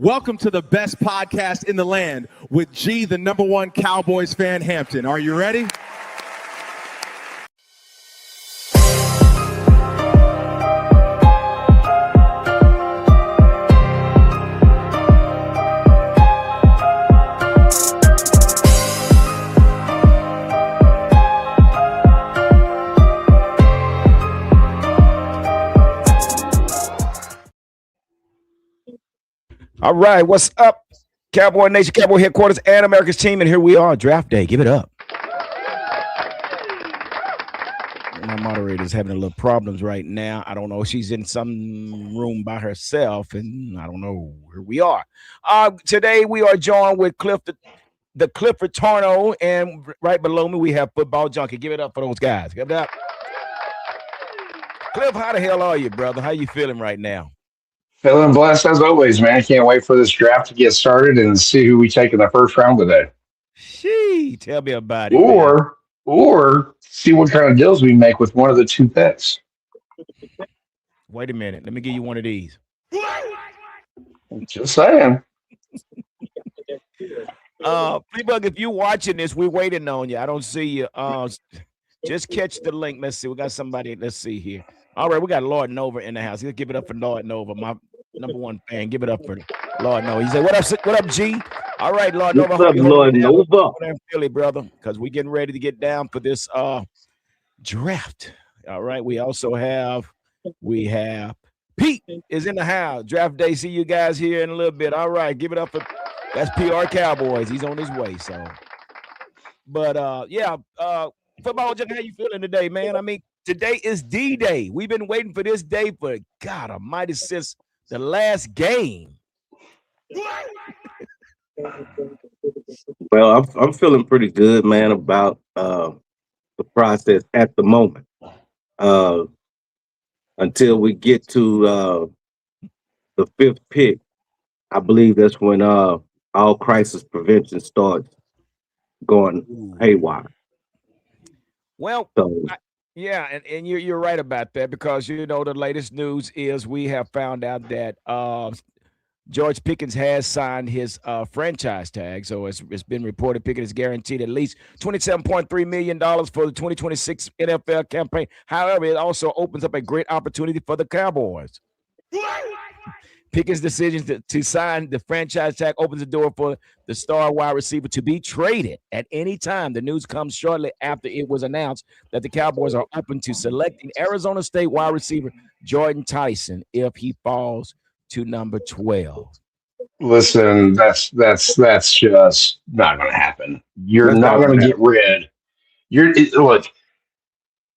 Welcome to the best podcast in the land with G, the #1 Cowboys fan, Hampton. Are you ready? All right, what's up, Cowboy Nation, Cowboy Headquarters, and America's team, and here we are, draft day. Give it up. My moderator's having a little problems right now. I don't know. She's in some room by herself, and I don't know. Here we are. Today we are joined with Cliff, the Clifford Torno, and right below me we have Football Junkie. Give it up for those guys. Give it up. Cliff, how the hell are you, brother? How you feeling right now? Feeling blessed as always, man. I can't wait for this draft to get started and see who we take in the first round today. Tell me about it. Or see what kind of deals we make with one of the two picks. Wait a minute. Let me give you one of these. Just saying. Fleabug, if you're watching this, we're waiting on you. I don't see you. Just catch the link. Let's see. We got somebody. Let's see here. All right, we got Lord Nova in the house. Let's give it up for Lord Nova, my #1 fan. Give it up for Lord Nova. He said, "What up, G?" All right, Lord Nova. What's up, Lord Nova? Philly, brother, because we're getting ready to get down for this draft. All right, we also have Pete is in the house. Draft day. See you guys here in a little bit. All right, give it up for that's PR Cowboys. He's on his way. So, but Football Junkie, how you feeling today, man? I mean, today is D-Day. We've been waiting for this day for God Almighty since the last game. Well, I'm feeling pretty good, man, about the process at the moment. Until we get to the 5th pick, I believe that's when all crisis prevention starts going haywire. Well, yeah, and you're right about that because, you know, the latest news is we have found out that George Pickens has signed his franchise tag. So it's been reported Pickens is guaranteed at least $27.3 million for the 2026 NFL campaign. However, it also opens up a great opportunity for the Cowboys. Pickens' decision to sign the franchise tag opens the door for the star wide receiver to be traded at any time. The news comes shortly after it was announced that the Cowboys are open to selecting Arizona State wide receiver Jordan Tyson if he falls to number 12. Listen, that's just not going to happen. You're not going to get rid. Look.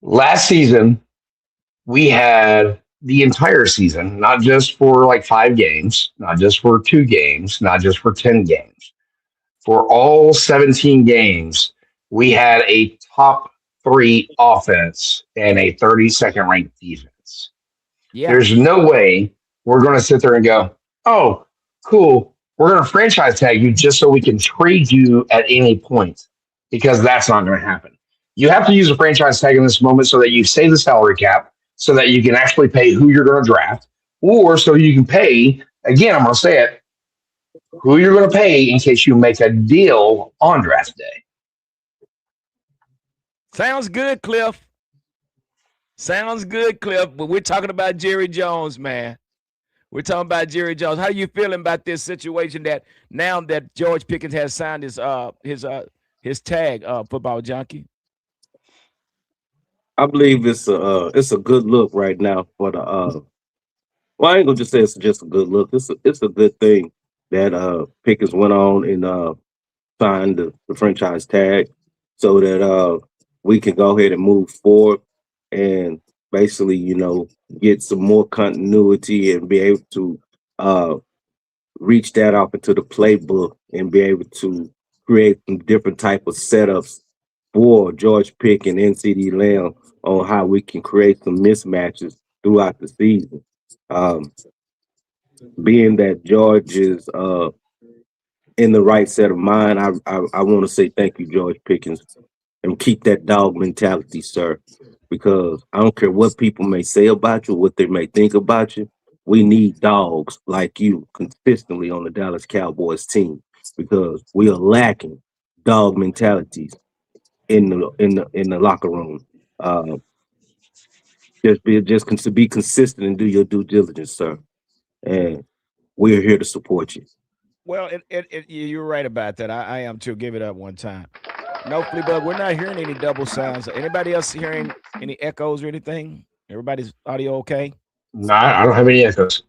Last season, we had the entire season, not just for like 5 games, not just for 2 games, not just for 10 games. For all 17 games, we had a top 3 offense and a 32nd ranked defense. Yeah. There's no way we're going to sit there and go, oh, cool, we're going to franchise tag you just so we can trade you at any point, because that's not going to happen. You have to use a franchise tag in this moment so that you save the salary cap, so that you can actually pay who you're going to draft, or so you can pay, again, I'm going to say it, who you're going to pay in case you make a deal on draft day. Sounds good, Cliff. Sounds good, Cliff. But we're talking about Jerry Jones, man. We're talking about Jerry Jones. How are you feeling about this situation that now that George Pickens has signed his tag, Football Junkie? I believe it's a good look right now for the well, I ain't gonna just say it's just a good look. It's a good thing that Pickens went on and signed the franchise tag so that we can go ahead and move forward and basically, you know, get some more continuity and be able to reach that off into the playbook and be able to create some different type of setups for George Pickens and NCD Lamb on how we can create some mismatches throughout the season. Being that George is in the right set of mind, I want to say thank you, George Pickens, and keep that dog mentality, sir, because I don't care what people may say about you, what they may think about you. we need dogs like you consistently on the Dallas Cowboys team because we are lacking dog mentalities in the locker room. Uh, to be consistent and do your due diligence, sir. And we're here to support you. Well, you're right about that. I am too. Give it up one time. No, Fleabug, we're not hearing any double sounds. Anybody else hearing any echoes or anything? Everybody's audio okay? No, I don't have any echoes.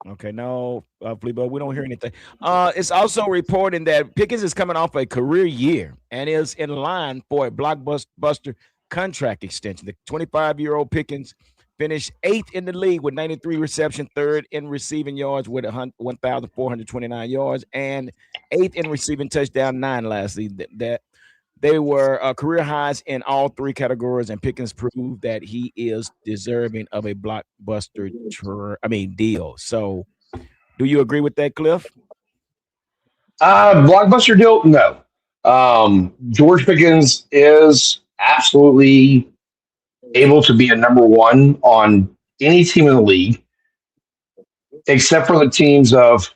Okay, no, Fleabug, we don't hear anything. It's also reporting that Pickens is coming off a career year and is in line for a blockbuster contract extension. The 25-year-old Pickens finished 8th in the league with 93 reception, 3rd in receiving yards with 1,429 yards, and 8th in receiving touchdown, 9 last season. That they were career highs in all 3 categories, and Pickens proved that he is deserving of a blockbuster deal. So, do you agree with that, Cliff? Blockbuster deal? No. George Pickens is absolutely able to be a number one on any team in the league, except for the teams of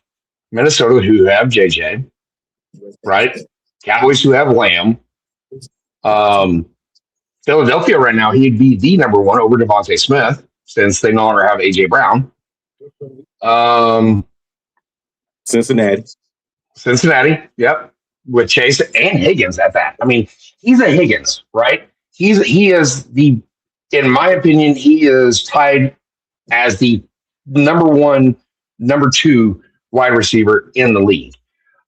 Minnesota who have JJ, right? Cowboys who have Lamb. Philadelphia right now, he'd be the number one over Devontae Smith since they no longer have AJ Brown. Cincinnati, yep, with Chase and Higgins at that. I mean, he's a Higgins, right? He is the, in my opinion, he is tied as the number one, number two wide receiver in the league.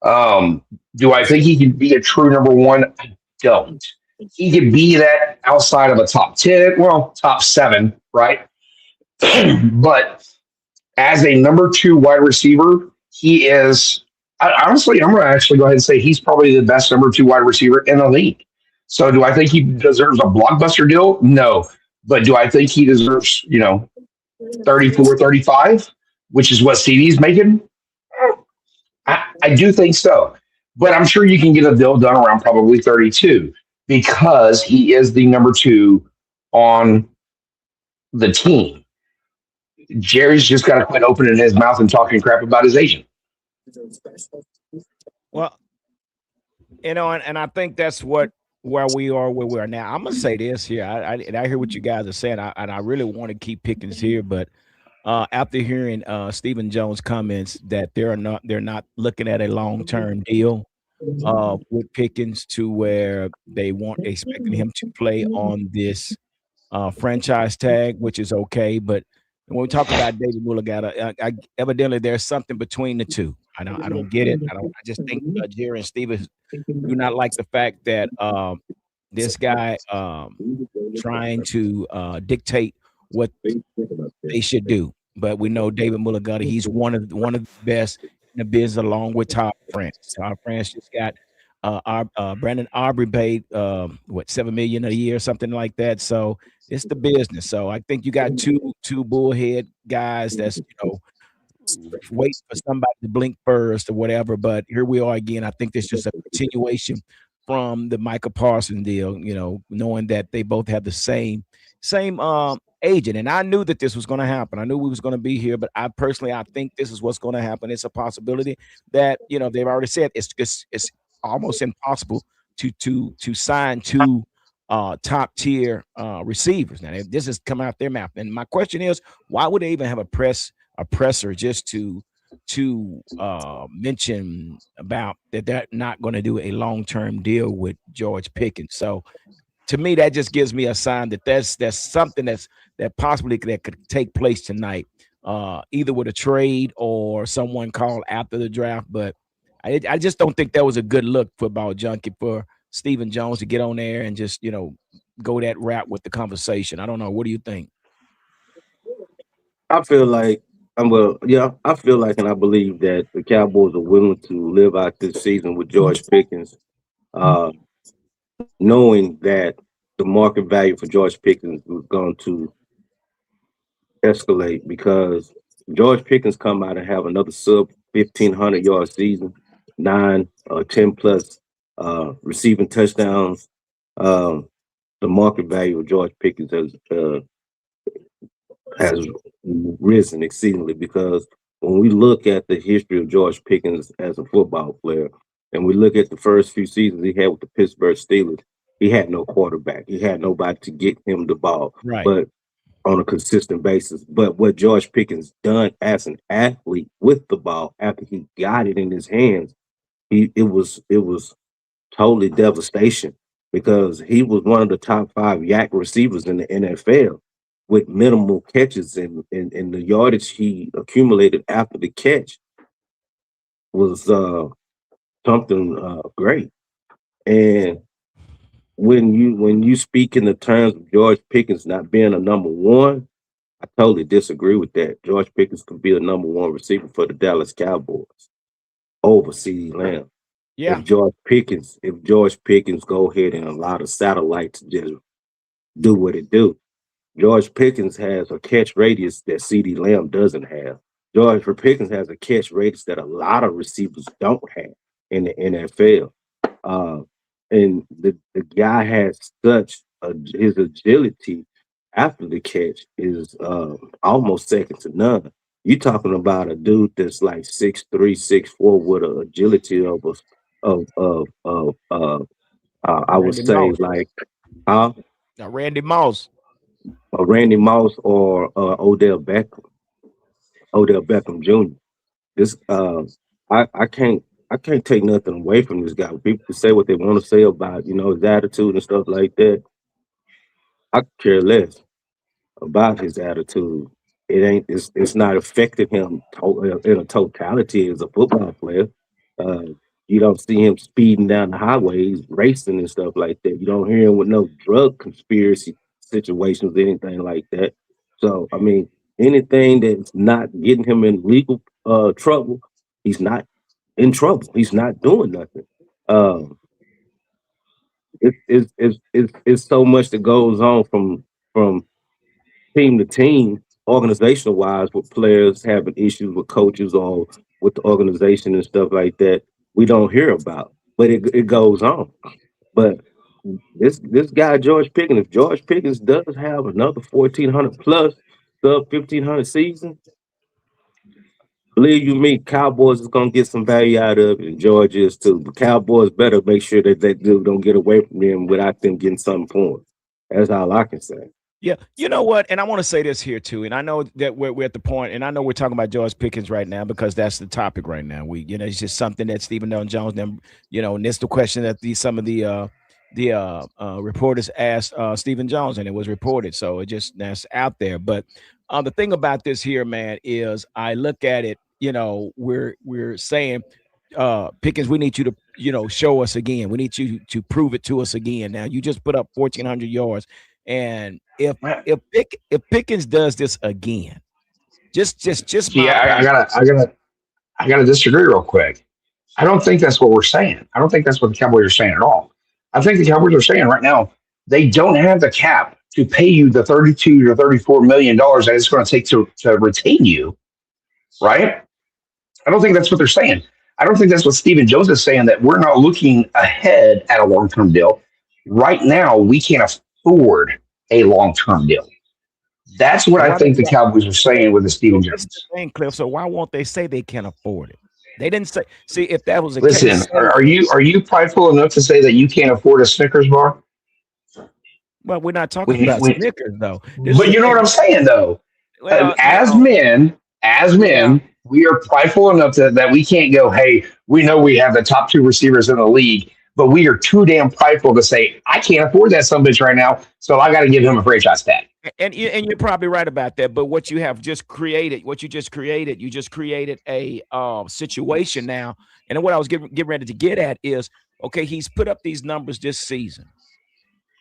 Do I think he can be a true number one? I don't. He could be that outside of a top 10, well, top 7, right? But as a number 2 wide receiver, he is, honestly, I'm going to actually go ahead and say he's probably the best number 2 wide receiver in the league. So do I think he deserves a blockbuster deal? No. But do I think he deserves, 34, 35, which is what CD's making? I do think so. But I'm sure you can get a deal done around probably 32 because he is the number 2 on the team. Jerry's just got to quit opening his mouth and talking crap about his agent. Well, and I think that's where we are now. I'm gonna say this here. I hear what you guys are saying, and I really want to keep Pickens here, but after hearing Stephen Jones' comments that they're not looking at a long-term deal with Pickens to where they weren't expecting him to play on this franchise tag, which is okay. But when we talk about David Mulligata, evidently there's something between the two. I don't get it. I just think Jerry and Steven do not like the fact that this guy trying to dictate what they should do. But we know David Mulligata, he's one of the best in the business, along with Todd France. Todd France just got Brandon Aubrey paid $7 million a year, something like that. So it's the business. So I think you got two bullhead guys that's wait for somebody to blink first or whatever. But here we are again. I think there's just a continuation from the Micah Parsons deal, knowing that they both have the same agent. And I knew that this was going to happen. I knew we was going to be here, but I think this is what's going to happen. It's a possibility that, they've already said it's almost impossible to sign 2 top tier receivers. Now this has come out their mouth. And my question is, why would they even have a presser just to mention about that they're not going to do a long-term deal with George Pickens? So to me, that just gives me a sign that there's something that possibly could take place tonight, either with a trade or someone called after the draft. But I just don't think that was a good look, football junkie, for Stephen Jones to get on there and just go that route with the conversation. I don't know. What do you think? I feel like I feel like and I believe that the Cowboys are willing to live out this season with George Pickens, knowing that the market value for George Pickens was going to escalate because George Pickens come out and have another sub 1,500 yard season, 9 or 10 plus receiving touchdowns. The market value of George Pickens has has risen exceedingly, because when we look at the history of George Pickens as a football player, and we look at the first few seasons he had with the Pittsburgh Steelers, he had no quarterback. He had nobody to get him the ball, Right. but on a consistent basis. But what George Pickens done as an athlete with the ball after he got it in his hands, it was totally devastation, because he was one of the top 5 yak receivers in the NFL with minimal catches, and the yardage he accumulated after the catch was something great. And when you speak in the terms of George Pickens not being a number one, I totally disagree with that. George Pickens could be a number 1 receiver for the Dallas Cowboys over CeeDee Lamb. Yeah. If George Pickens go ahead and allow the satellites to just do what it do. George Pickens has a catch radius that CeeDee Lamb doesn't have. George Pickens has a catch radius that a lot of receivers don't have in the NFL. And the guy has his agility after the catch is almost second to none. You're talking about a dude that's like 6'3", 6'4", with an agility of I would Randy say Moss. like Randy Moss. Randy Moss or Odell Beckham Jr. This I can't take nothing away from this guy. People can say what they want to say about his attitude and stuff like that. I could care less about his attitude. It's not affecting him in a totality as a football player. You don't see him speeding down the highways, racing and stuff like that. You don't hear him with no drug conspiracy situations, anything like that. So, I mean, anything that's not getting him in legal trouble, he's not in trouble. He's not doing nothing. It's so much that goes on from team to team, organizational wise, with players having issues with coaches or with the organization and stuff like that, we don't hear about. But it goes on. But this guy George Pickens, if George Pickens does have another 1,400 plus sub 1,500 season, believe you me, Cowboys is gonna get some value out of it, and George is too. The Cowboys better make sure that dude don't get away from them without them getting something for him. That's all I can say. Yeah, you know what? And I want to say this here too. And I know that we're at the point, and I know we're talking about George Pickens right now because that's the topic right now. It's just something that Stephen Don Jones, them, and it's the question that some of the reporters asked Stephen Jones, and it was reported. So that's out there. But the thing about this here, man, is I look at it. We're saying, Pickens, we need you to, show us again. We need you to prove it to us again. Now you just put up 1,400 yards. And if Pickens does this again, just I gotta disagree real quick. I don't think that's what we're saying. I don't think that's what the Cowboys are saying at all. I think the Cowboys are saying right now they don't have the cap to pay you the $32 to $34 million that it's going to take to retain you, right? I don't think that's what they're saying. I don't think that's what Stephen Jones is saying, that we're not looking ahead at a long-term deal. Right now, we can't afford a long-term deal. That's what I think the Cowboys are saying with the Stephen Jones thing, Cliff. So why won't they say they can't afford it? They didn't say. See, if that was a listen, case, are you prideful enough to say that you can't afford a Snickers bar? Well, we're not talking about Snickers though. But you know what I'm saying, though. Well, as men, we are prideful enough that we can't go, hey, we know we have the top 2 receivers in the league, but we are too damn prideful to say, I can't afford that son of a bitch right now, so I got to give him a franchise tag. And you're probably right about that. But what you just created a situation now. And what I was getting ready to get at is, okay, he's put up these numbers this season.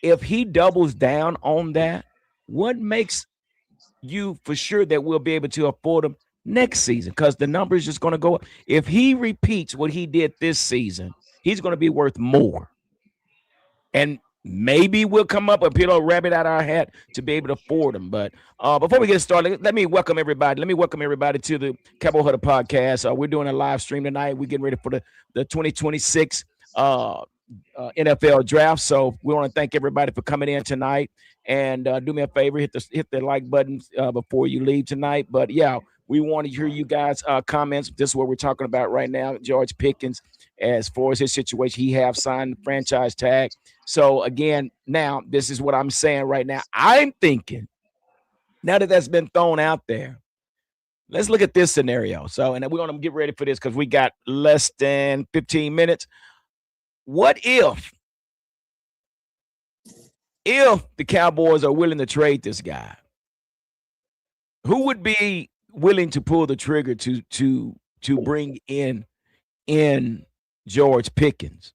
If he doubles down on that, what makes you for sure that we'll be able to afford him next season? Because the number is just going to go up. If he repeats what he did this season, he's going to be worth more. And maybe we'll come up with a rabbit out of our hat to be able to afford them. But before we get started, let me welcome everybody. To the Cowboys Huddle podcast. We're doing a live stream tonight. We're getting ready for the 2026 NFL draft. So we want to thank everybody for coming in tonight. And do me a favor, hit the like button before you leave tonight. But yeah, we want to hear you guys' comments. This is what we're talking about right now. George Pickens, as far as his situation, he have signed the franchise tag. So again, now this is what I'm saying right now. I'm thinking, now that that's been thrown out there, let's look at this scenario. So, and we're going to get ready for this because we got less than 15 minutes. What if the Cowboys are willing to trade this guy? Who would be willing to pull the trigger to bring in George Pickens?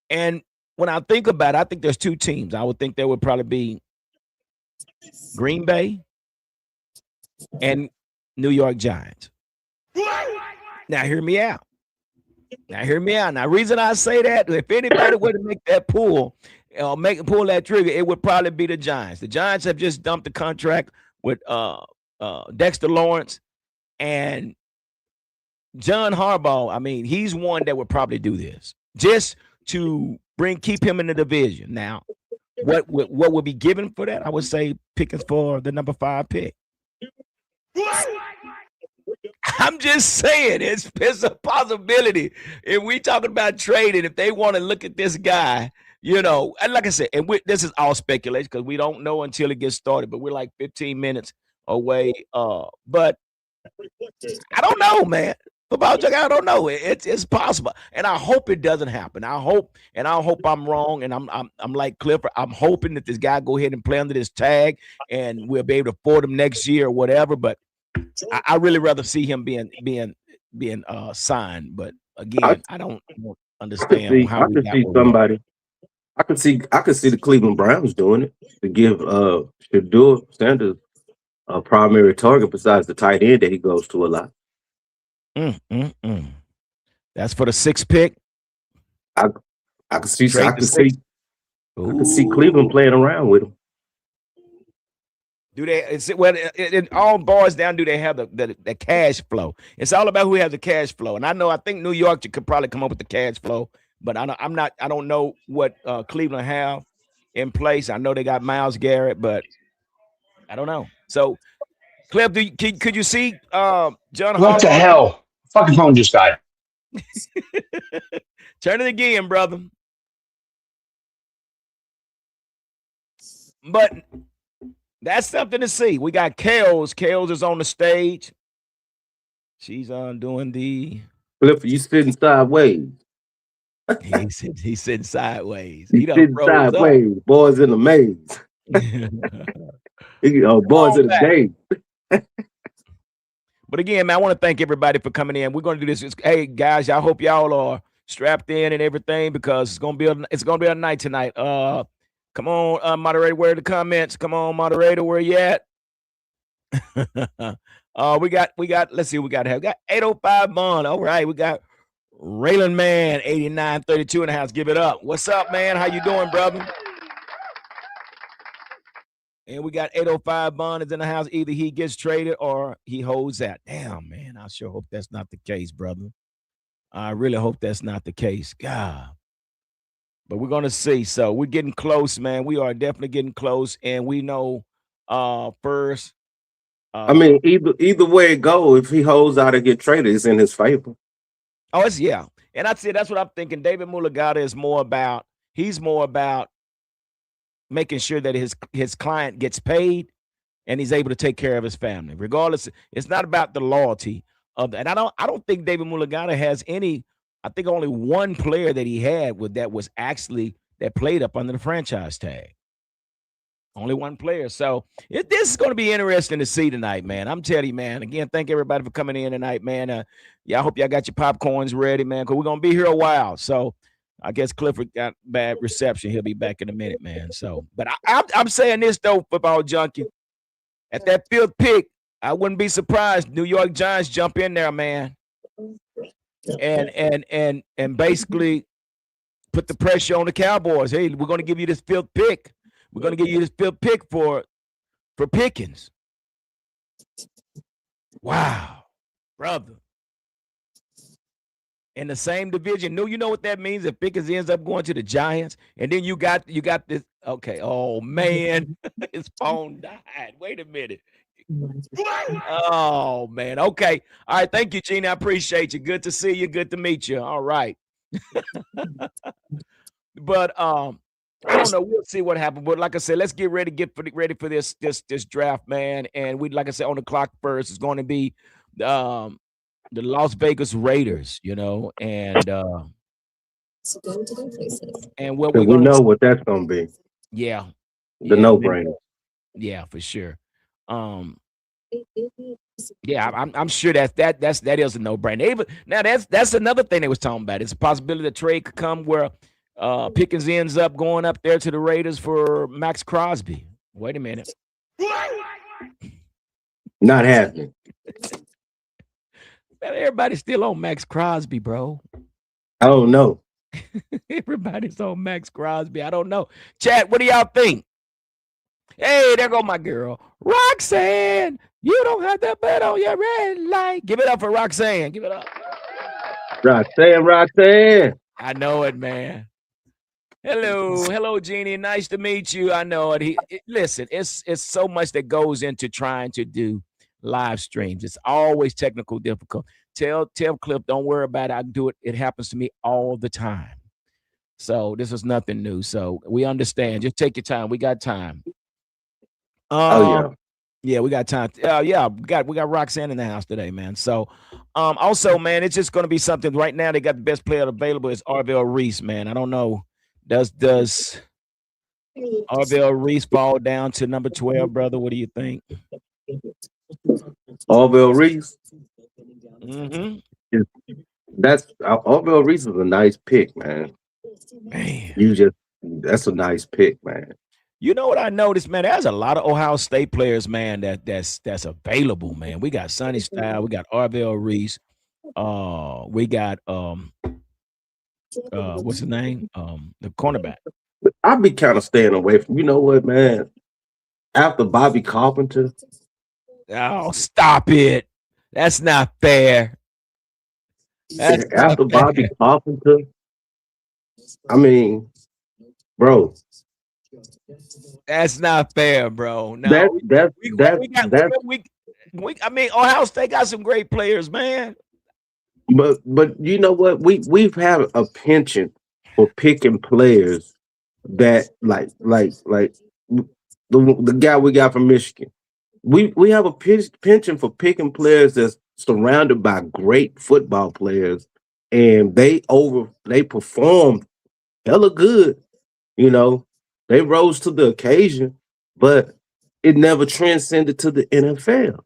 And when I think about it, I think there's two teams. I would think there would probably be Green Bay and New York Giants. Now hear me out. Now, reason I say that, if anybody were to make that pull that trigger, it would probably be the Giants. The Giants have just dumped the contract with Dexter Lawrence and John Harbaugh. I mean, he's one that would probably do this just to keep him in the division. Now, what would be given for that? I would say Pickens for the number 5 pick. I'm just saying it's a possibility. If we talking about trading, if they want to look at this guy, and like I said, and this is all speculation because we don't know until it gets started. But we're like 15 minutes away. But I don't know, man. Football Jug, I don't know. It's possible, and I hope it doesn't happen. I hope I'm wrong, and I'm like Clifford. I'm hoping that this guy go ahead and play under this tag, and we'll be able to afford him next year or whatever. But I really rather see him being signed. But again, I don't understand how we got somebody. I could see the Cleveland Browns doing it to give Shedeur Sanders a primary target besides the tight end that he goes to a lot. That's for the 6th pick. I could see Cleveland playing around with him. Do they? It all boils down. Do they have the cash flow? It's all about who has the cash flow. And I think New York could probably come up with the cash flow, but I don't know what Cleveland have in place. I know they got Myles Garrett, but I don't know. So, Cliff, could you see John Harbaugh? What the hell? Fucking phone just died. Turn it again, brother. But that's something to see. We got Kales. Kales is on the stage. She's doing the. Cliff, you sitting sideways. He's sitting sideways. He's sitting sideways. Boys in the maze. Boys in the game. But again, man, I want to thank everybody for coming in. We're going to do this. Hey guys, I hope y'all are strapped in and everything because it's gonna be a night tonight. Come on, moderator, where are the comments? Come on, moderator, where you at? We got. Let's see, we got 805 Bond. All right, we got Raylan Man 8932 in the house. Give it up. What's up, man? How you doing, brother? And we got 805 Bond is in the house. Either he gets traded or he holds that. Damn, man. I sure hope that's not the case, brother. I really hope that's not the case. God. But we're going to see. So we're getting close, man. We are definitely getting close. And we know first. I mean, either way it go, if he holds out and get traded, it's in his favor. Oh, yeah. And I'd say that's what I'm thinking. David Mulugata is more about making sure that his client gets paid and he's able to take care of his family. Regardless, it's not about the loyalty of that. And I don't think David Mulugata has any. I think only one player that he had that played up under the franchise tag. Only one player. So this is going to be interesting to see tonight, man. I'm telling you, man. Again, thank everybody for coming in tonight, man. I hope y'all got your popcorns ready, man, because we're going to be here a while. So I guess Clifford got bad reception. He'll be back in a minute, man. So, but I'm saying this, though, Football Junkie. At that 5th pick, I wouldn't be surprised New York Giants jump in there, man. And basically put the pressure on the Cowboys. Hey, we're going to give you this 5th pick. We're going to give you this 5th pick for Pickens. Wow, brother. in the same division. No, you know what that means if Pickens ends up going to the Giants, and then you got this. Okay, oh man, his phone died. Wait a minute. Oh man. Okay. All right. Thank you, Gene. I appreciate you. Good to see you. Good to meet you. All right. But I don't know. We'll see what happens. But like I said, let's get ready for this draft, man. And we, like I said, on the clock first is going to be the Las Vegas Raiders, you know, and what we know what that's gonna be. Yeah. The no-brainer. Yeah, for sure. Yeah, I'm sure that is a no-brainer. Now that's another thing they was talking about. It's a possibility the trade could come where Pickens ends up going up there to the Raiders for Max Crosby. Wait a minute. Not happening. Man, everybody's still on Max Crosby, bro. I don't know. Everybody's on Max Crosby. I don't know. Chat, what do y'all think? Hey, there go my girl. Roxanne, you don't have to bet on your red light. Give it up for Roxanne. Give it up. Roxanne. I know it, man. Hello, Jeannie. Nice to meet you. I know it. Listen, it's so much that goes into trying to do live streams. It's always technical difficult. Tell Cliff, don't worry about it. I can do it. It happens to me all the time. So this is nothing new. So we understand. Just take your time. We got time. Yeah, we got time. Yeah, we got Roxanne in the house today, man. So also, man, it's just gonna be something right now. They got the best player available is Arvell Reese, man. I don't know. Does Arvell Reese fall down to number 12, brother? What do you think? Arvell Reese. Mm-hmm. Arvell Reese is a nice pick, man. That's a nice pick, man. You know what I noticed, man? There's a lot of Ohio State players, man, that's available, man. We got Sonny Style, we got Arvell Reese, we got what's his name? The cornerback. I'd be kind of staying away from, you know what, man? After Bobby Carpenter. Oh, stop it. That's not fair. After Bobby Carpenter. I mean, bro. That's not fair, bro. No, I mean, Ohio State got some great players, man. But you know what? We've had a penchant for picking players that like the guy we got from Michigan. We have a penchant for picking players that's surrounded by great football players, and they performed hella good. You know, they rose to the occasion, but it never transcended to the NFL.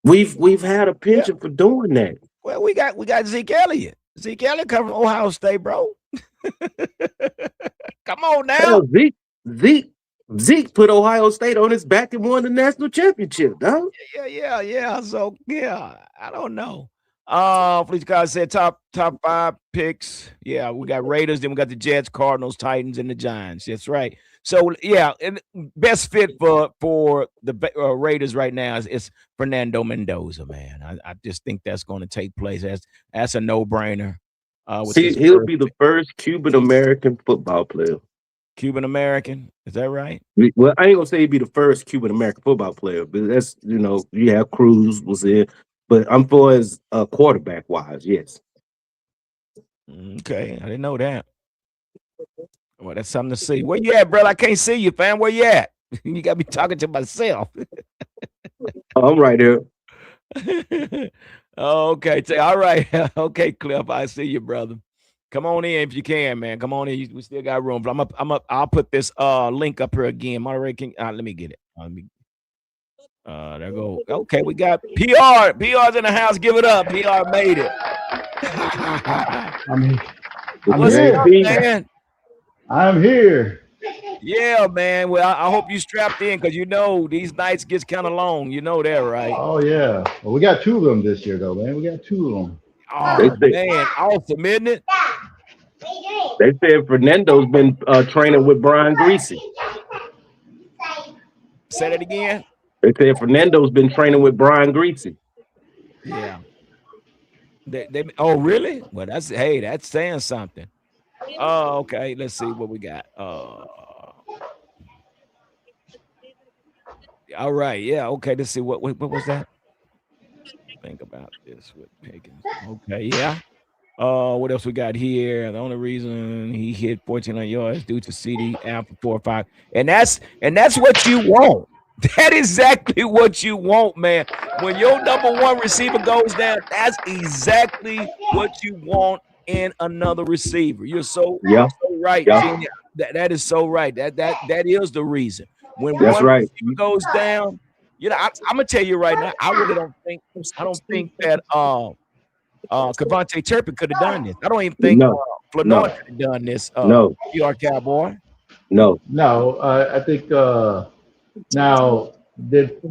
We've had a penchant for doing that. Well, we got Zeke Elliott. Zeke Elliott come from Ohio State, bro. Come on now. Hell, Zeke put Ohio State on his back and won the national championship, dog. Yeah. So yeah, I don't know. Please God said top 5 picks. Yeah, we got Raiders, then we got the Jets, Cardinals, Titans, and the Giants. That's right. So yeah, and best fit for the Raiders right now is Fernando Mendoza, man. I just think that's going to take place. That's a no-brainer. He'll be the first Cuban American football player. Cuban American, is that right? Well, I ain't gonna say he'd be the first Cuban American football player, but that's, you know, Cruz was in. But I'm for as quarterback wise, yes. Okay, I didn't know that. Well, that's something to see. Where you at, bro? I can't see you, fam. Where you at? You got me talking to myself. I'm right here. Okay, all right. Okay, Cliff, I see you, brother. Come on in if you can, man. Come on in. We still got room. But I'll put this link up here again. Moderator, let me get it. There go. Okay, we got PR. PR's in the house. Give it up. PR made it. What's up, man? I'm here. Yeah, man. Well, I hope you strapped in because you know these nights gets kind of long. You know that, right? Oh yeah. Well, we got 2 of them this year, though, man. We got 2 of them. Oh man, awesome, isn't it? They said Fernando's been training with Brian Greasy. Say that again. They said Fernando's been training with Brian Greasy. Yeah. Oh, really? Well, that's saying something. Oh, okay. Let's see what we got. All right. Yeah. Okay. Let's see what was that? Think about this with Pickens. Okay. Yeah. What else we got here? The only reason he hit 1400 yards due to CD after 4 or 5, and that's what you want. That is exactly what you want, man. When your number one receiver goes down, that's exactly what you want in another receiver. You're so right, Gene. That is so right. That is the reason. When That's one right. receiver goes down, I'm gonna tell you right now. I don't think that Cavante Turpin could have done this. I don't even think No, Flournoy no, could have done this. no, PR Cowboy. no. No, I think now did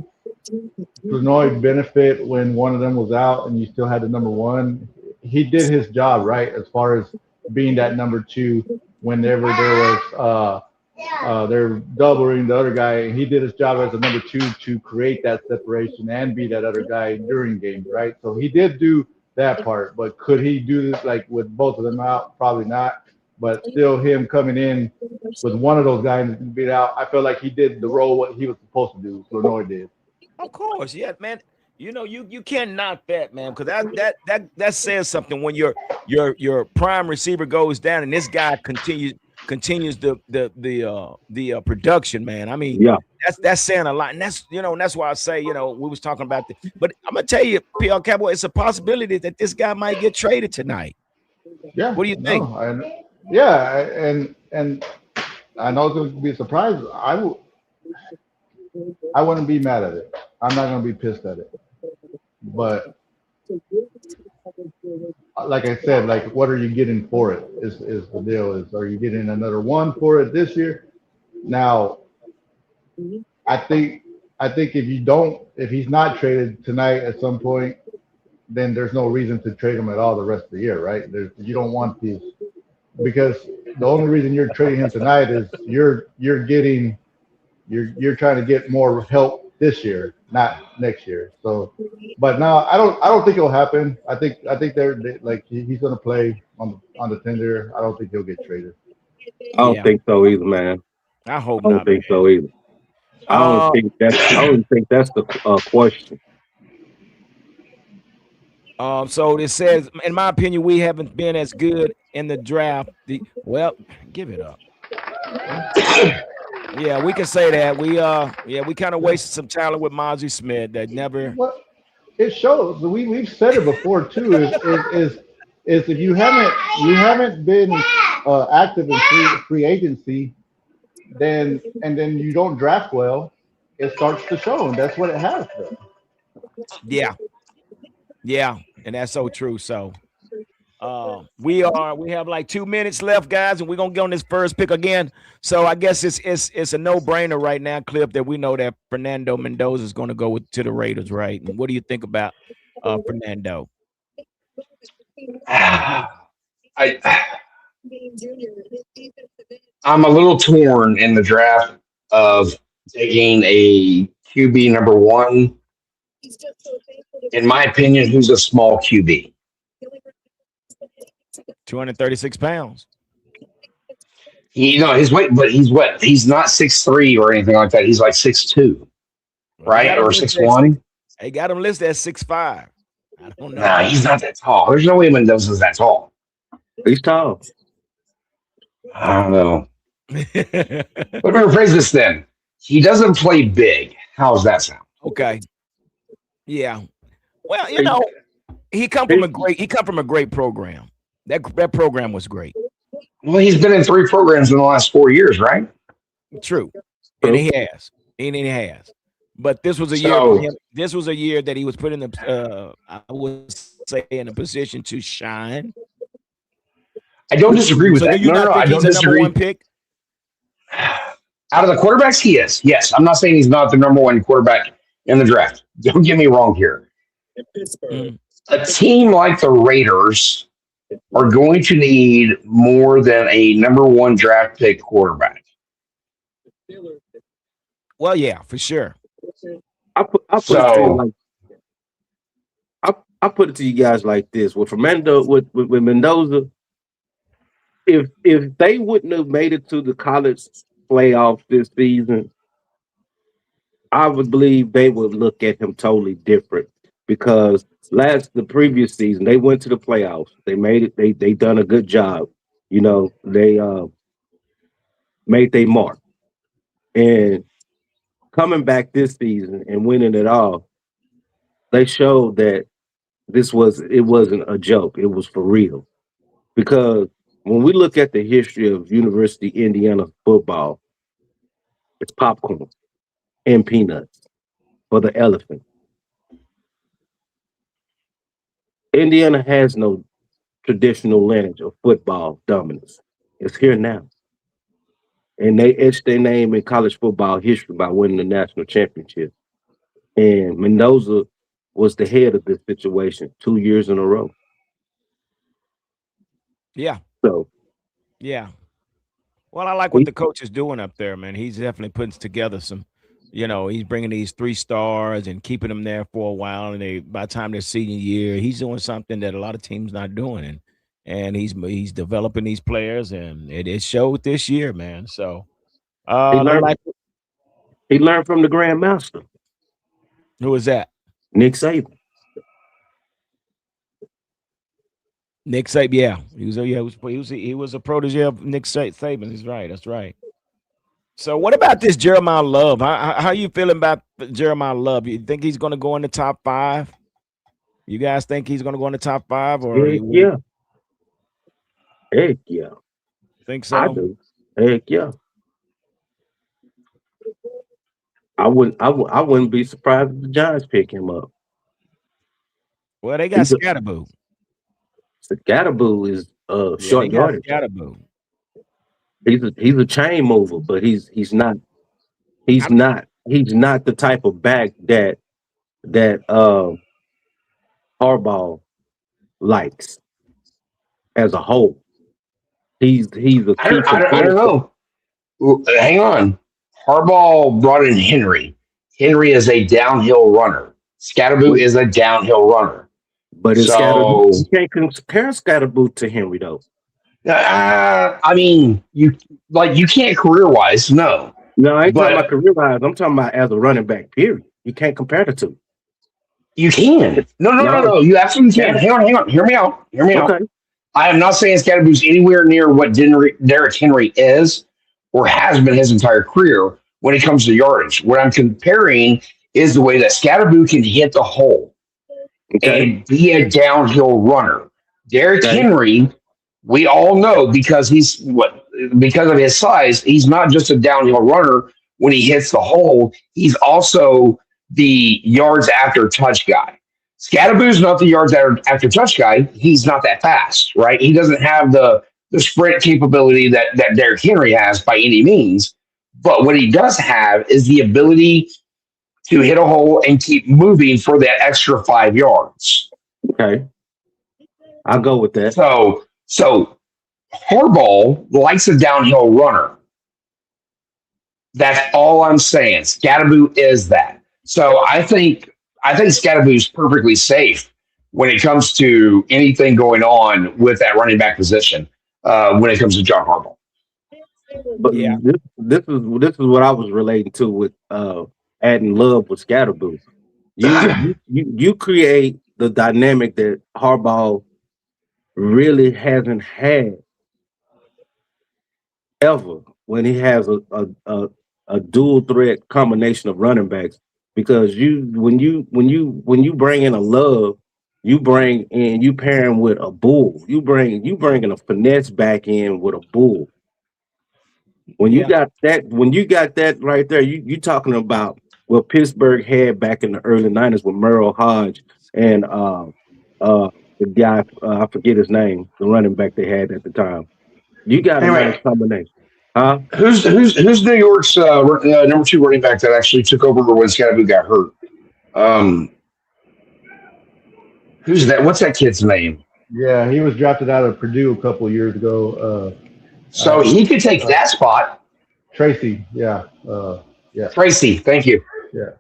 Illinois benefit when one of them was out and you still had the number one? He did his job right as far as being that number two whenever there was they're doubling the other guy, and he did his job as a number two to create that separation and be that other guy during games, right? So he did do that part, but could he do this like with both of them out? Probably not. But still, him coming in with one of those guys beat out, I feel like he did the role what he was supposed to do. Illinois did. Of course, yeah, man. You can't knock that, man, because that says something when your prime receiver goes down and this guy continues the production, man. I mean, that's saying a lot, and that's why I say, we was talking about this. But I'm gonna tell you, PR Cowboy, it's a possibility that this guy might get traded tonight. Yeah. What do you think? And I know it's going to be a surprise. I wouldn't be mad at it. I'm not going to be pissed at it. But like I said, like what are you getting for it? Is the deal? Are you getting another one for it this year? Now, I think if he's not traded tonight at some point, then there's no reason to trade him at all the rest of the year, right? You don't want these, because the only reason you're trading him tonight is you're trying to get more help this year, not next year. So, but no, I don't think it'll happen. I think they're like he's going to play on the tender. I don't think he'll get traded. I don't think so either, man. I hope I don't not. think so either. I don't think that's the question. So it says, in my opinion, we haven't been as good in the draft. Give it up. Yeah, we can say that. We kind of wasted some talent with Mozzie Smith that never. Well, it shows. We've said it before too. Is if you haven't been active in free agency, then you don't draft well, it starts to show, and that's what it has been. Yeah, and that's so true. So we have like 2 minutes left, guys, and we're gonna get on this first pick again. So I guess it's a no-brainer right now, Clip, that we know that Fernando Mendoza is gonna go to the Raiders, right? And what do you think about Fernando? I'm a little torn in the draft of taking a QB number one. In my opinion, who's a small QB? 236 pounds. His weight, but he's what? He's not 6'3" or anything like that. He's like 6'2", right? Or 6'1". They got him listed as 6'5". I don't know. Nah, he's not that tall. There's no way Mendoza's that tall. He's tall. I don't know. Let me rephrase this then. He doesn't play big. How's that sound? Okay. Yeah. Well, he come from a great program. That program was great. Well, he's been in 3 programs in the last 4 years, right? True. And he has. But this was a year for him. This was a year that he was put in the I would say in a position to shine. I don't disagree with that. No, I don't disagree. Number one pick? Out of the quarterbacks, he is. Yes. I'm not saying he's not the number one quarterback in the draft. Don't get me wrong here. A team like the Raiders are going to need more than a number one draft pick quarterback. Well, yeah, for sure. I'll put it to you guys like this: with Mendoza, if they wouldn't have made it to the college playoffs this season, I would believe they would look at him totally different because the previous season they went to the playoffs. They made it. They done a good job. You know, they made their mark. And coming back this season and winning it all, they showed that it wasn't a joke. It was for real. Because when we look at the history of University Indiana football, it's popcorn and peanuts for the elephant. Indiana has no traditional lineage of football dominance. It's here now. And they etched their name in college football history by winning the national championship. And Mendoza was the head of this situation 2 years in a row. Yeah. So, yeah. Well, I like what the coach is doing up there, man. He's definitely putting together some, he's bringing these 3 stars and keeping them there for a while. And by the time their senior year, he's doing something that a lot of teams not doing. And he's developing these players, and it showed this year, man. So he learned from the grandmaster. Who is that? Nick Saban. Nick Saban, yeah, he was a protege of Nick Saban. He's right. That's right. So, what about this Jeremiah Love? How you feeling about Jeremiah Love? You think he's going to go in the top 5? You guys think he's going to go in the top 5? Or yeah. Heck yeah. Think so? I do. Heck yeah. I wouldn't be surprised if the Giants pick him up. Well, they got Scatterboo. Scatterboo is short yardage. Scatterboo. He's a chain mover, but he's not the type of back that Harbaugh likes as a whole. He's a I don't know. Hang on. Harbaugh brought in Henry. Henry is a downhill runner. Scatterboo is a downhill runner. But Scatterboo, you can't compare Scatterboo to Henry though. I mean, you can't career wise, no. No, I ain't talking about career wise. I'm talking about as a running back. Period. You can't compare the two. You can. No. You absolutely can. Hang on. Hear me out. Okay. I am not saying Scatterboo's anywhere near what Derrick Henry is or has been his entire career when it comes to yardage. What I'm comparing is the way that Scatterboo can hit the hole and be a downhill runner. Derrick Henry, we all know because of his size, he's not just a downhill runner when he hits the hole. He's also the yards after touch guy. Scatterboo's not the yards after touch guy. He's not that fast, right? He doesn't have the sprint capability that Derrick Henry has by any means. But what he does have is the ability to hit a hole and keep moving for that extra 5 yards. Okay. I'll go with that. So Harbaugh likes a downhill runner. That's all I'm saying. Scatterboo is that. So I think Scatterboo is perfectly safe when it comes to anything going on with that running back position when it comes to John Harbaugh. But this is what I was relating to with adding Love with Scatterboo. You create the dynamic that Harbaugh really hasn't had ever when he has a dual threat combination of running backs. Because when you bring in a Love, you pair him with a bull. You bringing a finesse back in with a bull. When you got that right there, you talking about what Pittsburgh had back in the early 90s with Merle Hodge and the guy I forget his name, the running back they had at the time. You got a nice combination. Huh? Who's New York's number 2 running back that actually took over when Scatterboo got hurt? Who's that? What's that kid's name? Yeah, he was drafted out of Purdue a couple of years ago. So he could take that spot. Tracy, yeah. Tracy, thank you. Yeah.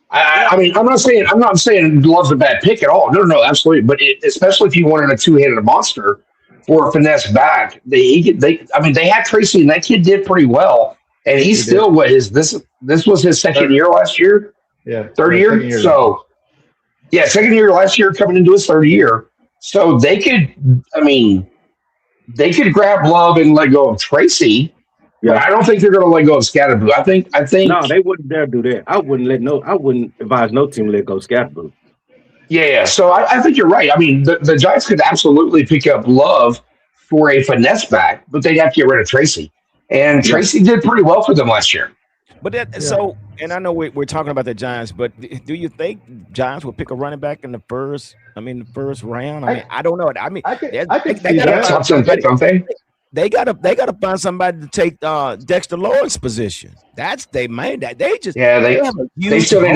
I mean, I'm not saying Love's a bad pick at all. No, absolutely. But especially if you wanted a two-handed monster for a finesse back, they had Tracy, and that kid did pretty well. And he's still this was his second year last year. Yeah, third year. So second year last year, coming into his third year. So they could grab Love and let go of Tracy. Yeah, but I don't think they're going to let go of Scatterboo. I think no, they wouldn't dare do that. I wouldn't advise no team to let go of Scatterboo. Yeah. So I think you're right. I mean, the Giants could absolutely pick up Love for a finesse back, but they'd have to get rid of Tracy. And Tracy did pretty well for them last year. But so, and I know we're talking about the Giants, but do you think Giants will pick a running back in the first round? I mean, I don't know. I mean, I could they see that. Don't they? They gotta find somebody to take Dexter Lawrence's position. They still need to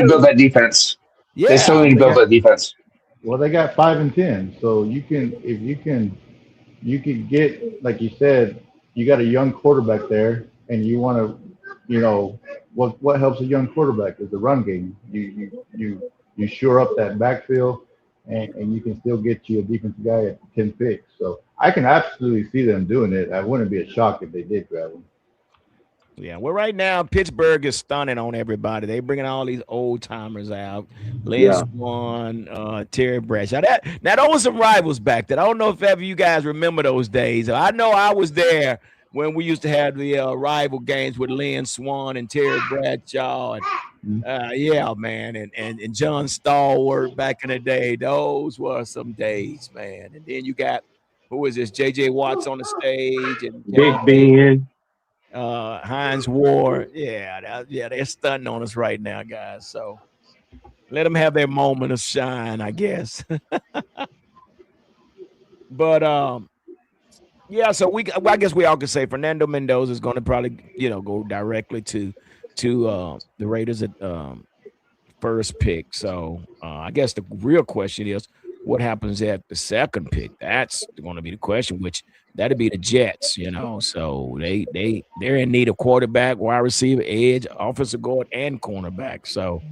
build that defense. Yeah, they still need to build that defense. Well, they got 5 and 10, so you can get, like you said, you got a young quarterback there, and you want to, what helps a young quarterback is the run game. You shore up that backfield, and you can still get you a defensive guy at 10 picks. So I can absolutely see them doing it. I wouldn't be a shock if they did grab him. Yeah, well, right now Pittsburgh is stunning on everybody. They bringing all these old timers out. Lynn Swann, Terry Bradshaw. Now those were some rivals back then. I don't know if ever you guys remember those days. I know I was there when we used to have the rival games with Lynn Swann and Terry Bradshaw, and and John Stallworth back in the day. Those were some days, man. And then you got who is this? J.J. Watts on the stage and Big Ben. Hines Ward, they're stunting on us right now, guys. So let them have their moment of shine, I guess. But so I guess we all can say Fernando Mendoza is going to probably go directly to the Raiders at first pick. So I guess the real question is what happens at the second pick. That's going to be the question, which that'd be the Jets, So they're in need of quarterback, wide receiver, edge, offensive guard, and cornerback. So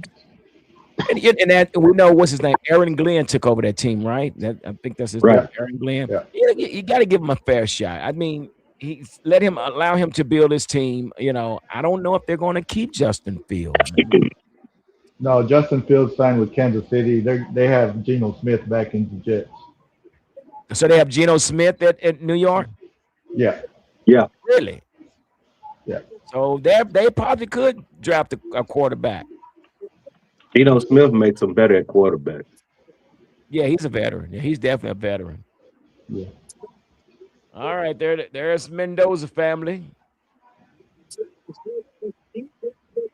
and that we know what's his name. Aaron Glenn took over that team, right? I think that's his name, Aaron Glenn. Yeah. You got to give him a fair shot. I mean, allow him to build his team. I don't know if they're going to keep Justin Fields. No, Justin Fields signed with Kansas City. They have Geno Smith back in the Jets. So they have Geno Smith at New York? Yeah. Yeah. Really? Yeah. So they probably could draft a quarterback. Geno Smith makes them better at quarterback. Yeah, he's a veteran. Yeah, he's definitely a veteran. Yeah. All right, there's Mendoza family.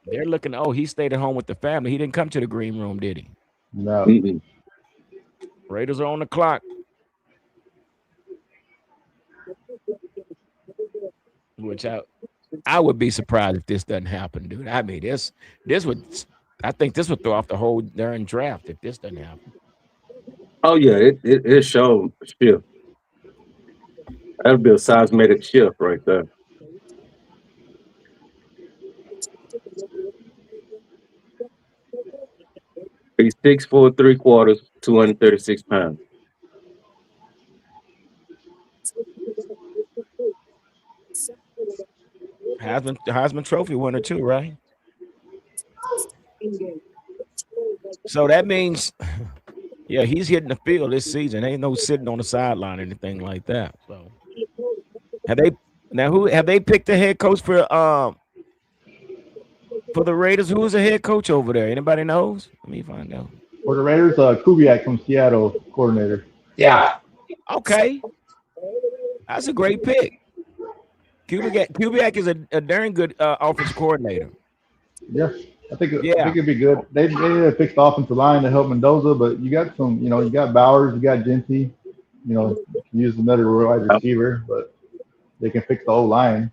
They're looking. Oh, he stayed at home with the family. He didn't come to the green room, did he? No. Mm-mm. Raiders are on the clock. Which I would be surprised if this doesn't happen, dude. I mean, I think this would throw off the whole darn draft if this doesn't happen. Oh yeah, it showed a shift. That'd be a seismic shift right there. He's 6'4", 3/4, 236 pounds. Heisman Trophy winner too, right? So that means, he's hitting the field this season. Ain't no sitting on the sideline or anything like that. So have they picked a head coach for the Raiders? Who's the head coach over there? Anybody knows? Let me find out. For the Raiders, Kubiak from Seattle, coordinator. Yeah. Okay. That's a great pick. Kubiak is a darn good offensive coordinator. Yeah, I think it'd be good. They need to fix the offensive line to help Mendoza, but you got some, you got Bowers, you got Genty, use another wide receiver, but they can fix the whole line.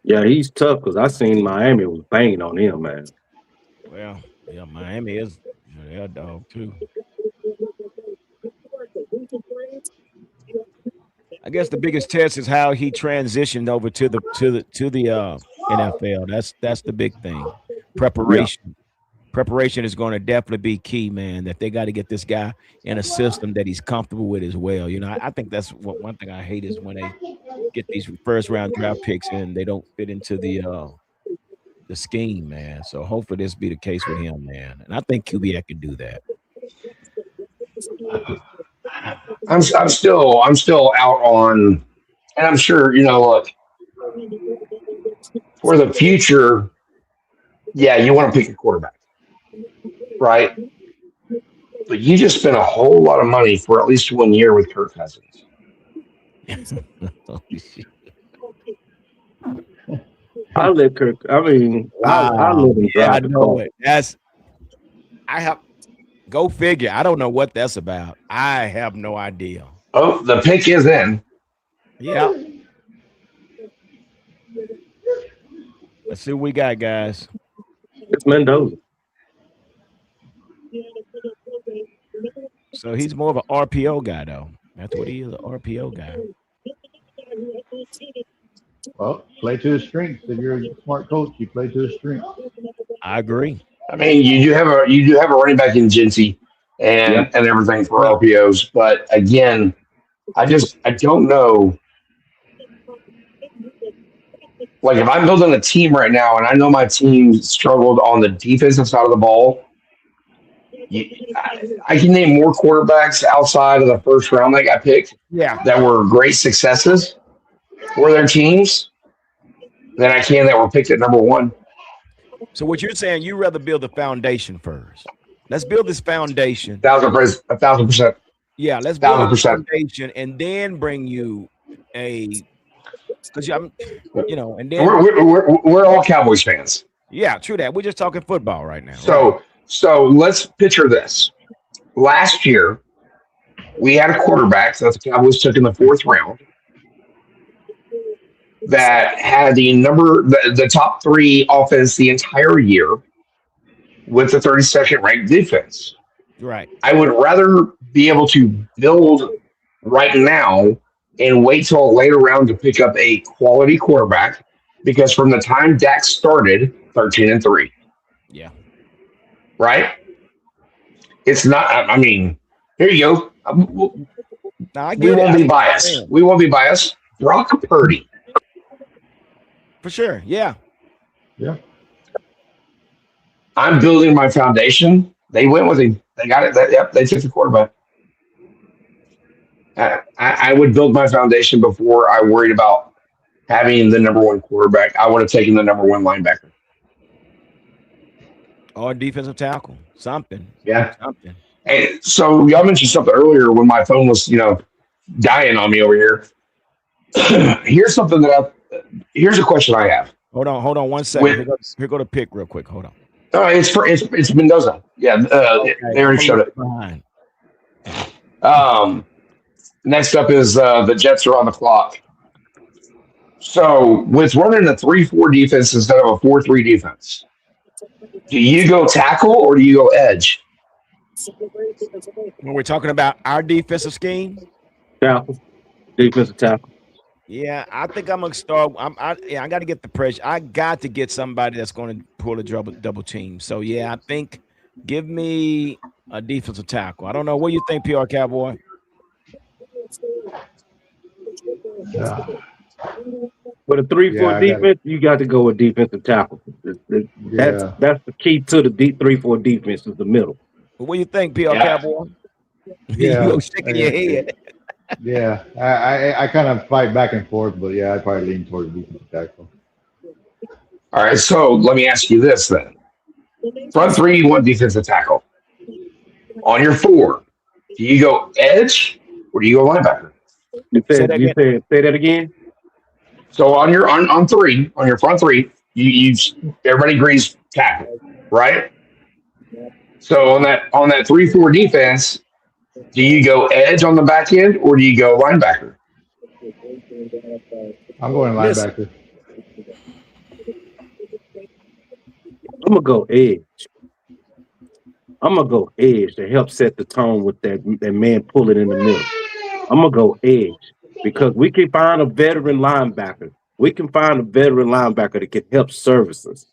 Yeah, he's tough because I seen Miami was banging on him, man. Well, yeah, Miami is their dog too. guess the biggest test is how he transitioned over to the NFL. That's the big thing. Preparation. Preparation is going to definitely be key, man. That they got to get this guy in a system that he's comfortable with as well. You know, I think that's one thing I hate is when they get these first round draft picks and they don't fit into the scheme, man. So hopefully this be the case with him, man. And I think QBA can do that. I'm still out on, and I'm sure look, for the future. Yeah, you want to pick a quarterback, right? But you just spent a whole lot of money for at least 1 year with Kirk Cousins. I let Kirk. I mean, I let him. Yeah, I know it. Go figure. I don't know what that's about. I have no idea. Oh, the pick is in. Yeah. Let's see what we got, guys. It's Mendoza. So he's more of an RPO guy, though. That's what he is, an RPO guy. Well, play to his strengths. If you're a smart coach, you play to his strengths. I agree. I mean, you do have a running back in Jincy and everything for RPOs, but again, I don't know. Like if I'm building a team right now, and I know my team struggled on the defensive side of the ball, I can name more quarterbacks outside of the first round that got picked that were great successes for their teams than I can that were picked at number one. So what you're saying, you rather build the foundation first. Let's build this foundation. 1,000%. Yeah, let's build the foundation and then bring you because I'm, and then we're all Cowboys fans. Yeah, true that. We're just talking football right now. So let's picture this. Last year, we had a quarterback that the Cowboys took in the 4th round that had the top 3 offense the entire year with the 32nd ranked defense. Right. I would rather be able to build right now and wait till a later round to pick up a quality quarterback, because from the time Dak started, 13-3. Yeah. Right? It's not, I mean, here you go. We won't be biased. We won't be biased. Brock Purdy. For sure. Yeah. Yeah. I'm building my foundation. They went with him. They got it. They took the quarterback. I would build my foundation before I worried about having the number 1 quarterback. I would have taken the number 1 linebacker. Or defensive tackle. Something. Yeah. Something. And so y'all mentioned something earlier when my phone was, dying on me over here. Here's a question I have. Hold on 1 second. Here go the pick real quick. Hold on. It's Mendoza. Yeah, they already showed it. Next up is the Jets are on the clock. So with running a 3-4 defense instead of a 4-3 defense, do you go tackle or do you go edge? When we're talking about our defensive scheme, tackle, defensive tackle. Yeah, I think I'm gonna start. I got to get the pressure. I got to get somebody that's going to pull a double team. So yeah, I think give me a defensive tackle. I don't know. What do you think, PR Cowboy? Yeah. With a 3-4 defense, you got to go with defensive tackle. That's the key to the 3-4 defense is the middle. What do you think, PR Cowboy? Yeah. You're shaking your head. Yeah, I kind of fight back and forth, but yeah, I probably lean towards defensive tackle. All right, so let me ask you this then. Front 3, you want defensive tackle. On your 4, do you go edge or do you go linebacker? Say that again. So on your on 3, on your front 3, you everybody agrees tackle, right? So on that 3-4 defense, do you go edge on the back end or do you go linebacker? I'm going linebacker. I'm gonna go edge. I'm gonna go edge to help set the tone with that man pulling in the middle. I'm gonna go edge. because we can find a veteran linebacker. We can find a veteran linebacker that can help services.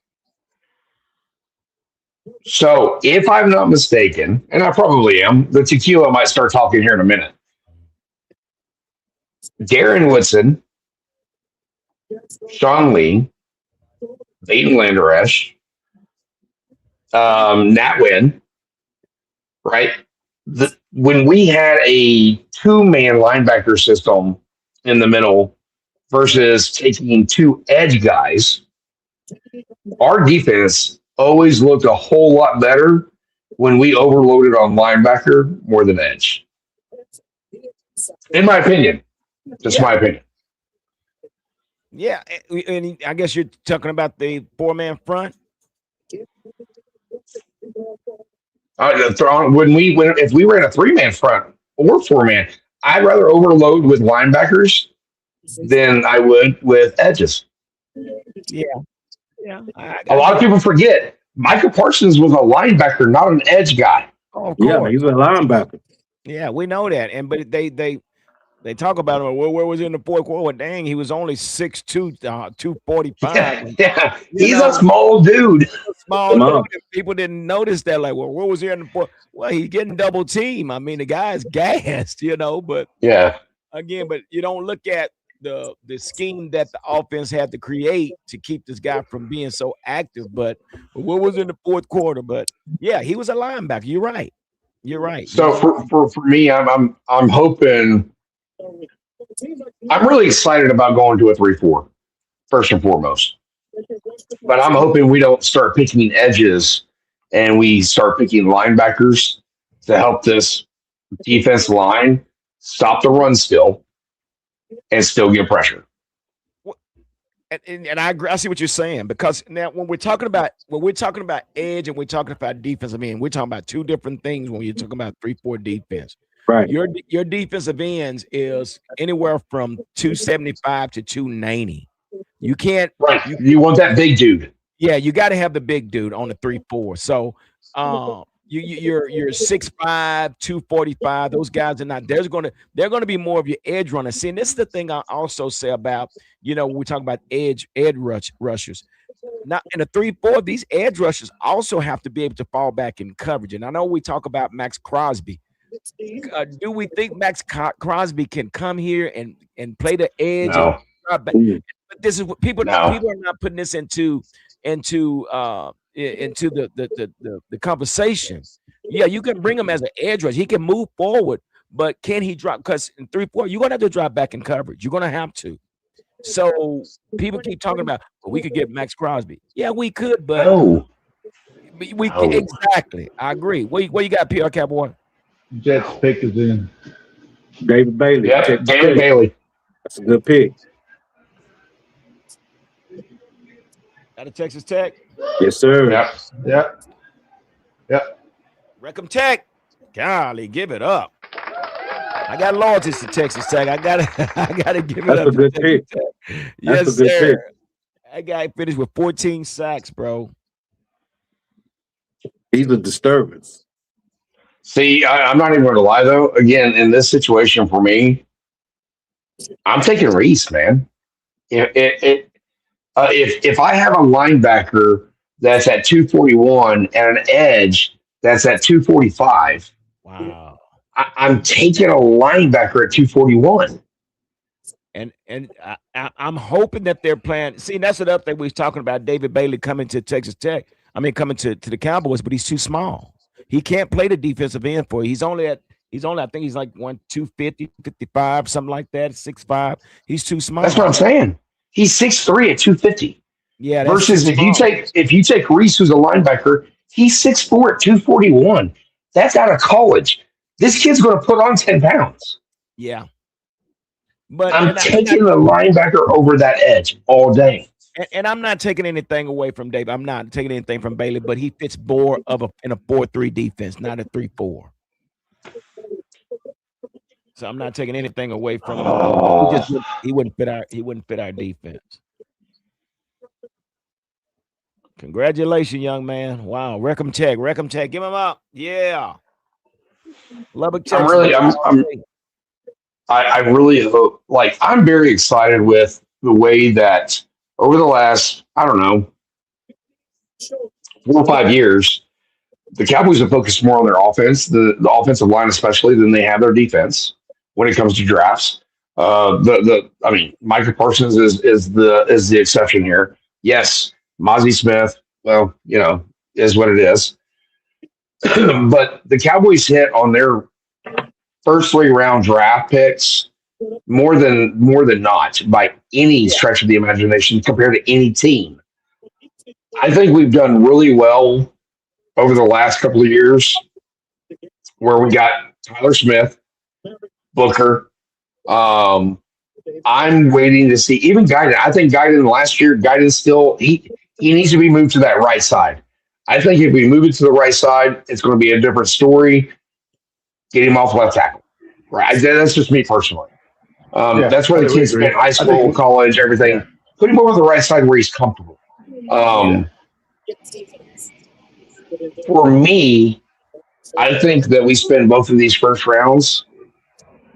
So if I'm not mistaken, and I probably am, the tequila might start talking here in a minute. Darren Woodson, Sean Lee, Leighton Landeresh, Nat Wynn, right? When we had a two-man linebacker system in the middle versus taking two edge guys, our defense always looked a whole lot better when we overloaded on linebacker more than edge. In my opinion. Just my opinion. Yeah, and I guess you're talking about the four-man front. If we ran a three-man front or four-man, I'd rather overload with linebackers than I would with edges. Yeah. A lot of people forget Micah Parsons was a linebacker, not an edge guy. Oh, of course. Yeah, he's a linebacker. Yeah, we know that. But they talk about him. Where was he in the fourth quarter? Well, dang, he was only 6'2", 245. Yeah. He's a small dude. Small dude. People didn't notice that. Like, well, where was he in the fourth? Well, he's getting double team. I mean, the guy's gassed, But yeah, again, but you don't look at the scheme that the offense had to create to keep this guy from being so active. But what was in the fourth quarter? But yeah, he was a linebacker. You're right. So for me, I'm hoping. I'm really excited about going to a 3-4, first and foremost. But I'm hoping we don't start picking edges and we start picking linebackers to help this defense line stop the run still and still get pressure. And I agree. I see what you're saying, because now when we're talking about edge and we're talking about defense, I mean, we're talking about two different things when you're talking about 3-4 defense. Right. Your defensive ends is anywhere from 275 to 290. You can't. Right. You want that big dude. Yeah, you got to have the big dude on the 3-4. So, you're 6'5", 245. Those guys are not. They're going to be more of your edge runners. See, and this is the thing I also say about when we talk about edge rushers. Now in a 3-4, these edge rushers also have to be able to fall back in coverage. And I know we talk about Max Crosby. Do we think Max Crosby can come here and play the edge? No. But this is what people are not putting this into the conversation. Yeah, you can bring him as an edge rush. He can move forward, but can he drop? Because in 3-4, you're gonna have to drop back in coverage. You're gonna have to. So people keep talking about, well, we could get Max Crosby. Yeah, we could, but we exactly. I agree. What you got, PR Cowboy? Jets pick is in. David Bailey. Yeah, David Bailey. That's a good pick. Out of Texas Tech. Yes, sir. Yep. Recom Tech. Golly, give it up. I got loyalties to Texas Tech. I gotta give it up. That's a good pick. Yes, sir. That guy finished with 14 sacks, bro. He's a disturbance. See, I'm not even going to lie, though. Again, in this situation for me, I'm taking Reese, man. If I have a linebacker that's at 241 and an edge that's at 245, wow, I'm taking a linebacker at 241. And I'm hoping that they're playing. See, that's another thing we was talking about. David Bailey coming to Texas Tech. I mean, coming to the Cowboys, but he's too small. He can't play the defensive end for you. He's only I think he's like 250, 55, something like that, 6'5". He's too small. That's what I'm saying. He's 6'3" at 250. Yeah. Versus if you take Reese, who's a linebacker, he's 6'4" at 241. That's out of college. This kid's going to put on 10 pounds. Yeah. But I'm taking the linebacker over that edge all day. And I'm not taking anything away from Dave. I'm not taking anything from Bailey, but he fits more in a 4-3 defense, not a 3-4. So I'm not taking anything away from him. He wouldn't fit our defense. Congratulations, young man. Wow, Recom Tech, give him up. Yeah. Lubbock, Texas. I really hope, like, I'm very excited with the way that over the last, I don't know, 4 or 5 years, the Cowboys have focused more on their offense, the offensive line especially, than they have their defense when it comes to drafts. I mean, Micah Parsons is the exception here. Yes, Mozzie Smith, well, is what it is. But the Cowboys hit on their first 3 round draft picks more than not by any stretch of the imagination compared to any team. I think we've done really well over the last couple of years where we got Tyler Smith, Booker. I'm waiting to see even Guyton. I think Guyton last year, Guyton still he needs to be moved to that right side. I think if we move it to the right side, it's going to be a different story. Get him off left tackle. Right. That's just me personally. That's where the kids spent high school, college, everything. Yeah. Put him over the right side where he's comfortable. For me, I think that we spend both of these first rounds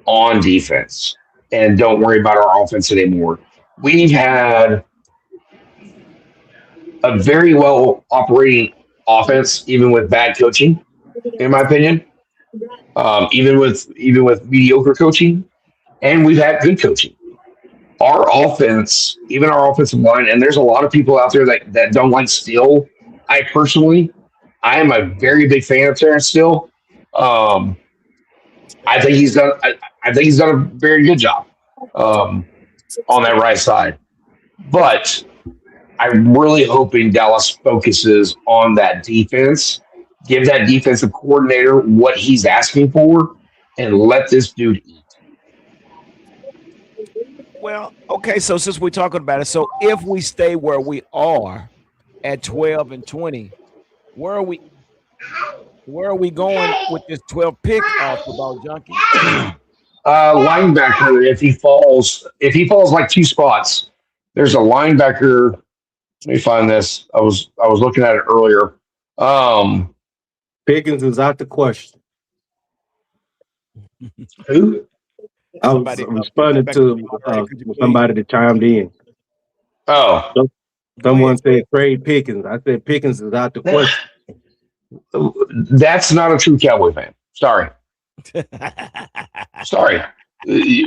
on defense and don't worry about our offense anymore. We've had a very well operating offense, even with bad coaching, in my opinion. Even with mediocre coaching, and we've had good coaching. Our offense, even our offensive line, and there's a lot of people out there that don't like Steele. I am a very big fan of Terrence Steele. I think he's done a very good job on that right side. But I'm really hoping Dallas focuses on that defense, give that defensive coordinator what he's asking for, and let this dude eat. Well, okay, so since we're talking about it, so if we stay where we are at 12 and 20, where are we going with this 12 pick football junkie? Linebacker, if he falls like 2 spots, there's a linebacker. Let me find this. I was looking at it earlier. Pickens is out the question. Who? I was responding to somebody that chimed in. Oh. Someone said trade Pickens. I said Pickens is out the question. That's not a true Cowboy fan. Sorry. Sorry.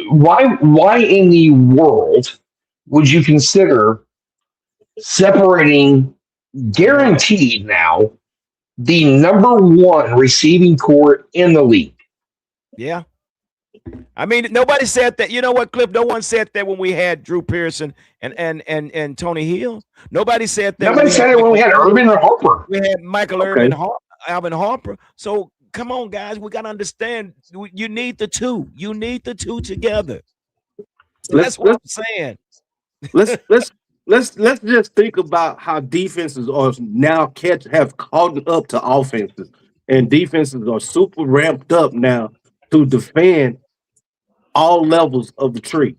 Why in the world would you consider separating guaranteed now the number 1 receiving core in the league? Yeah. I mean, nobody said that. You know what, Cliff? No one said that when we had Drew Pearson and Tony Hill. Nobody said that. Nobody said it when we had Urban and Harper. We had Michael Irvin, Alvin Harper. So come on, guys. We got to understand. You need the two. You need the two together. That's what I'm saying. Let's just think about how defenses are now have caught up to offenses, and defenses are super ramped up now to defend all levels of the tree.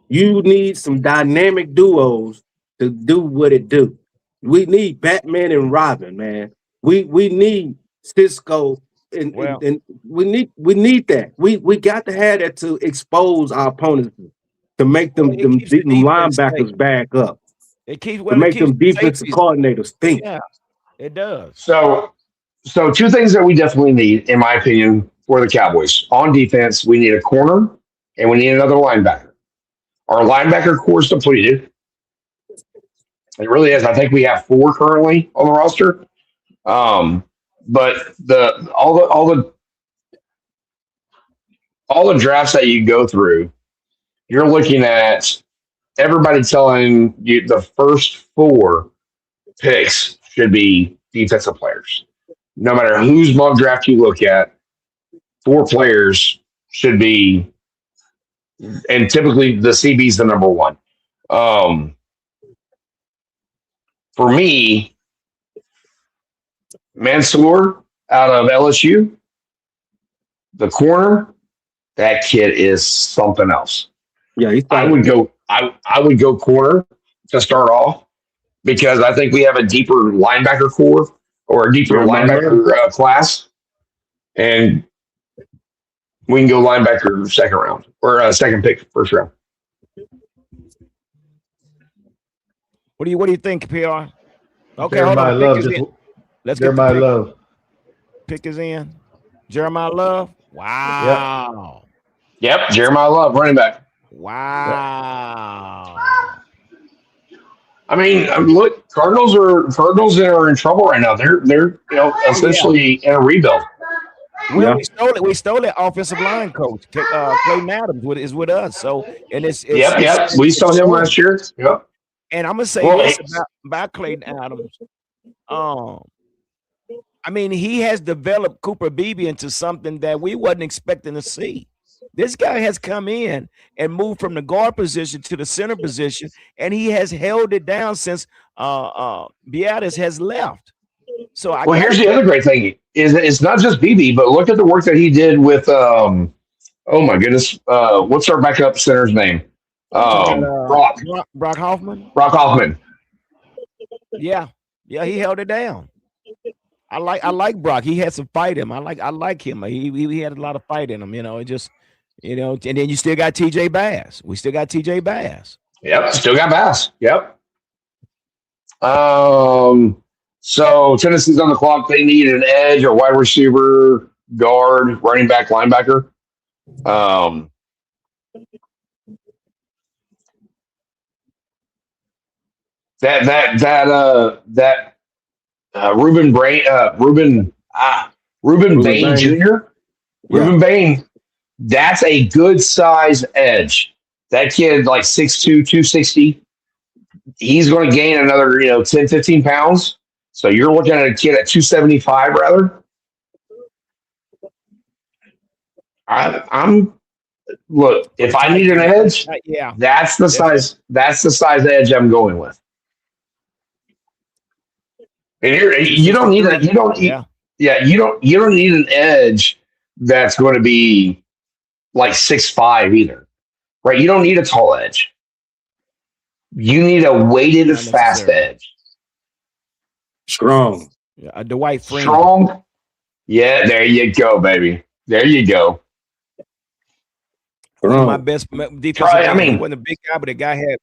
You need some dynamic duos to do what it do. We need Batman and Robin, man. We need Cisco and we need that. We got to have that to expose our opponents, to make them linebackers back up. To make them defensive coordinators think. Yeah, it does. So 2 things that we definitely need, in my opinion, for the Cowboys. On defense, we need a corner and we need another linebacker. Our linebacker core is depleted. It really is. I think we have 4 currently on the roster. But all the drafts that you go through, you're looking at everybody telling you the first 4 picks should be defensive players. No matter whose mock draft you look at, 4 players should be, and typically the CB is the number 1. For me, Mansour out of LSU, the corner, that kid is something else. Yeah, I would go corner to start off because I think we have a deeper linebacker core or a deeper linebacker class, and We can go linebacker second round or second pick first round. What do you think, PR? Okay, Jeremiah hold on. Love. Let's Jeremiah get the Love. pick is in. Jeremiah Love. Wow. Yep. Jeremiah Love, running back. Wow. I mean, look, Cardinals are in trouble right now. They're essentially in a rebuild. Well, we stole that offensive line coach. Clayton Adams is with us. So and it's Yep. We saw him last year. Yep. And I'm gonna say this about Clayton Adams. I mean, he has developed Cooper Beebe into something that we wasn't expecting to see. This guy has come in and moved from the guard position to the center position, and he has held it down since Biadasz has left. So here's the other great thing is it's not just BB, but look at the work that he did with oh my goodness, what's our backup center's name? Brock Hoffman. Brock Hoffman. Yeah, he held it down. I like Brock. He had some fight in him. I like him. He had a lot of fight in him. It just and then you still got TJ Bass. We still got TJ Bass. Yep, still got Bass. Yep. So Tennessee's on the clock. They need an edge, a wide receiver, guard, running back, linebacker. Ruben Bain Jr. Ruben Bain. That's a good size edge. That kid, like 6'2", 260. He's going to gain another, 10, 15 pounds. So you're looking at a kid at 275 rather. Look, if I need an edge, that's the size edge I'm going with. And you don't need an edge that's going to be like 6'5" either. Right? You don't need a tall edge. You need a weighted fast edge. Strong. Yeah, Dwight Freeney. Strong. Yeah, there you go, baby. There you go. My best defensive wasn't a big guy, but the guy had.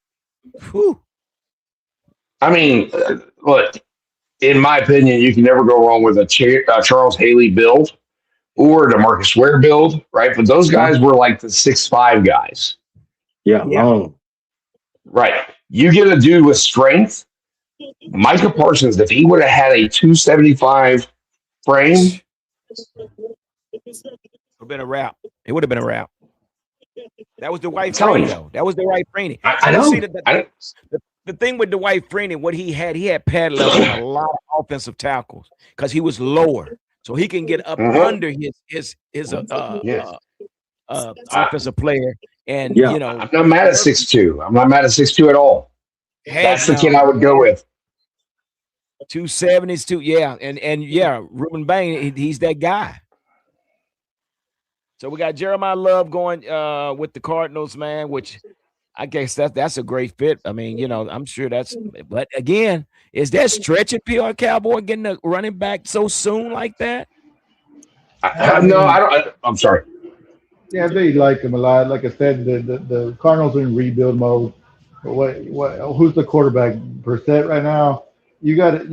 Whew. I mean, look. In my opinion, you can never go wrong with a Charles Haley build or a DeMarcus Ware build, right? But those guys were like the 6'5" guys. Yeah. Long. Right. You get a dude with strength. Micah Parsons, if he would have had a 275 frame, it would have been a wrap. It would have been a wrap. That was Dwight Freeney, though. That was Dwight Freeney. I know. The thing with Dwight Freeney, what he had pad level on a lot of offensive tackles because he was lower, so he can get up under his offensive player. And I'm not mad at 6'2". I'm not mad at 6'2" at all. That's the kid I would go with. 270s too, and Ruben Bain, he's that guy. So we got Jeremiah Love going with the Cardinals, man, which I guess that's a great fit. I mean, I'm sure but again, is that stretching PR Cowboy getting a running back so soon like that? No, I don't. I'm sorry. Yeah, they like him a lot. Like I said, the Cardinals are in rebuild mode. Who's the quarterback? Brissett right now. You're gonna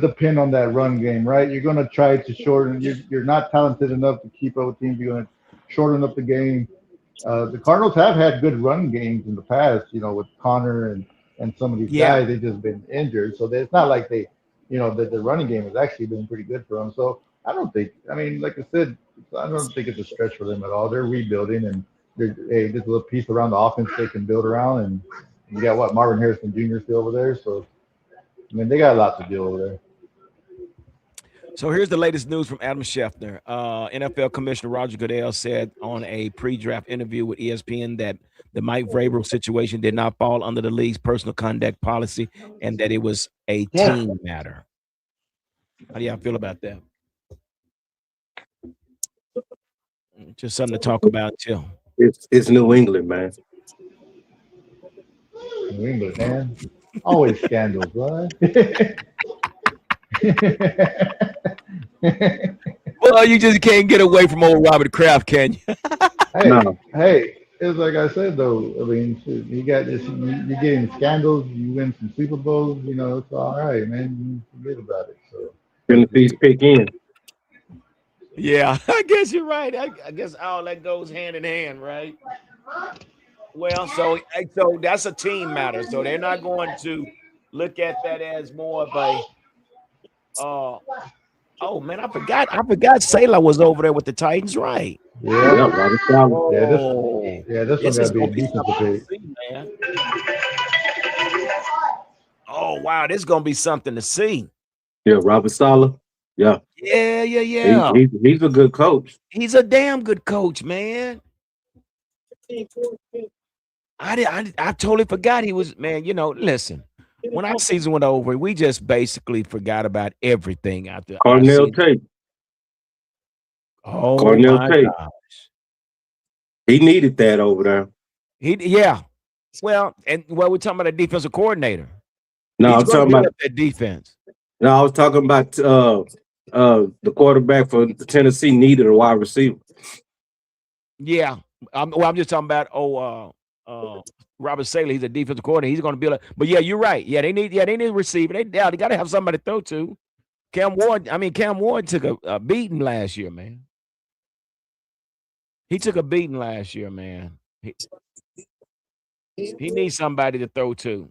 depend on that run game, right? You're gonna try to shorten. You're not talented enough to keep up with teams. You're gonna shorten up the game. The Cardinals have had good run games in the past, with Connor and some of these guys. They've just been injured, so it's not like the running game has actually been pretty good for them. So I don't think. I mean, like I said, I don't think it's a stretch for them at all. They're rebuilding, and there's a little piece around the offense they can build around, and you got Marvin Harrison Jr. still over there, so. I mean, they got a lot to do over there. So here's the latest news from Adam Schefter. NFL Commissioner Roger Goodell said on a pre-draft interview with ESPN that the Mike Vrabel situation did not fall under the league's personal conduct policy and that it was a team matter. How do y'all feel about that? Just something to talk about, too. It's New England, man. New England, man. Always scandals, right? Oh, you just can't get away from old Robert Kraft, can you? Hey, No. hey, it's like I said though. I mean, shit, you got this. You're getting scandals. You win some Super Bowls. You know, it's all right, man. You forget about it. So Tennessee's pick in. Yeah, I guess you're right. I guess all that goes hand in hand, right? Well, so that's a team matter. So they're not going to look at that as more of a oh man, I forgot Sailor was over there with the Titans, right? yeah, Yeah, Robert Sala. this one This got is to be a gonna be defensive something to pick. see, man. Oh wow, this is gonna be something to see. Yeah, Robert Sala. Yeah. Yeah. He's a good coach. He's a damn good coach, man. I totally forgot he was, man. You know, listen, when our season went over, we just basically forgot about everything after our Cornell season. Tate. Oh Cornell my Tate. gosh. He needed that over there. Yeah. Well, we're talking about a defensive coordinator. No, He's I'm going to talking build about up that defense. no, I was talking about the quarterback for Tennessee needed a wide receiver. Yeah. I'm just talking about Robert Saleh. He's a defensive coordinator. He's going to build up. But yeah, you're right. Yeah, they need a receiver. They got to have somebody to throw to. Cam Ward took a beating last year, man. He took a beating last year, man. He needs somebody to throw to.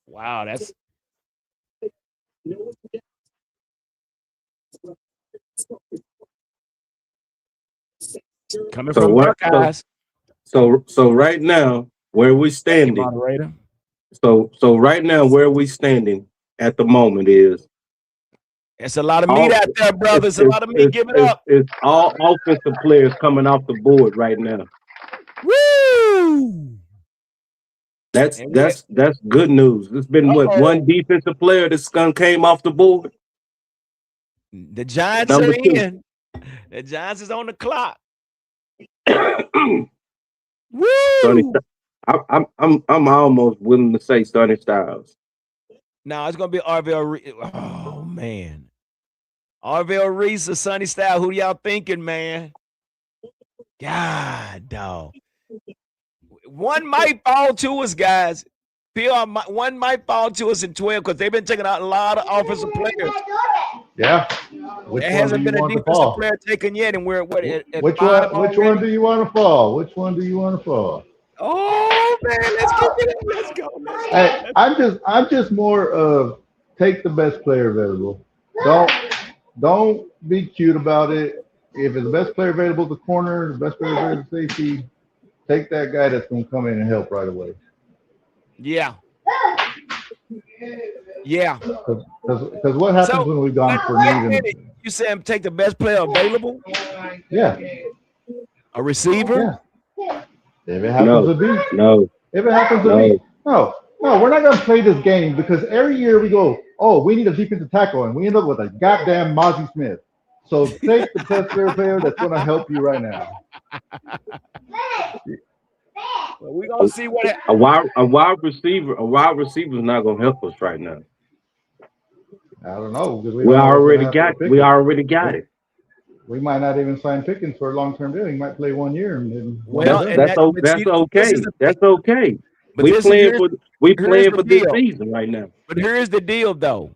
Wow, that's coming So from what? Buckeyes. So right now, where we standing? Moderator. So right now, where we standing at the moment is It's a lot of meat out there, brother. It's a lot of meat. Give it up. It's all offensive players coming off the board right now. Woo! That's good news. It's been one defensive player that's came off the board. The Giants Number are two. in. The Giants is on the clock. Woo! I'm almost willing to say Sonny Styles. Now it's gonna be Arvell. Oh man, Arvell Reese or Sonny Styles. Who y'all thinking, man? God, dog. One might fall to us, guys. One might fall to us in 12 because they've been taking out a lot of offensive players. Yeah. There hasn't been a defensive player taken yet, and we're what? Which one do you want to fall? Which one do you want to fall? Oh man, let's get it. Let's go. Hey, I'm just more of take the best player available. Don't be cute about it. If it's the best player available at the corner, the best player available at safety, take that guy that's going to come in and help right away. Yeah. Because what happens when we've gone for needing? You saying take the best player available? Yeah. A receiver? Yeah. If it happens to be. No. If it happens to be. No, we're not going to play this game because every year we go, oh, we need a defensive tackle, and we end up with a goddamn Mozzie Smith. So take the best player that's going to help you right now. Well, we're gonna see what a wide receiver is not gonna help us right now. I don't know. We already got it. We might not even sign Pickens for a long-term deal. He might play 1 year. And that's okay. That's okay. We playing for this season right now. But here's the deal, though.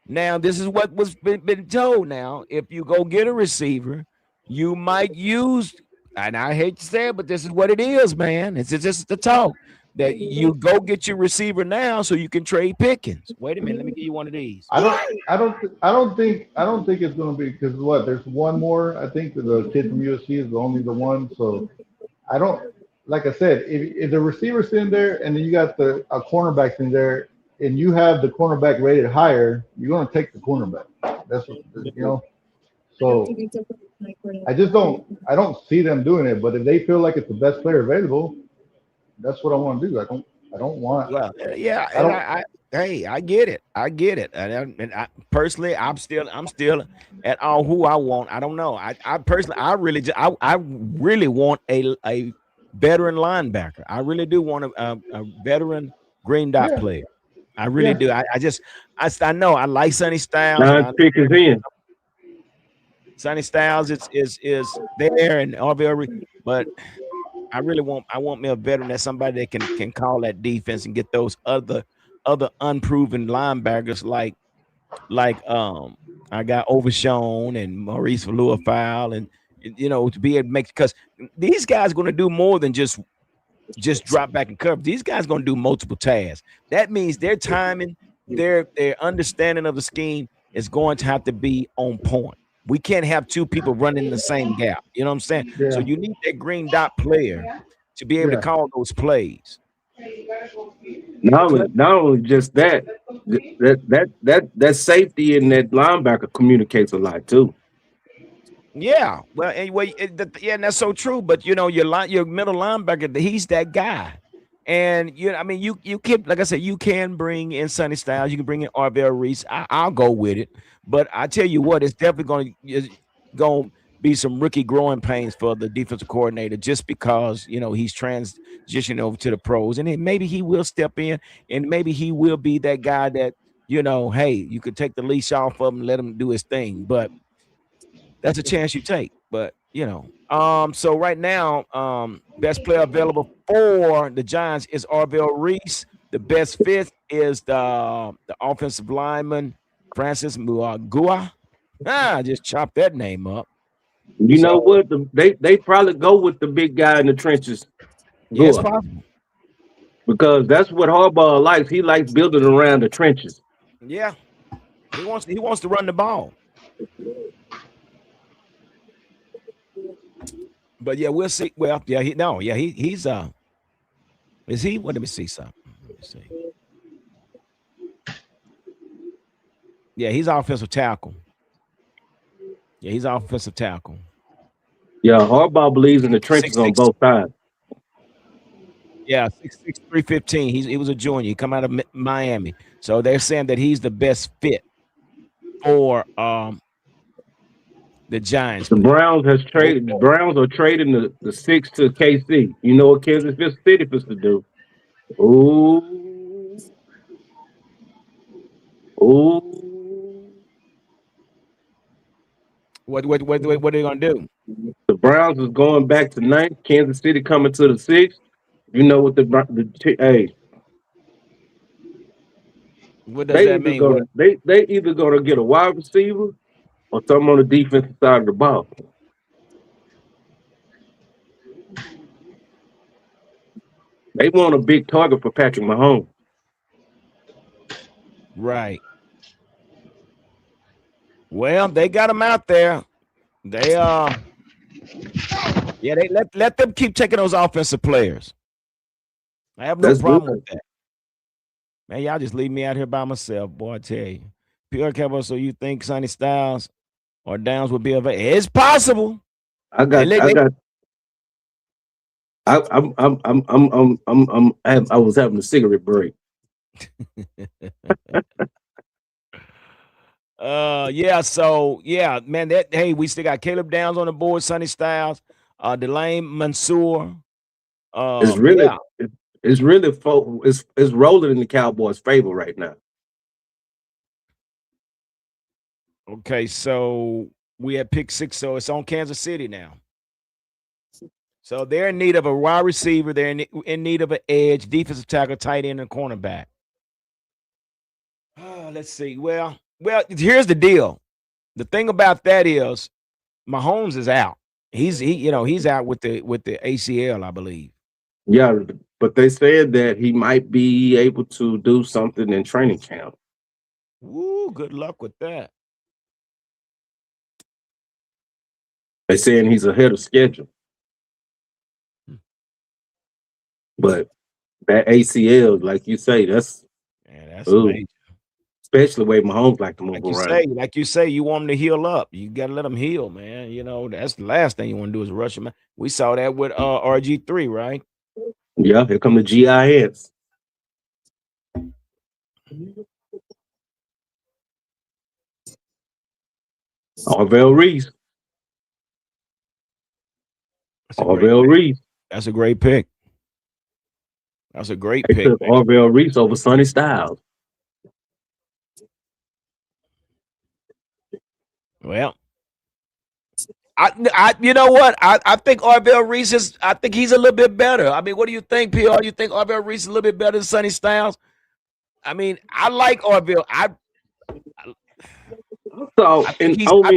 Now, this is what was been told. Now, if you go get a receiver, you might use. And I hate to say it, but this is what it is, man. It's just the talk that you go get your receiver now so you can trade Pickens. Wait a minute, let me give you one of these. I don't think it's going to be because what? There's one more. I think the kid from USC is only the one. So I don't. Like I said, if the receiver's in there and then you got a cornerback in there and you have the cornerback rated higher, you're going to take the cornerback. That's what, So I don't see them doing it. But if they feel like it's the best player available, that's what I want to do. I don't want. Well, yeah, I get it. And I personally, I'm still at all who I want. I don't know. I personally, I really want a veteran linebacker. I really do want a veteran green dot player. I really do. I know I like Sonny Styles. Now pick is in. Sonny Styles is there and Orville, but I want me a veteran, that's somebody that can call that defense and get those other unproven linebackers like I got Overshown and Maurice Valua and to be able to make, because these guys are going to do more than just drop back and cover. These guys are going to do multiple tasks. That means their timing, their understanding of the scheme is going to have to be on point. We can't have two people running the same gap. You know what I'm saying? Yeah. So you need that green dot player to be able to call those plays. Not only just that safety and that linebacker communicates a lot too. Yeah, well, anyway, and that's so true. But your middle linebacker, he's that guy. And you can, like I said, you can bring in Sonny Styles, you can bring in Arvell Reese. I'll go with it. But I tell you what, it's definitely going to be some rookie growing pains for the defensive coordinator, just because he's transitioning over to the pros, and then maybe he will step in, and maybe he will be that guy that hey, you could take the leash off of him and let him do his thing. But that's a chance you take. But so right now, best player available for the Giants is Arvell Reese. The best fit is the offensive lineman Francis Muagua. I just chopped that name up. You know what? They probably go with the big guy in the trenches. Yeah, it's possible. Because that's what Harbaugh likes. He likes building around the trenches. Yeah, he wants to run the ball. But yeah, we'll see. Well, yeah, he's is he? Let me see something. Let me see. Yeah, he's offensive tackle. Yeah, he's offensive tackle. Yeah, Harbaugh believes in the trenches on both sides. Yeah, 6'6", 315. He was a junior. He come out of Miami. So they're saying that he's the best fit for the Giants. The Browns are trading the 6 to KC. You know what Kansas City supposed to do? Ooh. What are they gonna do? The Browns is going back to 9th. Kansas City coming to the 6th. You know what hey. What does that mean? They either gonna get a wide receiver or something on the defensive side of the ball. They want a big target for Patrick Mahomes. Right. Well, they got him out there. They they let them keep taking those offensive players. I have no problem with that. Man, y'all just leave me out here by myself, boy. I tell you, Pierre Cowboys. So you think Sonny Styles or Downs would be available? It's possible. I was having a cigarette break. Man, we still got Caleb Downs on the board, Sonny Styles, Delane Mansour. It's rolling in the Cowboys' favor right now. Okay, so we had pick 6, so it's on Kansas City now. So they're in need of a wide receiver. They're in need of an edge, defensive tackle, tight end, and cornerback. Let's see. Well, here's the deal. The thing about that is Mahomes is out. He's out with the ACL, I believe. Yeah, but they said that he might be able to do something in training camp. Ooh, good luck with that. They're saying he's ahead of schedule. But that ACL, like you say, that's major. Especially the way Mahomes like to move around. Like you say, you want him to heal up. You got to let him heal, man. That's the last thing you want to do is rush him. We saw that with RG3, right? Yeah, here come the GIS. Arvell Reese. That's a great pick. That's a great they pick. Took Arvell Reese over Sonny Styles. Well, you know what? I think Arvell Reese I think he's a little bit better. I mean, what do you think, PR? You think Arvell Reese is a little bit better than Sonny Styles? I mean, I like Arvell. So, and I don't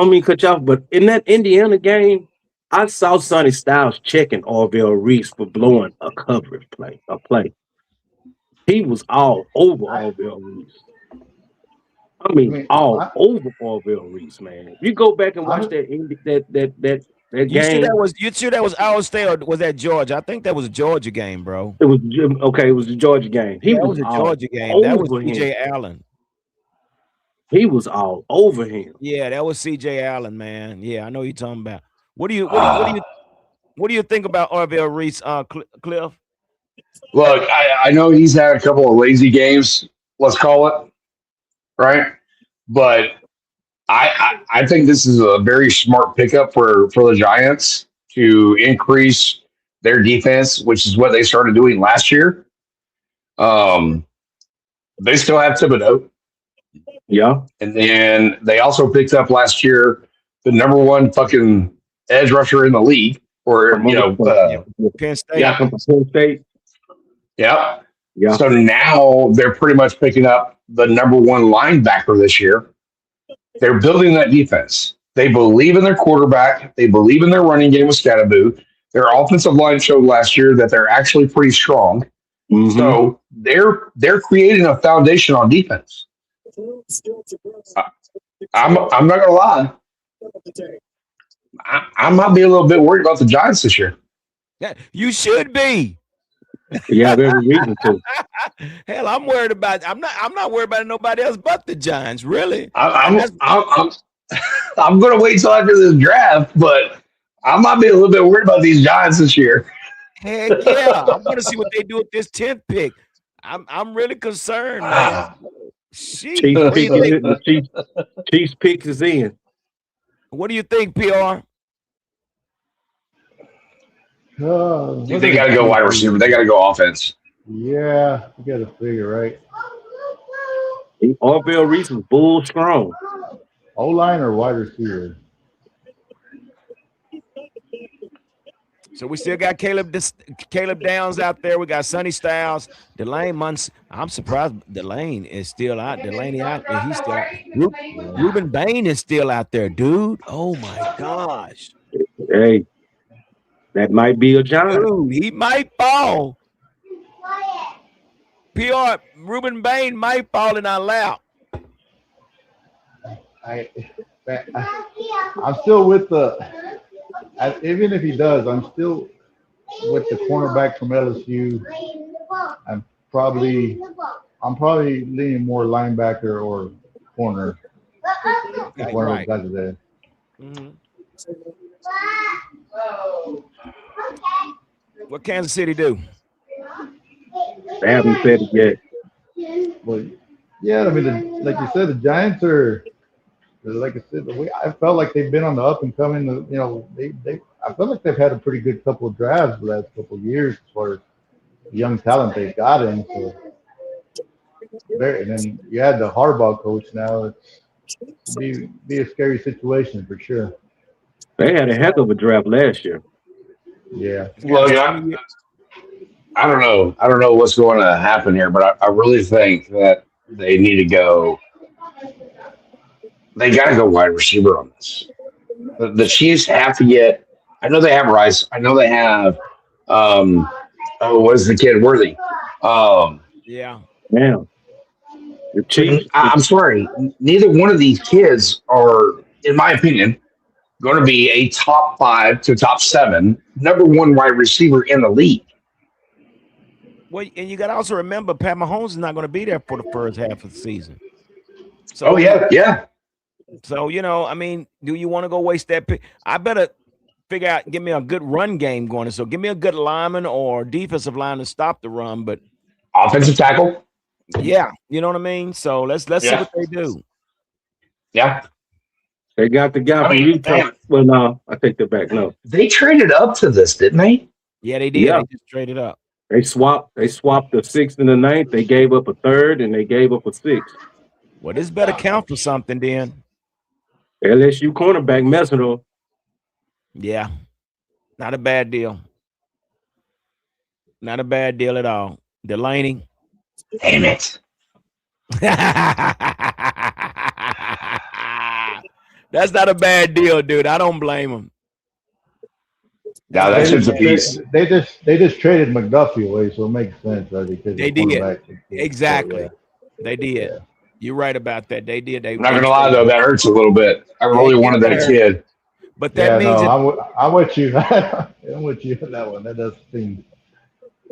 mean cut you off, but in that Indiana game, I saw Sonny Styles checking Arvell Reese for blowing a coverage play. He was all over Arvell Reese. I mean, all over Arvell Reese, man. If you go back and watch that game. You sure that was Iowa State or was that Georgia? I think that was a Georgia game, bro. It was okay. It was the Georgia game. That was a Georgia game. That was CJ Allen. He was all over him. Yeah, that was CJ Allen, man. Yeah, I know you're talking about. What do you think about Arvell Reese, Cliff? Look, I know he's had a couple of lazy games, let's call it, right? But I think this is a very smart pickup for the Giants to increase their defense, which is what they started doing last year. They still have Thibodeau. Yeah. And then they also picked up last year the number one fucking edge rusher in the league, or Penn State. Yeah, Penn State. Yeah. Yeah. So now they're pretty much picking up the number one linebacker this year. They're building that defense. They believe in their quarterback. They believe in their running game with Scatterboo. Their offensive line showed last year that they're actually pretty strong. Mm-hmm. So they're creating a foundation on defense. I'm not gonna lie. I might be a little bit worried about the Giants this year. Yeah, you should be. Yeah, there's a reason to. Hell, I'm worried about. I'm not worried about nobody else but the Giants. Really, I'm gonna wait till after this draft, but I might be a little bit worried about these Giants this year. Heck yeah, I'm gonna see what they do with this 10th pick. I'm really concerned, man. Chiefs pick is in. What do you think, PR? They got to go wide receiver. They got to go offense. Yeah, you got to figure, right? Arvell Reese is bull strong. O-line or wide receiver? So we still got Caleb Downs out there. We got Sonny Styles, Delane Munson. I'm surprised Delane is still out. Delaney out there. He's still out. Ruben Bain is still out there, dude. Oh my gosh. Hey, that might be a giant. Dude, he might fall. PR Ruben Bain might fall in our lap. I'm still with even if he does, I'm still with the cornerback from LSU. I'm probably leaning more linebacker or corner. Right, one of those guys are there. Mm-hmm. What Kansas City do? They haven't said it yet. Well, yeah, I mean, like you said, the Giants are. Like I said, I felt like they've been on the up and coming. You know, I feel like they've had a pretty good couple of drafts the last couple of years as far as the young talent they've got in. So, and then you had the Harbaugh coach now. It's be a scary situation for sure. They had a heck of a draft last year. Yeah. Well, yeah. I don't know. I don't know what's going to happen here, but I really think that they need to go. They got to go wide receiver on this. The Chiefs have to get. I know they have Rice. I know they have. What is the kid Worthy? Yeah. The Chiefs. I'm sorry. Neither one of these kids are, in my opinion, going to be a top 5 to top 7 number 1 wide receiver in the league. Well, and you got to also remember, Pat Mahomes is not going to be there for the first half of the season. So, yeah. So, you know, I mean, do you want to go waste that pick? I better figure out, give me a good run game going. So give me a good lineman or defensive line to stop the run. But offensive tackle. Yeah, you know what I mean? So let's see what they do. Yeah. They got the guy from Utah. Well, no, I take that back. No. They traded up to this, didn't they? Yeah, they did. Yeah. They just traded up. They swapped the 6th and the 9th. They gave up a 3rd and they gave up a 6th. Well, this better count for something then. LSU cornerback Mesero. Yeah, not a bad deal. Not a bad deal at all. Delaney. Damn it. That's not a bad deal, dude. I don't blame him. No, that's just a piece. They just traded McDuffie away, so it makes sense. Because They did. Exactly. Yeah. They did. Yeah. You're right about that. They did. I'm not gonna lie though, that hurts a little bit. I really wanted that kid. But that means I'm with you. I'm with you on that one. That does seem.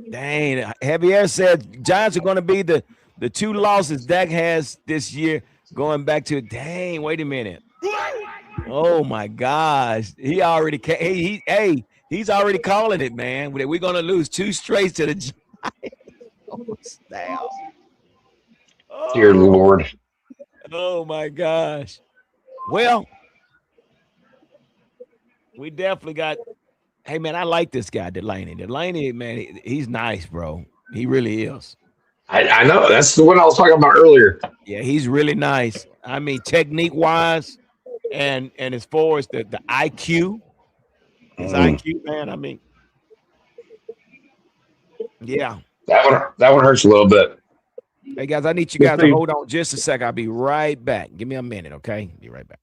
Dang, Javier said Giants are going to be the 2 losses Dak has this year. Going back to dang, wait a minute. Oh my gosh, he already he's already calling it, man. We're going to lose 2 straight to the Giants. Oh, snap. Dear Lord. Oh my gosh. Well, we definitely got. Hey man, I like this guy, Delaney. Delaney, man, he's nice, bro. He really is. I know. That's the one I was talking about earlier. Yeah, he's really nice. I mean, technique-wise, and as far as the IQ, his IQ, man. I mean, yeah. That one hurts a little bit. Hey guys, I need you guys to hold on just a sec. I'll be right back. Give me a minute, okay? Be right back.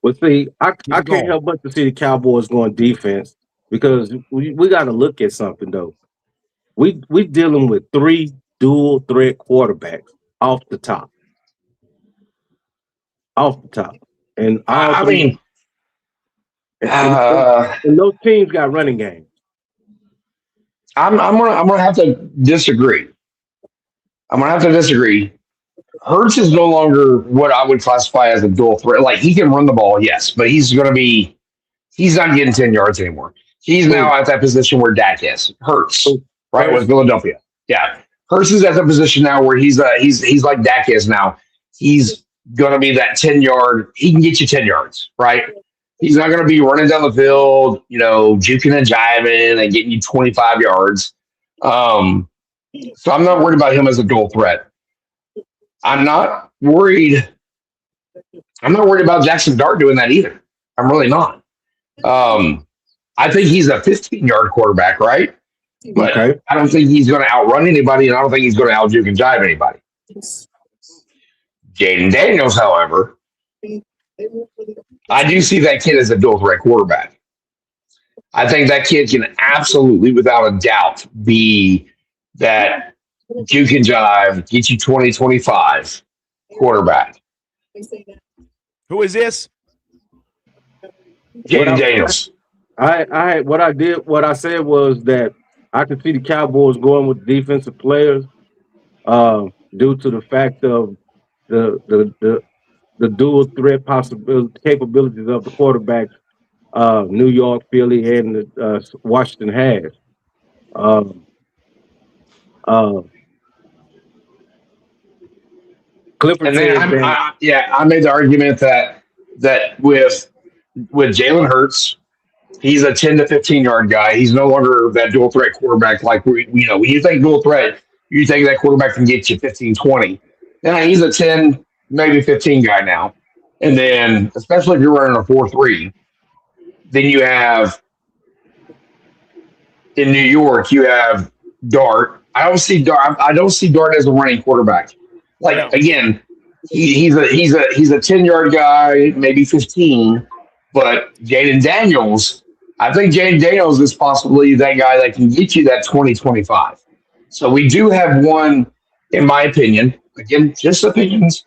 Well, see, I can't help but to see the Cowboys going defense because we got to look at something though. We dealing with 3 dual threat quarterbacks off the top, and and those teams got running games. I'm gonna have to disagree. Hurts is no longer what I would classify as a dual threat. Like he can run the ball, yes, but he's not getting 10 yards anymore. He's now at that position where Dak is. Hurts, right, with Philadelphia. Yeah. Hurts is at the position now where he's like Dak is now. He's gonna be that 10-yard, he can get you 10 yards, right? He's not gonna be running down the field, juking and jiving and getting you 25 yards. So I'm not worried about him as a dual threat. I'm not worried about Jackson Dart doing that either. I'm really not. I think he's a 15-yard quarterback, right? But I don't think he's going to outrun anybody, and I don't think he's going to out-juke and jive anybody. Jaden Daniels, however, I do see that kid as a dual-threat quarterback. I think that kid can absolutely, without a doubt, be that juke and jive, get you 20, 25 quarterback. Who is this? Jaden Daniels. What I said was that I could see the Cowboys going with defensive players due to the fact of the dual threat capabilities of the quarterbacks New York, Philly, and Washington has. Clifford and then I made the argument that with Jalen Hurts, he's a 10 to 15-yard guy. He's no longer that dual threat quarterback. Like when you think dual threat, you think that quarterback can get you 15, 20. Now he's a 10, maybe 15 guy now. And then, especially if you're running a 4-3, then you have in New York, you have Dart. I don't see Dart as a running quarterback. Like again, he's a 10-yard guy, maybe 15. But Jaden Daniels, I think Jaden Daniels is possibly that guy that can get you that 20, 25. So we do have one, in my opinion. Again, just opinions.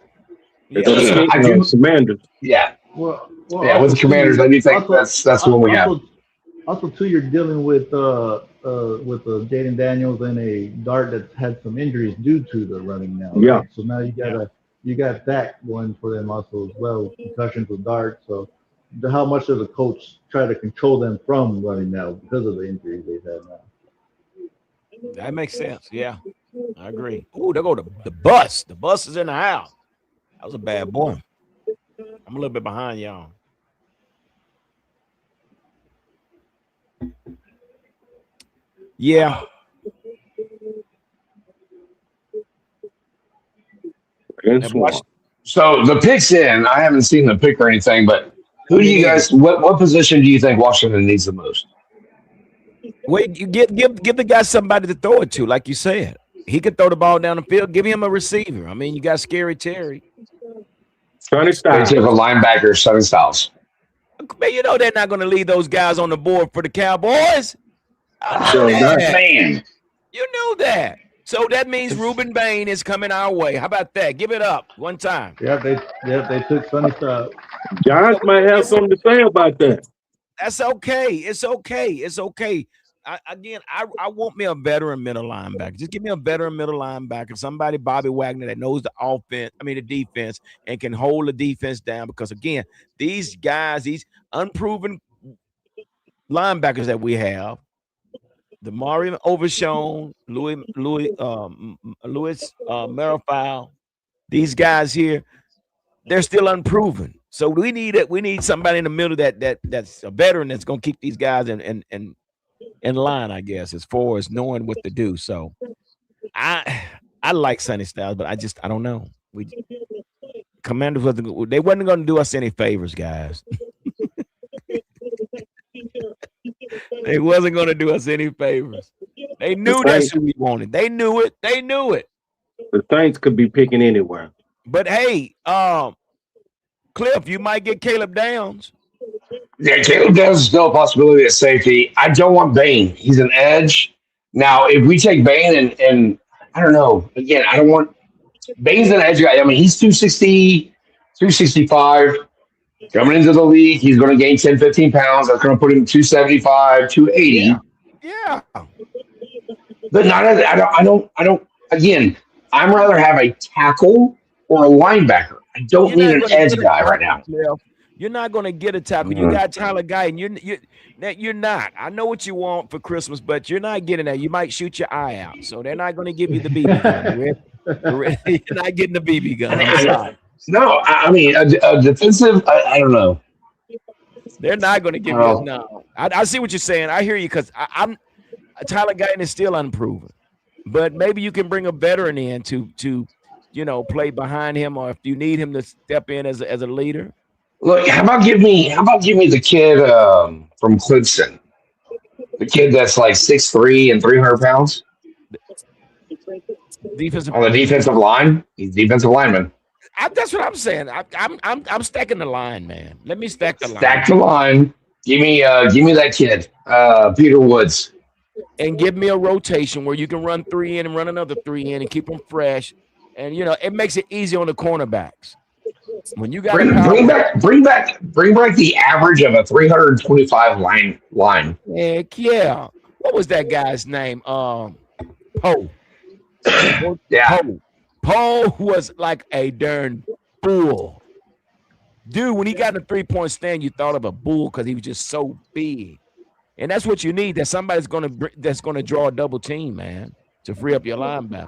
Commanders. Yeah. Well, with the Commanders, I do think that's the one we have. Also, too, you're dealing with Jaden Daniels and a Dart that's had some injuries due to the running now. Right? Yeah. So now you got that going for them also as well. Concussions with Dart. So how much does the coach try to control them from running now because of the injuries they've had now? That makes sense. Yeah, I agree. Oh, there go the bus. The bus is in the house. That was a bad boy. I'm a little bit behind y'all. Yeah. So the pick's in. I haven't seen the pick or anything, but who do you guys? What position do you think Washington needs the most? Wait, you give the guy somebody to throw it to, like you said. He could throw the ball down the field. Give him a receiver. I mean, you got Scary Terry. Sonny They Styles. took a linebacker, Sonny Styles. Man, you know they're not going to leave those guys on the board for the Cowboys. Sure not. Man, You knew that. So that means Reuben Bain is coming our way. How about that? Give it up one time. Yeah, they took Sonny Styles. Giants might have something to say about that. That's okay. It's okay. It's okay. I want me a veteran middle linebacker. Just give me a veteran middle linebacker, somebody Bobby Wagner that knows the defense, and can hold the defense down. Because again, these guys, these unproven linebackers that we have, the Mario Overshown, Louis Marifal, these guys here, they're still unproven. So we need somebody in the middle that's a veteran that's gonna keep these guys in line, I guess, as far as knowing what to do. So I like Sonny Styles, but I don't know. Commanders wasn't going to do us any favors, guys. They wasn't going to do us any favors. They knew that's who we wanted. They knew it. The Saints could be picking anywhere. But hey, Cliff, you might get Caleb Downs. yeah, Caleb Downs is still a possibility at safety. I don't want Bain. He's an edge. Now, if we take Bain and I don't know, again, I don't want Bain's an edge guy. I mean, he's 260, 265. Coming into the league, he's going to gain 10, 15 pounds. That's going to put him 275, 280. Yeah. But not I don't again, I'm rather have a tackle or a linebacker. I don't need an edge guy right now. You're not going to get a tackle. You got Tyler Guyton. You're not. I know what you want for Christmas, but you're not getting that. You might shoot your eye out. So they're not going to give you the BB gun. You're not getting the BB gun. I'm sorry. No, I mean a defensive. I don't know. They're not going to give you. No, I see what you're saying. I hear you because I'm Tyler Guyton is still unproven, but maybe you can bring a veteran in to play behind him, or if you need him to step in as a leader. Look, how about give me the kid from Clemson, the kid that's like 6'3" and 300 pounds on the defensive line. He's defensive lineman. That's what I'm saying. I'm stacking the line, man. Let me stack the line. Stack the line. Give me that kid, Peter Woods, and give me a rotation where you can run 3 in and run another 3 in and keep them fresh, and it makes it easy on the cornerbacks. When you got bring back the average of a 325 line. Heck yeah! What was that guy's name? Poe. Yeah. Poe was like a darn bull. Dude, when he got in the 3-point stand, you thought of a bull because he was just so big. And that's what you need. That somebody's that's gonna draw a double team, man, to free up your linebacker.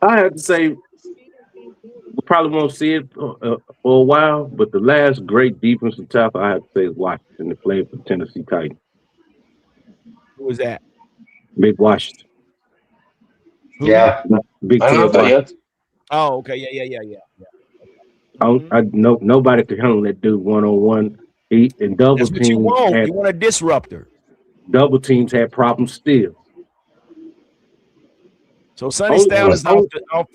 I have to say, we probably won't see it for a while, but the last great defensive tackle I have to say is Washington, that played for Tennessee Titans. Who was that? Big Washington. Yeah. Big I don't know yet. Oh, okay. Yeah. I know nobody could handle that dude one-on-one. He and double That's what teams. you want. You want a disruptor. Double teams had problems still. So Sonny Styles is off.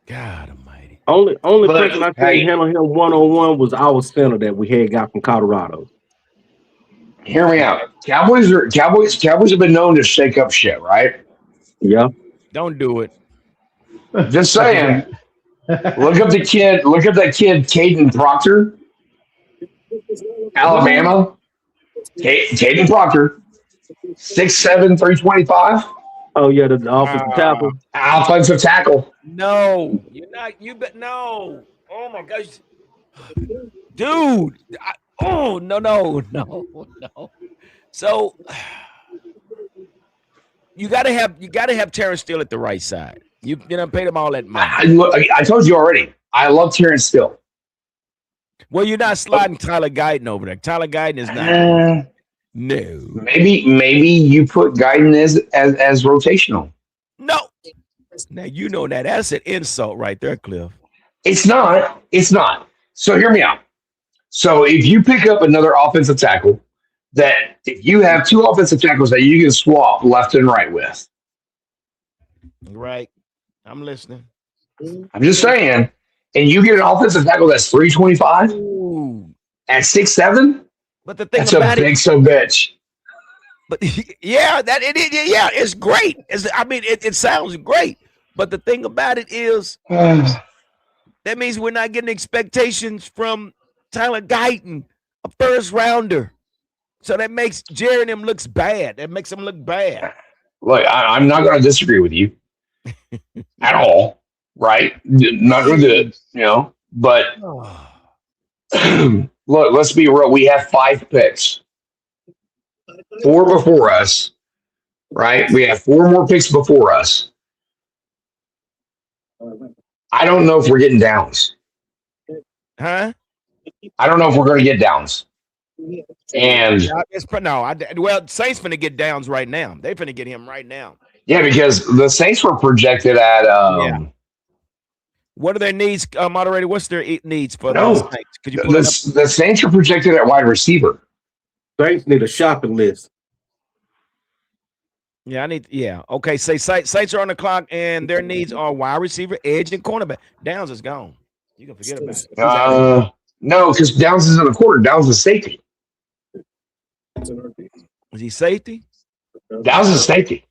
God almighty. Only person I couldn't handle him one-on-one was our center that we had got from Colorado. Hear me out. Cowboys have been known to shake up shit, right? Yeah. Don't do it. Just saying. Look up that kid, Caden Proctor. Alabama. Caden Proctor. 6'7", 325. Oh yeah, the offensive tackle. Offensive tackle. No, you're not. No. Oh my gosh, dude. No. So you gotta have Terrence Steele at the right side. You paid him all that money. I told you already. I love Terrence Steele. Well, you're not sliding Tyler Guyton over there. Tyler Guyton is not. No. Maybe you put Guyton as rotational. No. Now you know that's an insult right there, Cliff. It's not. It's not. So hear me out. So if you pick up another offensive tackle, that if you have two offensive tackles that you can swap left and right with, Right. I'm listening. I'm just saying, and you get an offensive tackle that's 325 Ooh. at 6'7", But the thing that's a about big bitch. But yeah, yeah, it's great. It sounds great. But the thing about it is, that means we're not getting expectations from Tyler Guyton, a first rounder. So that makes Jerry and him looks bad. That makes him look bad. Look, I'm not going to disagree with you at all, right? Not going to do it, But look, let's be real. We have 5 picks, 4 before us, right? We have 4 more picks before us. I don't know if we're getting downs. Huh? I don't know if we're going to get downs. And Saints finna get downs right now. They finna get him right now. Yeah, because the Saints were projected at. What are their needs, moderator? What's their needs for No, the Saints? Could you pull the Saints are projected at wide receiver. Saints need a shopping list. Yeah, okay. Say Saints are on the clock, and their needs are wide receiver, edge, and cornerback. Downs is gone. You can forget about it. No, because Downs isn't a quarter. Downs is safety. Is he safety? Downs is safety.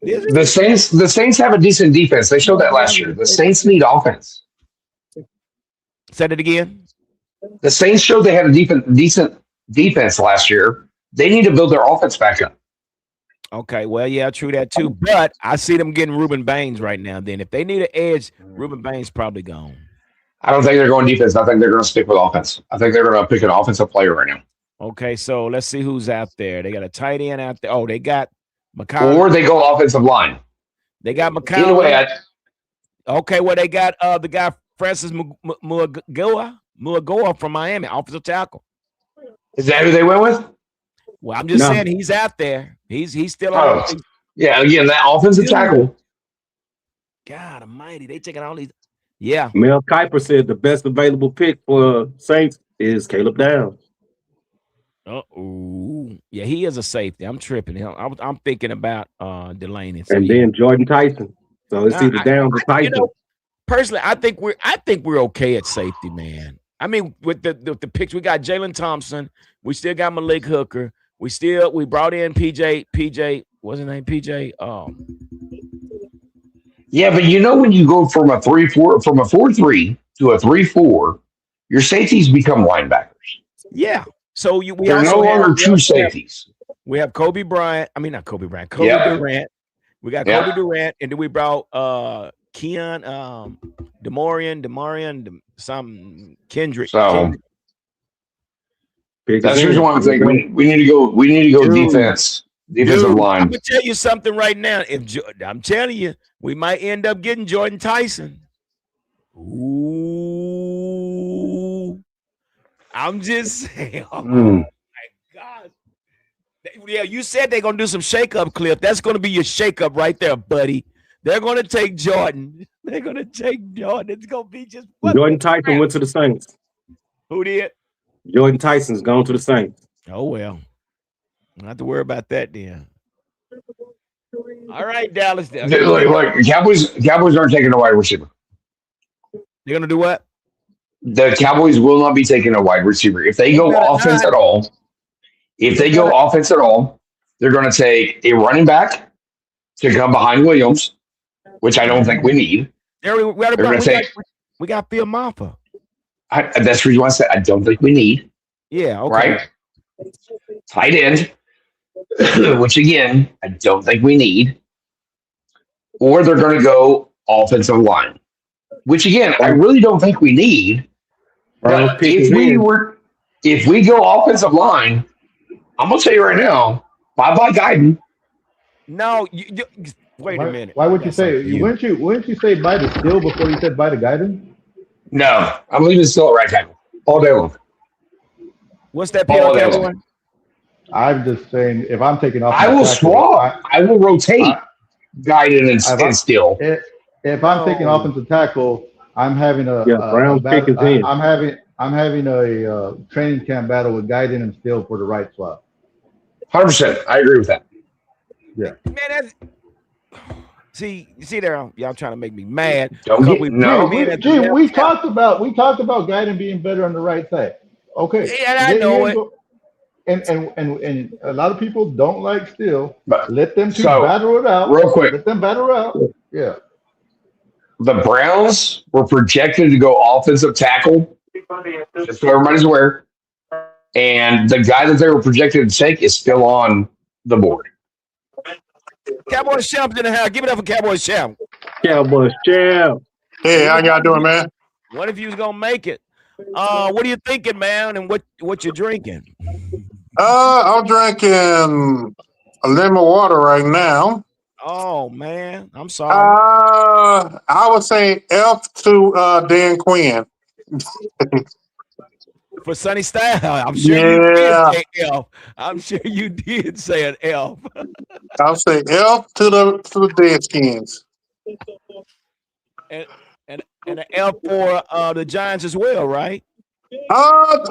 The Saints have a decent defense. They showed that last year. The Saints need offense. Say it again. The Saints showed they had a decent defense last year. They need to build their offense back up. Okay, well, yeah, true that too. But I see them getting Ruben Baines right now. Then, if they need an edge, Ruben Baines probably gone. I don't think they're going defense. I think they're going to stick with offense. I think they're going to pick an offensive player right now. Okay, so let's see who's out there. They got a tight end out there. Oh, they got McCollum. Or they go offensive line. They got McCollum. Either way, okay, well, they got the guy Francis Muagoa from Miami, offensive tackle. Is that who they went with? Well, I'm just saying he's out there. He's still on. Yeah, again, that offensive tackle. God almighty, they taking all these. Yeah. Mel Kiper said the best available pick for Saints is Caleb Downs. Oh, yeah, he is a safety. I'm tripping. I'm thinking about Delaney. So, and then Jordan Tyson. So it's either Downs or Tyson. Personally, I think we're okay at safety, man. I mean, with the picks, we got Jalen Thompson. We still got Malik Hooker. We brought in PJ. What's his name? PJ. Yeah, but when you go from a 3-4 from a 4-3 to a 3-4, your safeties become linebackers. Yeah. So they're no longer true safeties. We have Kobe Bryant. I mean, not Kobe Bryant. Kobe Durant. We got Kobe Durant, and then we brought Keon, Demarion, some Kendrick. So that's the reason why I'm thinking we need to go. We need to go defensive line. I'm gonna tell you something right now. I'm telling you, we might end up getting Jordan Tyson. Ooh, I'm just saying. Oh my God. Yeah, you said they're gonna do some shake-up, Cliff. That's gonna be your shake-up right there, buddy. They're gonna take Jordan. They're gonna take Jordan. It's gonna be just Jordan Tyson went to the Saints. Who did? Jordan Tyson's gone to the Saints. Oh well. Don't have to worry about that then. All right, Dallas. Look, Cowboys aren't taking a wide receiver. They're gonna do what? The Cowboys will not be taking a wide receiver. If they go offense at all, they're going to take a running back to come behind Williams, which I don't think we need. We got Phil Maffa. That's the reason why I said I don't think we need. Yeah, okay. Right? Tight end, which again, I don't think we need. Or they're going to go offensive line, which again, I really don't think we need. But if we go offensive line, I'm going to tell you right now, bye-bye Guyton. No, wait a minute. Why would you say? Wouldn't you say bye to Steele before you said bye to Guyton? No, I'm leaving Steele at right tackle all day long. What's that PLK one? I'm just saying, if I'm taking off, I will swap. I will rotate. Guyton and Steele. If I'm taking offensive tackle, I'm having Brown's pick is in. I'm having a training camp battle with Guyton and Steele for the right slot. 100%. I agree with that. Yeah. Man, that's see there, y'all trying to make me mad. We talked about Guyton being better on the right side. Okay. Yeah, I know it. And a lot of people don't like Steele. But, let them two battle it out. Real quick. Let them battle it out. Yeah. The Browns were projected to go offensive tackle, just so everybody's aware. And the guy that they were projected to take is still on the board. Cowboys champ in the house. Give it up for Cowboys champ. Cowboys champ. Hey, how y'all doing, man? What if you was gonna make it? What are you thinking, man? And what you drinking? I'm drinking a lemon water right now. Oh man, I'm sorry. I would say F to Dan Quinn. For Sunny Style, I'm sure you did say F. I'm sure you did say an F. I'll say F to the Deadskins. And an F for the Giants as well, right? Well,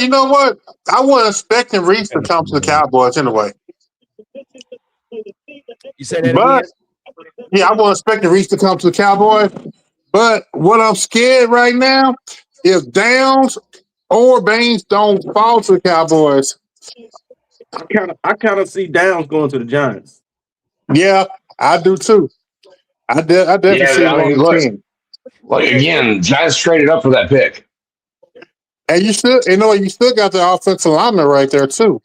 you know what? I wasn't expecting Reese to come to the Cowboys anyway. You said that again? Yeah, I wasn't expecting Reese to come to the Cowboys. But what I'm scared right now, if Downs or Baines don't fall to the Cowboys, I kind of see Downs going to the Giants. Yeah, I do too. I definitely see him on the team. Like again, Giants traded up for that pick. And you still got the offensive lineman right there too.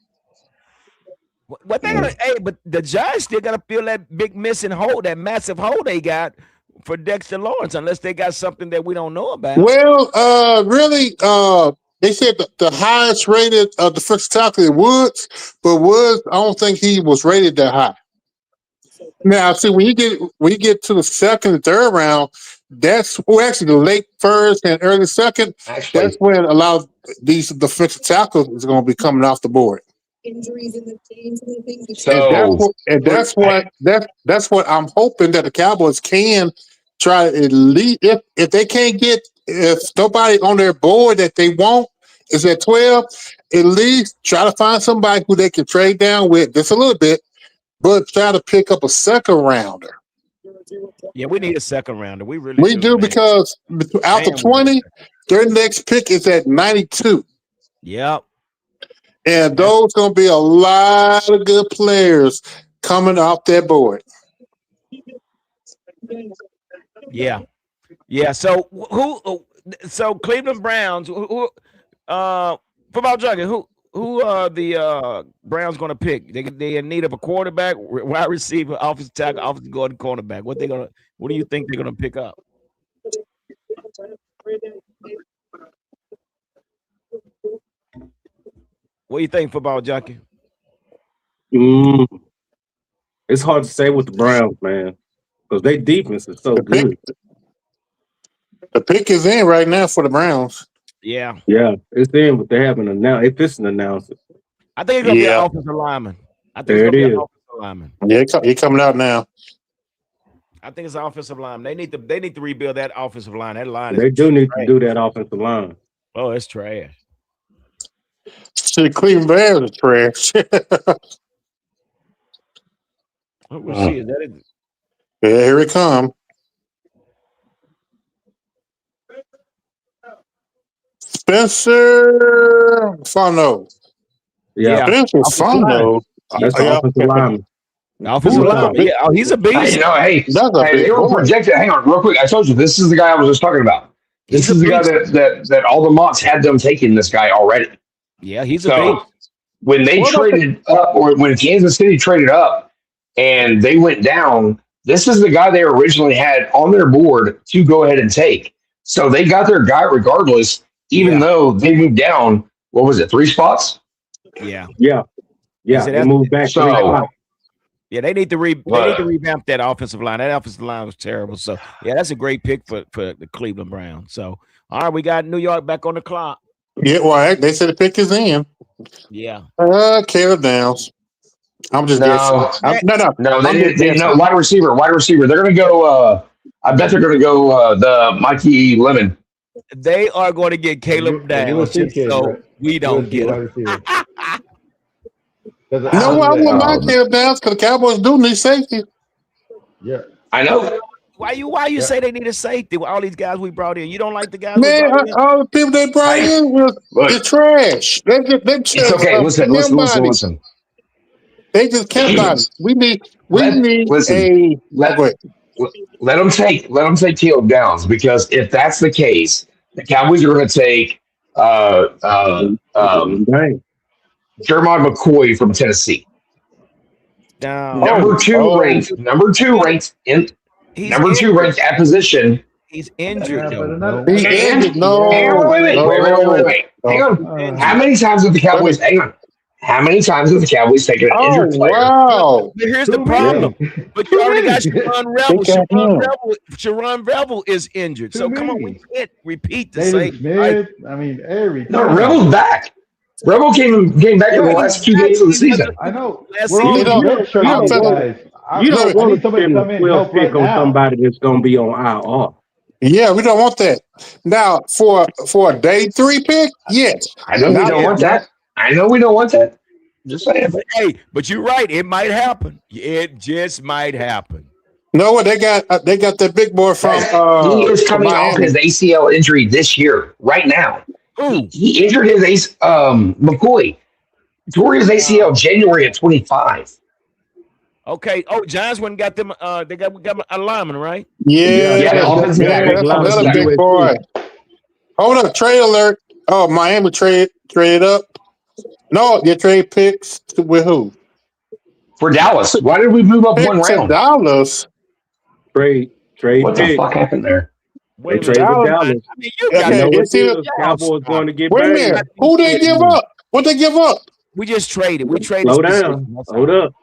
What they gonna? Hey, but the Giants still gotta fill that big missing hole, that massive hole they got for Dexter Lawrence, unless they got something that we don't know about. Well, really, they said the highest rated defensive tackle is Woods, but Woods, I don't think he was rated that high. Now, see, when you get to the second and third round, that's actually the late first and early second. That's when a lot of these defensive tackles is going to be coming off the board. Injuries in the teams and things. That's what I'm hoping that the Cowboys can try to at least if they can't get if nobody on their board that they want is at 12, at least try to find somebody who they can trade down with just a little bit, but try to pick up a second rounder. Yeah, we need a second rounder. We do because out the 20, their next pick is at 92. Yep. And those going to be a lot of good players coming off that board. Yeah. So So Cleveland Browns. Who? Football junkie. Who are the Browns going to pick? They in need of a quarterback, wide receiver, offensive tackle, offensive guard, cornerback. What do you think they're going to pick up? What do you think, football junkie? It's hard to say with the Browns, man, because their defense is so good. The pick is in right now for the Browns. Yeah, it's in, but they haven't announced. If it's an announcement, I think it's gonna be an offensive lineman. I think there it's gonna it be is. an offensive lineman. Yeah, he's coming out now. I think it's an offensive lineman. They need to rebuild that offensive line. That line. They do need to do that offensive line. Oh, it's trash. The Cleveland Bears are trash. We'll see. Is that it? Yeah, here it comes. Spencer Fano. Yeah. Spencer Fano. That's the offensive lineman. Offensive lineman. Yeah, he's a beast. They were projected. Hang on, real quick. I told you this is the guy I was just talking about. This is the guy that all the mocks had them taking this guy already. Yeah, he's a beast. When they traded up, or when Kansas City traded up and they went down, this is the guy they originally had on their board to go ahead and take. So they got their guy regardless, even though they moved down. What was it? 3 spots? Yeah. They moved back. Yeah, they need to revamp that offensive line. That offensive line was terrible. So yeah, that's a great pick for the Cleveland Browns. So all right, we got New York back on the clock. Yeah, well, they said the pick is in. Yeah. Caleb Downs. I'm just No, guessing. No. no. I'm just They guessing. wide receiver. They're gonna go. I bet they're gonna go the Mikey Lemon. They are going to get Caleb Downs USC just kid, so right? we don't USC get wide him. receiver. No, I wouldn't mind Caleb Downs because the Cowboys do need safety. Yeah. I know. Why you say they need a safety with all these guys we brought in? You don't like the guys we Man, brought in? all the people they brought Hey, in was look, trash. They it's just okay. Listen. They just kept bodies. We need a. Let Go ahead. let them take Caleb Downs, because if that's the case, the Cowboys are going to take Dang. Jeremiah McCoy from Tennessee. No. Number two ranked at position. He's injured. He's injured. No. Wait. Hang on. How many times have the Cowboys? Hang on. How many times have the Cowboys taken an injured player? Wow. But here's the problem. But you already got Sharon Rebel. Sharon Rebel is injured. So come on, we can't repeat the same. Smith, I mean, every No, Rebel's back. Rebel came back in the last 2 games of the season. I know. You don't want to spend a 12 pick on somebody that's going to be on IR. Yeah, we don't want that. Now, for a day 3 pick, yes. I know we don't want that. Just saying. But you're right. It might happen. It just might happen. No, what they got that big boy from. He is coming off his ACL injury this year, right now. He injured his McCoy. Tore his ACL January of 25. Okay. Oh, Giants went and got them. They got a lineman, right? Yeah, that's another big boy. Hold up, trade alert. Oh, Miami trade up. No, you trade picks with who? For Dallas. Why did we move up one round? Dallas. Trade. What the fuck happened there? They traded Dallas. I mean, you got Cowboys going to get Wait a minute. Who they give up? What they give up? We just traded. We traded. Slow down. Hold up.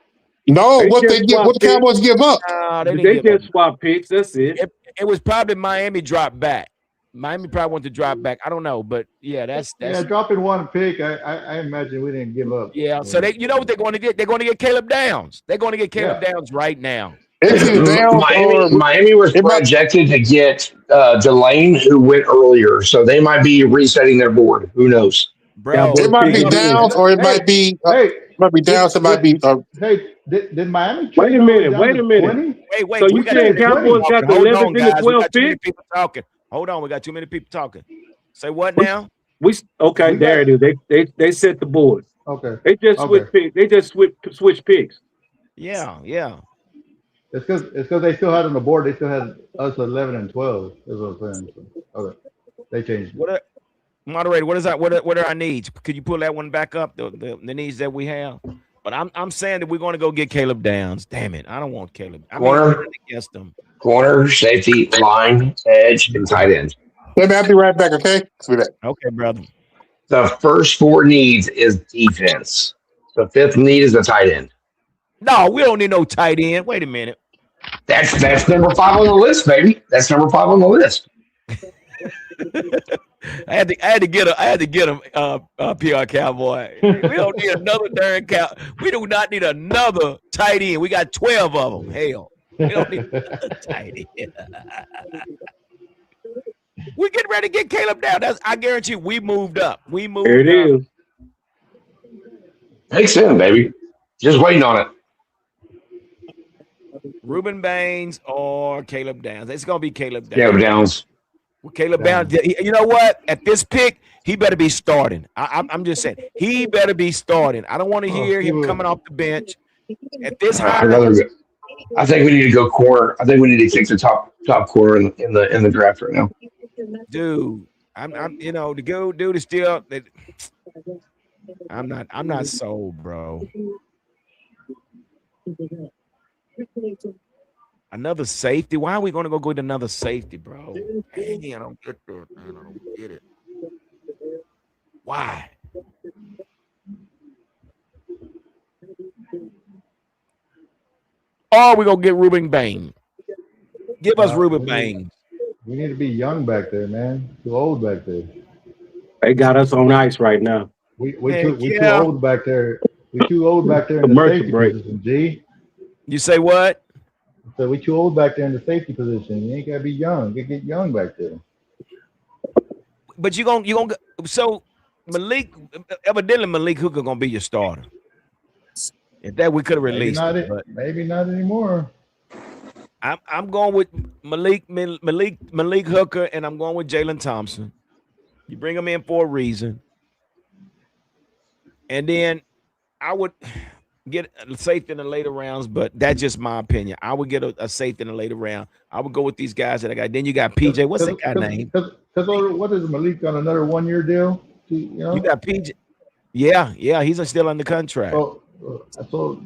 No, what the Cowboys give up? They just swap picks. That's it. It was probably Miami dropped back. Miami probably want to drop back. I don't know, but yeah, that's dropping one pick. I imagine we didn't give up. Yeah, so you know what they're going to get? They're going to get Caleb Downs. They're going to get Caleb Downs right now. Miami was projected to get Delane, who went earlier, so they might be resetting their board. Who knows? Bro, it might be Downs, or it might be. Might be Downs. It might be. Hey, did Miami? Wait a minute. Wait. So you saying Cowboys got the 11th and the 12th pick? People talking. Hold on, we got too many people talking. Say what now? There it is. They set the board. Okay. They just switch picks. They just switch picks. Yeah. It's because they still had on the board. They still had us 11 and 12. Is what I'm saying. Okay. They changed. Moderator, what is that? What are our needs? Could you pull that one back up? The needs that we have. But I'm saying that we're going to go get Caleb Downs. Damn it, I don't want Caleb. Corner against them. Corner, safety, line, edge, and tight end. Let me be right back. Okay. Okay, brother. The first 4 needs is defense. The 5th need is the tight end. No, we don't need no tight end. Wait a minute. That's number 5 on the list, baby. That's number 5 on the list. I had to get him, PR Cowboy. We don't need another darn cow. We do not need another tight end. We got 12 of them. Hell, we don't need another tight end. We're getting ready to get Caleb down. I guarantee we moved up. There it is. Makes sense, baby. Just waiting on it. Ruben Baines or Caleb Downs. It's gonna be Caleb Downs. Caleb Downs. Caleb Downs. You know what? At this pick, he better be starting. I'm just saying he better be starting. I don't want to hear him coming off the bench. At this high, I think we need to go corner. I think we need to take the top corner in the draft right now. Dude, I'm the dude is still. I'm not sold, bro. Another safety? Why are we going to go get another safety, bro? Dang, I don't get that, man. I don't get it. Why? Or we going to get Ruben Bain. Give us Ruben Bain. We need to be young back there, man. Too old back there. They got us on ice right now. We too old back there. We too old back there in the Commercial safety break. position, G. You say what? So we too old back there in the safety position. You ain't gotta be young. You get young back there. But you gonna so Malik, evidently Malik Hooker gonna be your starter. If that we could have released it, but maybe not anymore. I'm going with Malik Hooker, and I'm going with Jalen Thompson. You bring him in for a reason, and then I would get a safety in the later rounds, but that's just my opinion. I would get a safety in the later round. I would go with these guys that I got. Then you got PJ. What's that guy name? Because what is Malik on another 1 year deal? You got PJ. Yeah, he's still under contract. So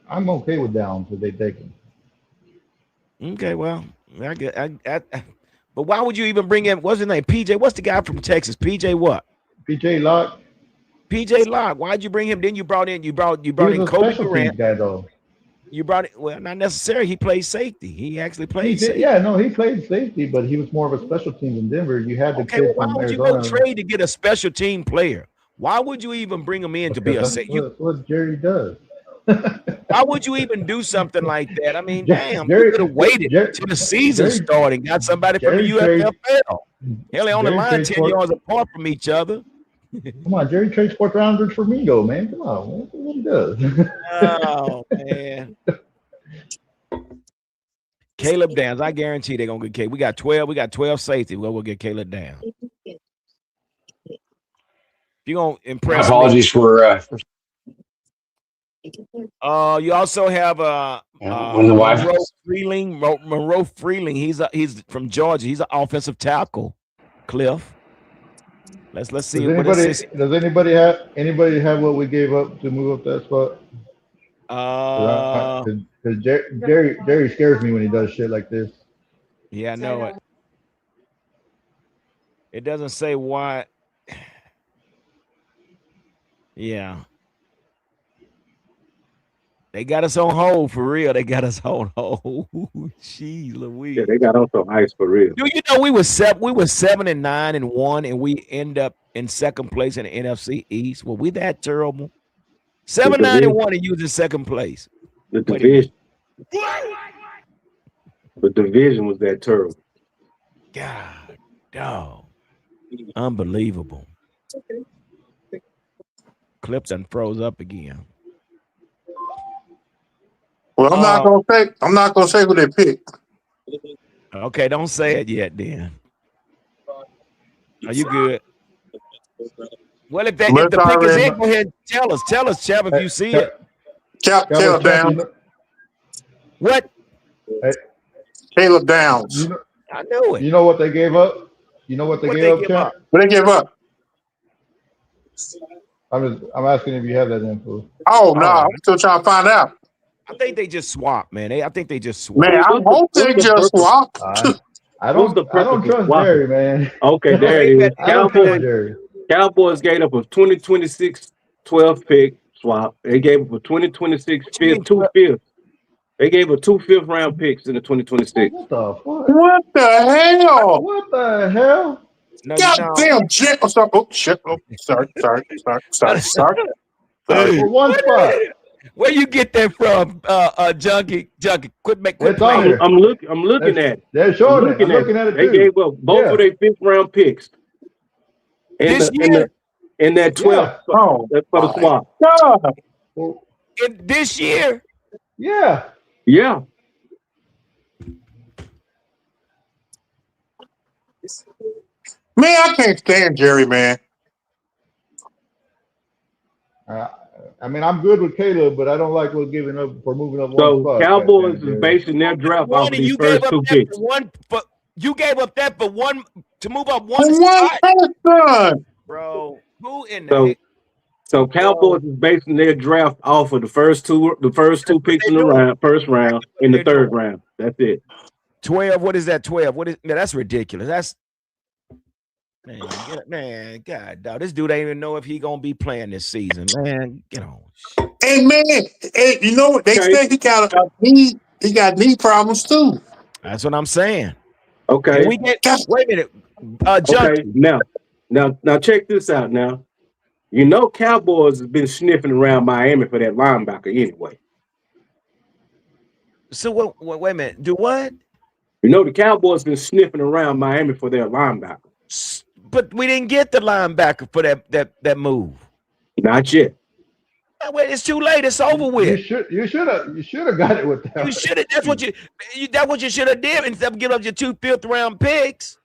I'm okay with Downs if they take him. Okay, well, but why would you even bring in? What's his name? PJ. What's the guy from Texas? PJ what? PJ Locke. PJ Locke. Why'd you bring him? Then you brought in Kobe Durant. Guy, though. You brought it. Well, not necessarily. He played safety. He actually played safety. Yeah, no, he played safety, but he was more of a special team in Denver. You had the kid why from would Arizona. you go trade to get a special team player? Why would you even bring him in to be a safety? That's what Jerry does. Why would you even do something like that? I mean, damn, you could have waited till the season started and got somebody from the UFFL. Hell, they on the line 10 yards apart from each other. Come on, Jerry trades 4th rounders for Mingo, man. Come on, that's what he does. Oh, man. Caleb Downs, I guarantee they're gonna get Caleb. We got 12 safety. We'll get Caleb Downs. You're gonna impress. Apologies for you also have Monroe Freeling. He's from Georgia. He's an offensive tackle. Cliff. Let's see. Does anybody have what we gave up to move up that spot? Because Jerry scares me when he does shit like this. Yeah, I know it. It doesn't say why. Yeah. They got us on hold for real. They got us on hold. Jeez Louise. Yeah, they got us on ice for real. Do you know we were 7-9-1, and we end up in second place in the NFC East? Were we that terrible? 7-9-1 and you was in second place. The division was that terrible. God, dog. Unbelievable. Clip done froze up again. Well, I'm not gonna say who they picked. Okay, don't say it yet then. Are you good? Well, if the pick is in, go ahead and tell us, Chubb, if you see it. Caleb Downs. What? Caleb Downs. I know it. You know what they gave up? You know what they gave up? What they give up? I'm asking if you have that info. Oh no, I'm still trying to find out. I think they just swapped, man. I think they just swapped. Man, I hope they just swapped. I don't trust Jerry, man. Okay, there it is. Cowboys gave up a 2026 12th pick swap. They gave up a 2026 2 fifths. They gave a 2 5th-round picks in the 2026. What the fuck? What the hell? What the hell? No, goddamn shit. Oh, sorry. Oh, shit. Oh, sorry. For one spot. Where you get that from, Junkie? Quit playing. I'm looking at it. They're showing it. I'm looking at it They too. gave up both of their 5th-round picks. In that 12th for the swap. This year? Yeah. Yeah. Man, I can't stand Jerry, man. I mean, I'm good with Caleb, but I don't like what giving up for moving up one spot. So Cowboys is basing their draft off of these first 2 picks. You gave up that for one to move up one spot, bro. Who in the heck? So Cowboys is basing their draft off of the first two picks in the first round, in the 3rd round. That's it. 12. What is that? 12. What is? Man, that's ridiculous. That's man. God, dog. This dude ain't even know if he gonna be playing this season. Man, get on. Hey man, you know what they say? He got knee problems too. That's what I'm saying. Okay. Wait a minute, okay. Now check this out. Now, You know, Cowboys has been sniffing around Miami for that linebacker anyway. So wait a minute. Do what? You know, the Cowboys been sniffing around Miami for their linebacker. But we didn't get the linebacker for that move. Not yet. Wait, it's too late. It's over with. You should have got it with that. You should have. That's what you should have did instead of giving up your 2 5th-round picks.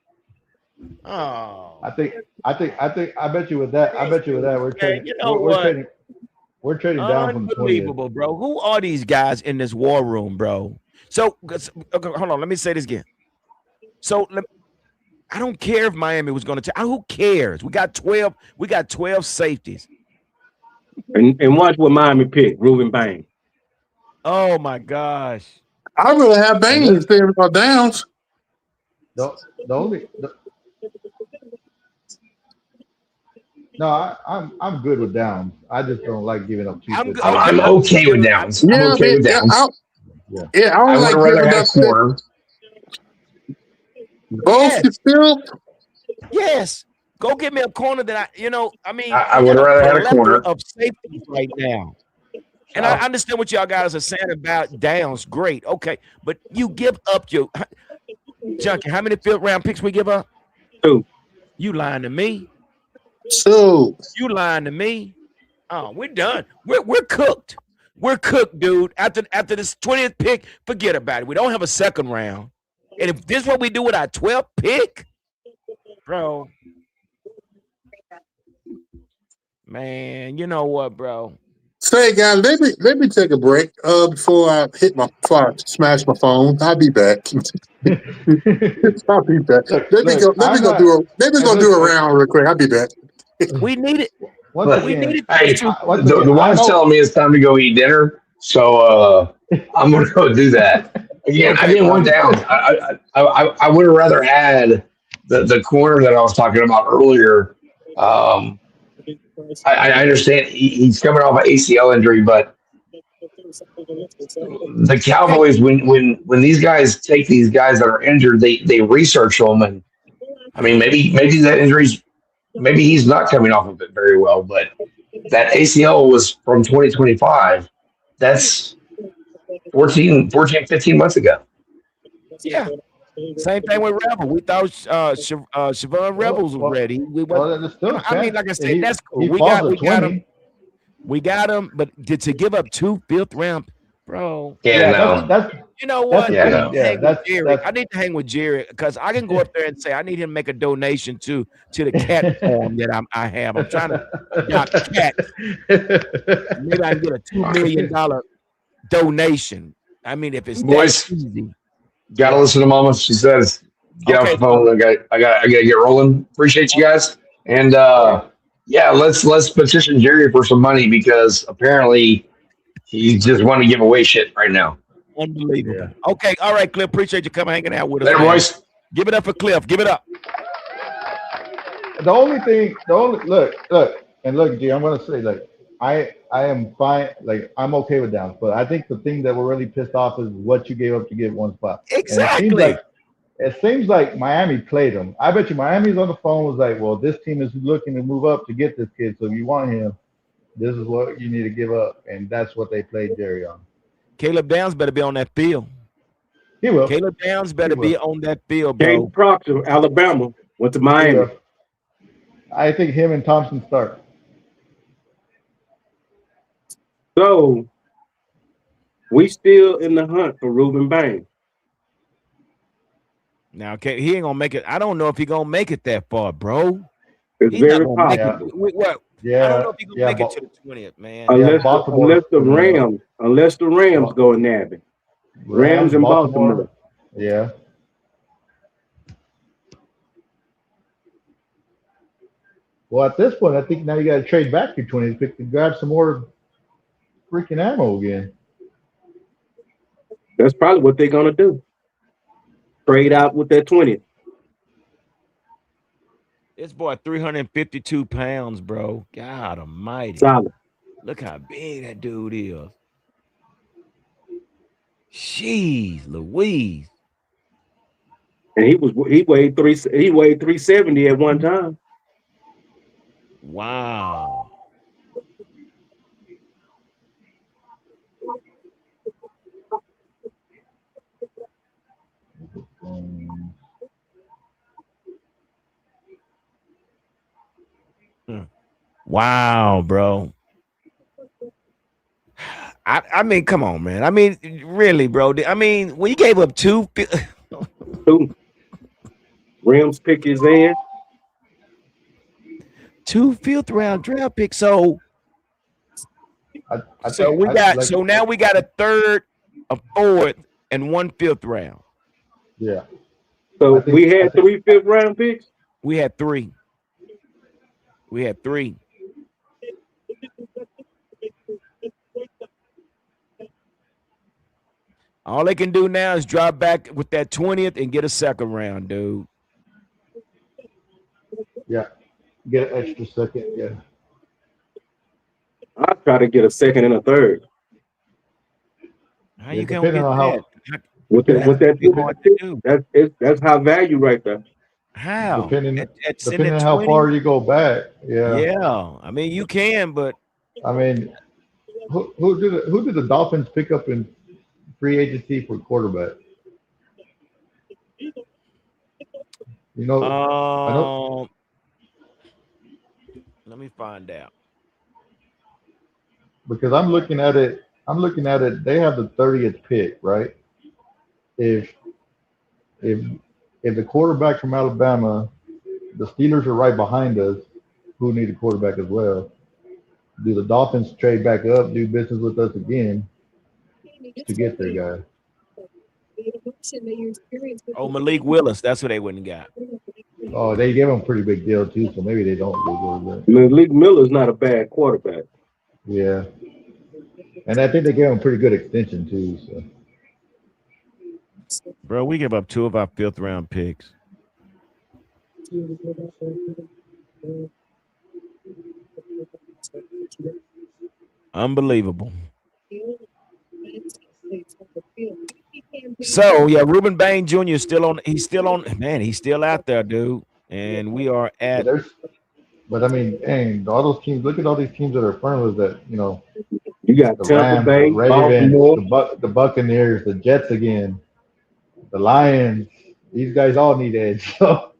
Oh, I bet you with that. We're trading. You know we're trading down from 20. Unbelievable, bro. Who are these guys in this war room, bro? So, okay, hold on. Let me say this again. So, I don't care if Miami was going to. Who cares? We got 12. We got 12 safeties. And watch what Miami picked. Ruben Bain. Oh my gosh. I really have Bain instead of Downs. I'm good with Downs. I just don't like giving up 2. I'm okay with Downs. I'm okay with Downs. I don't like would rather giving have up corner. Both Yes. still. Yes. Go get me a corner that I would rather have a corner of safety right now. And I understand what y'all guys are saying about Downs. Great. Okay. But you give up your Junkie, how many 5th-round picks we give up? 2. You lying to me. So You lying to me. Oh, we're done. We're cooked. We're cooked, dude. After this 20th pick, forget about it. We don't have a 2nd round. And if this is what we do with our 12th pick, bro. Man, you know what, bro? say, guys, let me take a break before I smash my phone. I'll be back. I'll be back. Let me go do a round real quick. I'll be back. We need it. We need it. Hey, the wife's telling me it's time to go eat dinner, so I'm gonna go do that. Again, I didn't want Downs. I would have rather had the corner that I was talking about earlier. I understand he's coming off an ACL injury, but the Cowboys, when these guys take these guys that are injured, they research them, and I mean maybe that injury's maybe he's not coming off of it very well, but that ACL was from 2025. That's 14, 15 months ago. Yeah. Same thing with Rebel. We thought Siobhan Rebels was ready. I mean, like I said, that's cool. We got him. We got him, but to give up 2 5th-round, bro. That's you know what? I need to hang with Jerry because I can go up there and say I need him to make a donation to the cat farm that I have. I'm trying to adopt cats. Maybe I can get a $2 million donation. I mean, if it's that easy. Gotta listen to Mama. She says, "Get off the phone. I gotta get rolling." Appreciate you guys, and let's petition Jerry for some money because apparently he just want to give away shit right now. Unbelievable. Yeah. Okay, all right, Cliff. Appreciate you coming hanging out with us. Later, boys. Give it up for Cliff. Give it up. Look, G, I'm gonna say, like, I am fine. Like, I'm okay with Downs, but I think the thing that we're really pissed off is what you gave up to get 1 spot. Exactly. It seems like Miami played him. I bet you Miami's on the phone was like, well, this team is looking to move up to get this kid. So if you want him, this is what you need to give up. And that's what they played Jerry on. Caleb Downs better be on that field. He will. Caleb Downs better be on that field, bro. James Proctor, Alabama, went to Miami. I think him and Thompson start. So we still in the hunt for Ruben Bain. Now, okay, he ain't gonna make it. I don't know if he's gonna make it that far, bro. It's very possible. I don't know if he's gonna make it to the 20th, man. Unless the Rams go and nab it. Rams and Baltimore. Yeah. Well, at this point, I think now you got to trade back your 20th pick to grab some more freaking ammo again. That's probably what they're gonna do. Trade out with that 20th. This boy 352 pounds, bro. God almighty. Solid. Look how big that dude is. Jeez Louise. And he weighed 370 at one time. Wow. Wow, bro. I mean, come on, man. I mean, really, bro. I mean, when you gave up two Rams pick is in. two fifth round draft picks, so I think we I got like. so now we got a third, a fourth, and one fifth round. Yeah. So we had 3 fifth round picks. We had three. We had three. All they can do now is drop back with that 20th and get a second round, dude. Yeah. Get an extra second. Yeah. I try to get a second and a third. How Yeah, you gonna depending get on that? With that Be hard to do. that's high value right there. How? depending Sitting depending at on how 20? far you go back. Yeah. Yeah. I mean, you can, but I mean, who did the Dolphins pick up in free agency for quarterback? You know, I know let me find out. because I'm looking at it. I'm looking at it. They have the 30th pick, right? If if if the quarterback from Alabama, the Steelers are right behind us, who need a quarterback as well. Do the Dolphins trade back up, do business with us again to get their guy? Oh, Malik Willis. That's what they wouldn't got. Oh, they gave him a pretty big deal too, so maybe they don't do good. Malik Miller's not a bad quarterback. Yeah, and I think they gave him a pretty good extension too. So. Bro, we give up two of our fifth round picks. Unbelievable. So yeah, Ruben Bain Jr. is still on. He's still on. Man, he's still out there, dude. And we are at. But I mean, dang, all those teams. Look at all these teams that are in front of us. That you got the Tampa Rams, Bay, the Ravens, Baltimore, the Buccaneers, the Jets again, the Lions. These guys all need edge. So.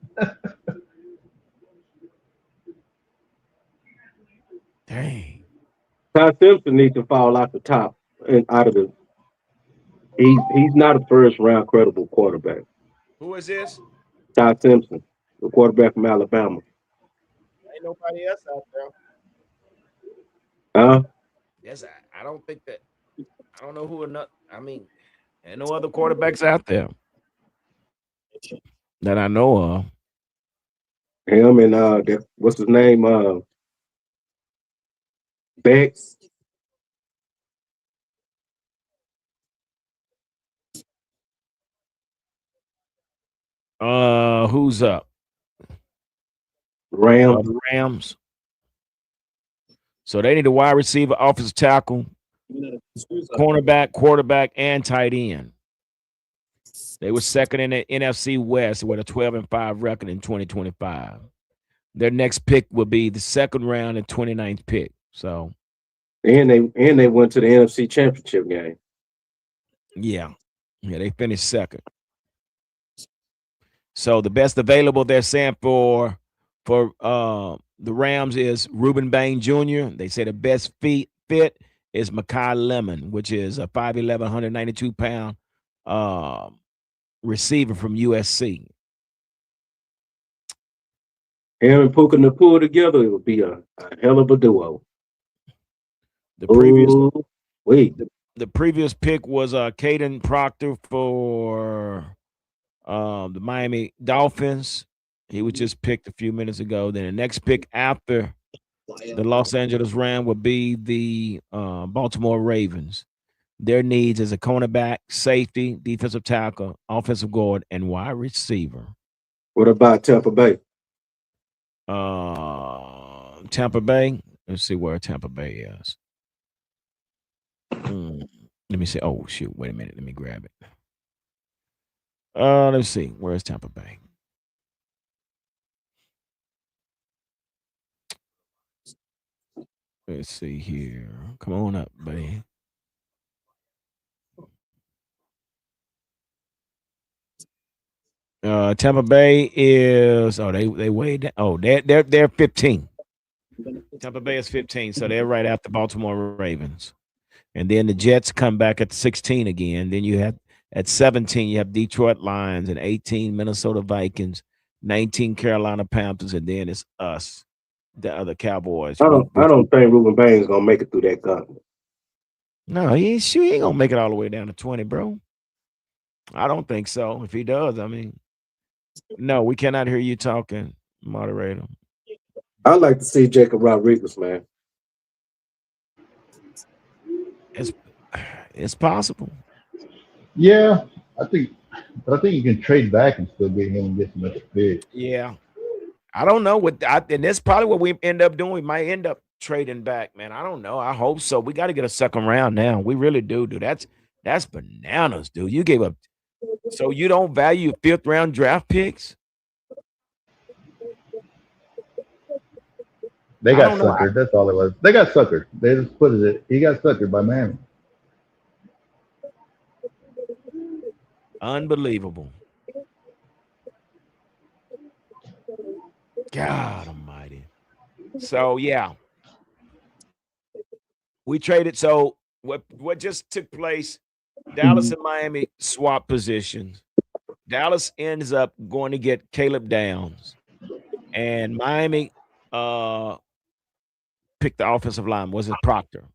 Dang. Ty Simpson needs to fall out the top and out of the. He's not a first round credible quarterback. Who is this? Ty Simpson, the quarterback from Alabama. Ain't nobody else out there. Huh? Yes, I don't think that. I don't know who enough. I mean, ain't no other quarterbacks out there that I know of. Him and what's his name? Bex. Who's up? Rams. The Rams. So they need a wide receiver, offensive tackle, cornerback, quarterback, and tight end. They were second in the NFC West with a 12-5 record in 2025. Their next pick will be the second round and 29th pick. So, and they went to the NFC Championship game. Yeah, they finished second. So the best available they're saying for the Rams is Ruben Bain Jr. They say the best fit is Mekhi Lemon, which is a 5'11", 192-pound receiver from USC. Him and Puka Nakua together, it would be a hell of a duo. The previous pick was Caden Proctor for the Miami Dolphins. He was just picked a few minutes ago. Then the next pick after the Los Angeles Rams would be the Baltimore Ravens. Their needs is a cornerback, safety, defensive tackle, offensive guard, and wide receiver. What about Tampa Bay? Tampa Bay. Let's see where Tampa Bay is. Let me see. Oh, shoot. Wait a minute. Let me grab it. Let's see. Where's Tampa Bay? Let's see here. Come on up, buddy. Tampa Bay is they way down. Oh, they're 15. Tampa Bay is 15, so they're right after Baltimore Ravens. And then the Jets come back at 16 again. Then you have at 17, you have Detroit Lions, and 18 Minnesota Vikings, 19 Carolina Panthers, and then it's us, the other Cowboys. I don't think Ruben Baines gonna make it through that gauntlet. No, he ain't gonna make it all the way down to 20, bro. I don't think so. If he does, I mean, no, we cannot hear you talking, moderator. I'd like to see Jacob Rodriguez, man. It's possible. Yeah, I think you can trade back and still get him and get some extra picks. Yeah, I don't know and that's probably what we end up doing. We might end up trading back, man. I don't know. I hope so. We got to get a second round now. We really do, dude. That's bananas, dude. You gave up. So you don't value 5th round draft picks? They got suckered. That's all it was. They got suckered. They just put it. He got suckered by Miami. Unbelievable. God almighty. So yeah. We traded. So what just took place? Dallas and Miami swap positions. Dallas ends up going to get Caleb Downs. And Miami picked the offensive line. Was it Proctor?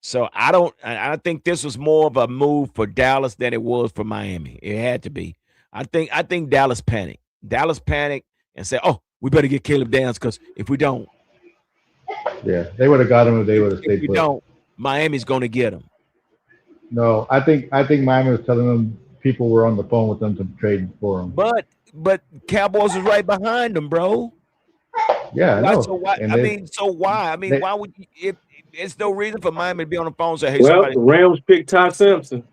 So I think this was more of a move for Dallas than it was for Miami. It had to be. I think Dallas panicked. Dallas panicked and said, "Oh, we better get Caleb Downs because if we don't, yeah, they would have got him if they would have stayed put. If we don't, Miami's going to get him." No, I think Miami was telling them people were on the phone with them to trade for him. But Cowboys was right behind them, bro. Yeah, I know. So why? Why would you, if it's no reason for Miami to be on the phone and say, "Hey, well, the Rams picked Ty Simpson."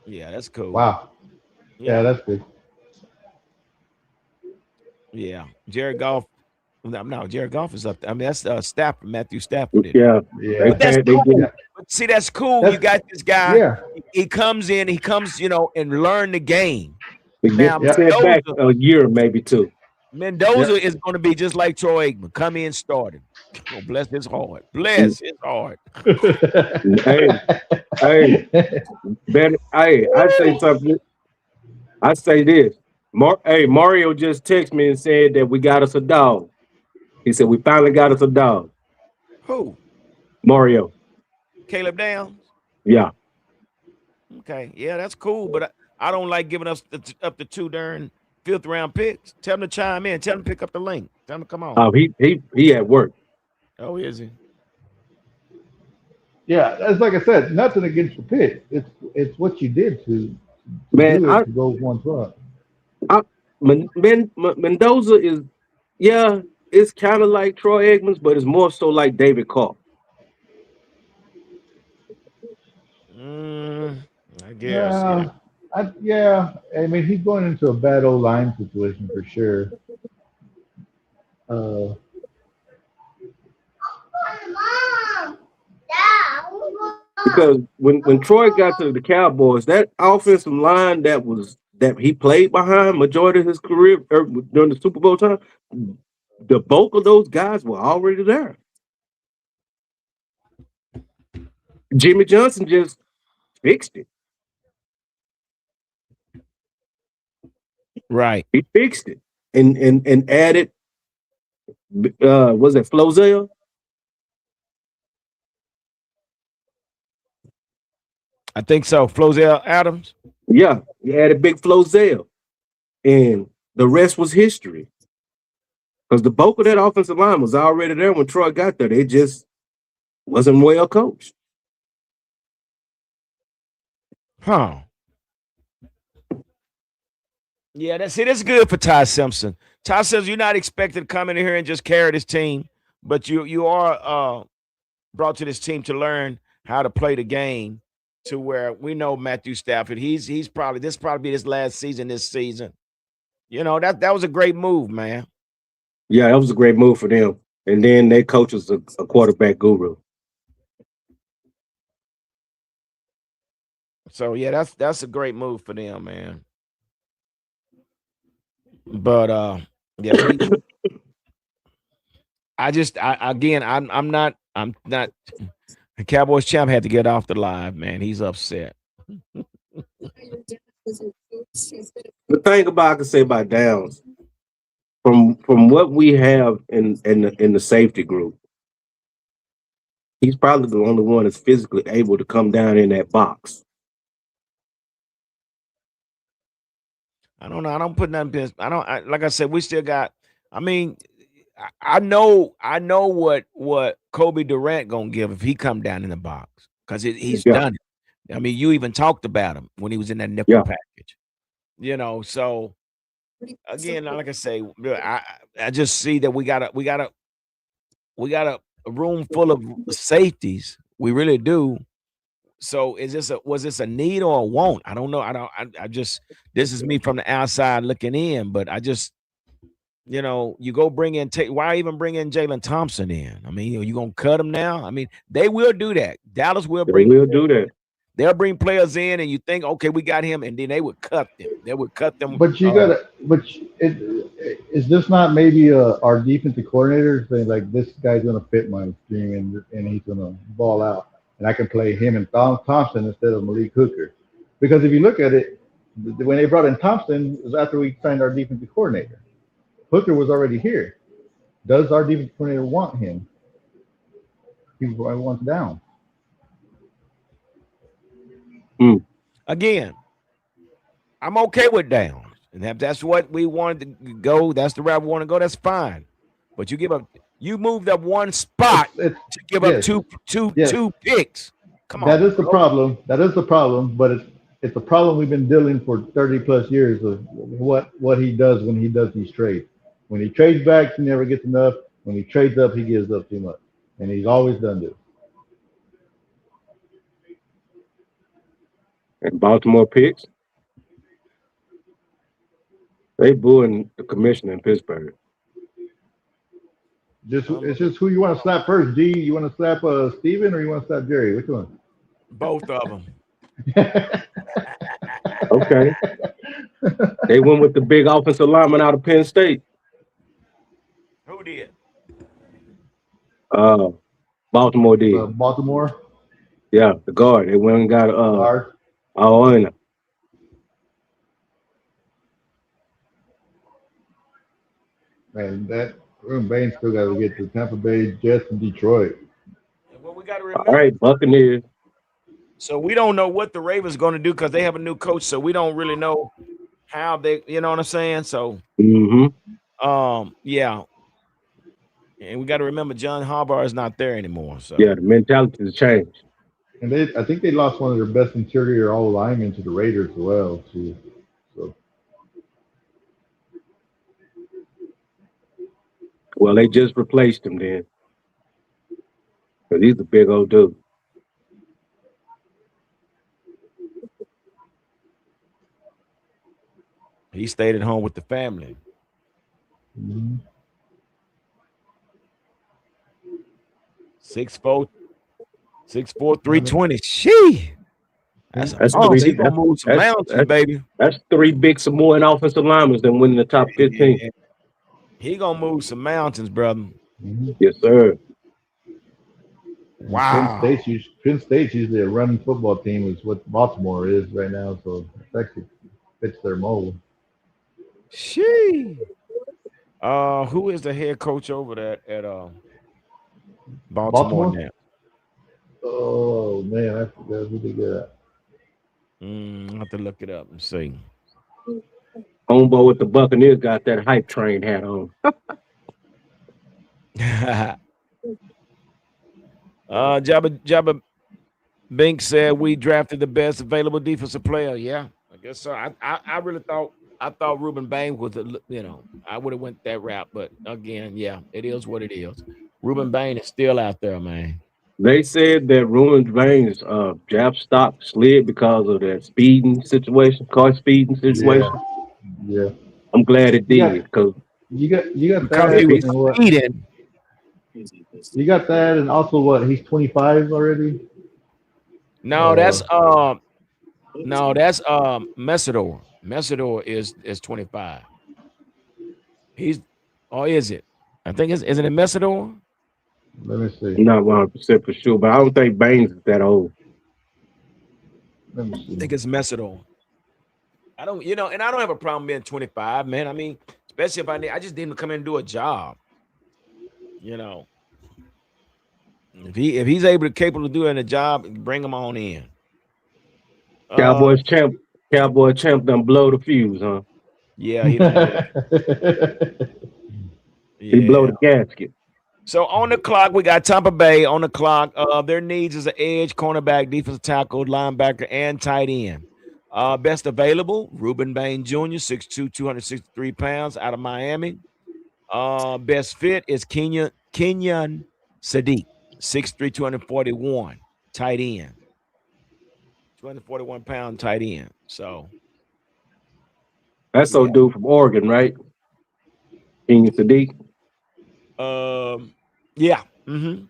Yeah, that's cool. Wow. Yeah, that's good. Yeah, Jared Goff. No, Jared Goff is up there. I mean, that's Stafford, Matthew Stafford. Yeah. But that's cool. But see, that's cool. You got this guy. Yeah. He comes, and learn the game. Now, back a year, maybe 2. Mendoza is going to be just like Troy Aikman. Come in, started. Oh, bless his heart. Bless his heart. hey, Ben. Hey, I say something. I say this. Mario just texted me and said that we got us a dog. He said we finally got us a dog. Who? Mario. Caleb Downs? Yeah. Okay. Yeah, that's cool, but I don't like giving up the 2 darn 5th round picks. Tell him to chime in. Tell him to pick up the link. Tell him to come on. Oh, he at work. Oh, is he? Yeah, that's like I said. Nothing against the pick. It's what you did to go one spot. Mendoza is, it's kind of like Troy Aikman, but it's more so like David Carr. I guess. I mean, he's going into a bad old line situation for sure. Because when Troy got to the Cowboys, that offensive line that he played behind majority of his career during the Super Bowl time, the bulk of those guys were already there. Jimmy Johnson just fixed it. Right. He fixed it and added was it Flozell? I think so. Flozell Adams. Yeah, he added Big Flozell. And the rest was history. Because the bulk of that offensive line was already there when Troy got there. They just wasn't well coached. Huh. Yeah, that's good for Ty Simpson. Ty says you're not expected to come in here and just carry this team, but you are brought to this team to learn how to play the game to where we know Matthew Stafford. He's probably be his last season this season. That was a great move, man. Yeah, that was a great move for them. And then their coach was a quarterback guru. So yeah, that's a great move for them, man. But yeah, I'm not. The Cowboys champ had to get off the live, man. He's upset. The thing about I can say about Downs, from what we have in the safety group, he's probably the only one that's physically able to come down in that box. I don't know. I don't put nothing. Like I said, we still got. I mean, I know what Kobe Durant gonna give if he come down in the box because he's done it. I mean, you even talked about him when he was in that nickel package. You know, so again, like I say, I just see that we got a room full of safeties. We really do. So was this a need or a want? I don't know. I just this is me from the outside looking in, but I just you go bring in why even bring in Jalen Thompson in? I mean, you gonna cut him now? I mean, they will do that. Dallas will bring. They will do that. They'll bring players in, and you think, okay, we got him, and then they would cut them. They would cut them. But you gotta. Is this not maybe our defensive coordinator saying like this guy's gonna fit my scheme and he's gonna ball out, and I can play him and Thompson instead of Malik Hooker, because if you look at it, when they brought in Thompson, it was after we signed our defensive coordinator. Hooker was already here. Does our defensive coordinator want him? He wants down. Again, I'm okay with Downs. And if that's what we wanted to go, that's the route we want to go, that's fine. But you moved up one spot to give up two picks. Come on. That is the problem. That is the problem, but it's a problem we've been dealing for 30 plus years of what he does when he does these trades. When he trades back, he never gets enough. When he trades up, he gives up too much. And he's always done this. And Baltimore picks, they booing the commissioner in Pittsburgh. It's just who you want to slap first. G, you want to slap Steven or you want to slap Jerry? Which one? Both of them. Okay. They went with the big offensive lineman out of Penn State. Who did? Baltimore did. Baltimore? Yeah, the guard. They went and got guard. Man, that Ruben Bain still got to get to Tampa Bay, Jets, and Detroit. Well, we got to remember. All right, Buccaneers. So we don't know what the Ravens going to do because they have a new coach. So we don't really know how they, you know what I'm saying? So, yeah. And we got to remember John Harbaugh is not there anymore. So yeah, the mentality has changed. And I think they lost one of their best interior all linemen to the Raiders as well, too. So. Well, they just replaced him then. Because he's a big old dude. He stayed at home with the family. 6'4", 320. She. That's he gonna move some mountains, baby. That's 3 big Samoan offensive linemen that win in the top 15. Yeah. He gonna move some mountains, brother. Yes, sir. Wow. Penn State's usually a running football team is what Baltimore is right now, so it actually fits their mold. She. Who is the head coach over there at Baltimore now? Oh man, I forgot who they got. I have to look it up and see. Homeboy with the Buccaneers got that hype train hat on. Jabba Bink said we drafted the best available defensive player. Yeah, I guess so. I really thought Ruben Bain was I would have went that route, but again, yeah, it is what it is. Ruben Bain is still out there, man. They said that Ruben Bain's draft stock slid because of that car speeding situation. Yeah. I'm glad it did because you got that. Speeding. You got that, and also what? He's 25 already. No, that's Messidor. Messidor is 25. He's, or is it? I think isn't it Messidor? Let me see. I'm not 100% for sure, but I don't think Baines is that old. Let me I see. think it's Messidor. I don't, and I don't have a problem being 25, man. I mean, especially if I just need him to come in and do a job. If he's capable of doing a job, bring him on in. Cowboy champ done blow the fuse, huh? Yeah, he done blew it. He blow Yeah. the gasket. So on the clock, we got Tampa Bay on the clock. Their needs is an edge, cornerback, defensive tackle, linebacker, and tight end. Best available, Ruben Bain Jr., 6'2", 263 pounds, out of Miami. Best fit is Kenyon Sadiq, 6'3", 241, tight end. 241-pound tight end. So That's old dude from Oregon, right? King Sadiq. Yeah. Mm-hmm.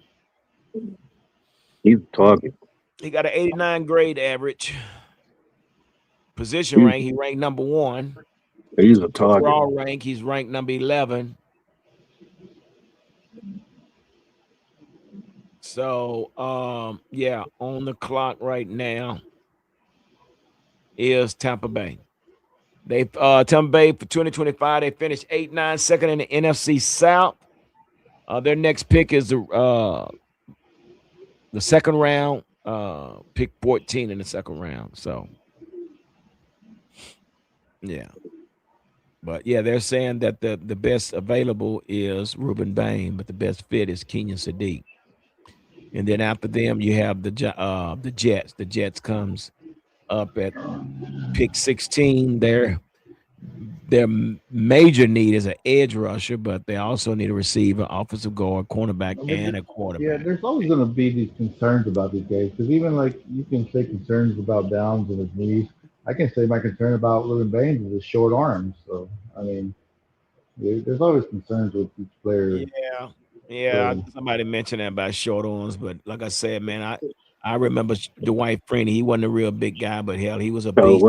He's a target. He got an 89 grade average. Position rank, he ranked number 1. He's a target. Overall rank, he's ranked number 11. So, on the clock right now is Tampa Bay. Tampa Bay for 2025, they finished 8-9, second in the NFC South. Their next pick is the second round, pick 14 in the second round. So, yeah. But, they're saying that the best available is Ruben Bain, but the best fit is Kenyon Sadiq. And then after them, you have the Jets. The Jets comes up at pick 16. Their major need is an edge rusher, but they also need a receiver, offensive guard, cornerback, and a quarterback. Yeah, there's always going to be these concerns about these guys because even like you can say concerns about Downs and his knees. I can say my concern about Ruben Baines is his short arms. So I mean, there's always concerns with each player. Yeah. Somebody mentioned that about short arms, but like I said, man, I remember Dwight Freeney. He wasn't a real big guy, but hell, he was a beast.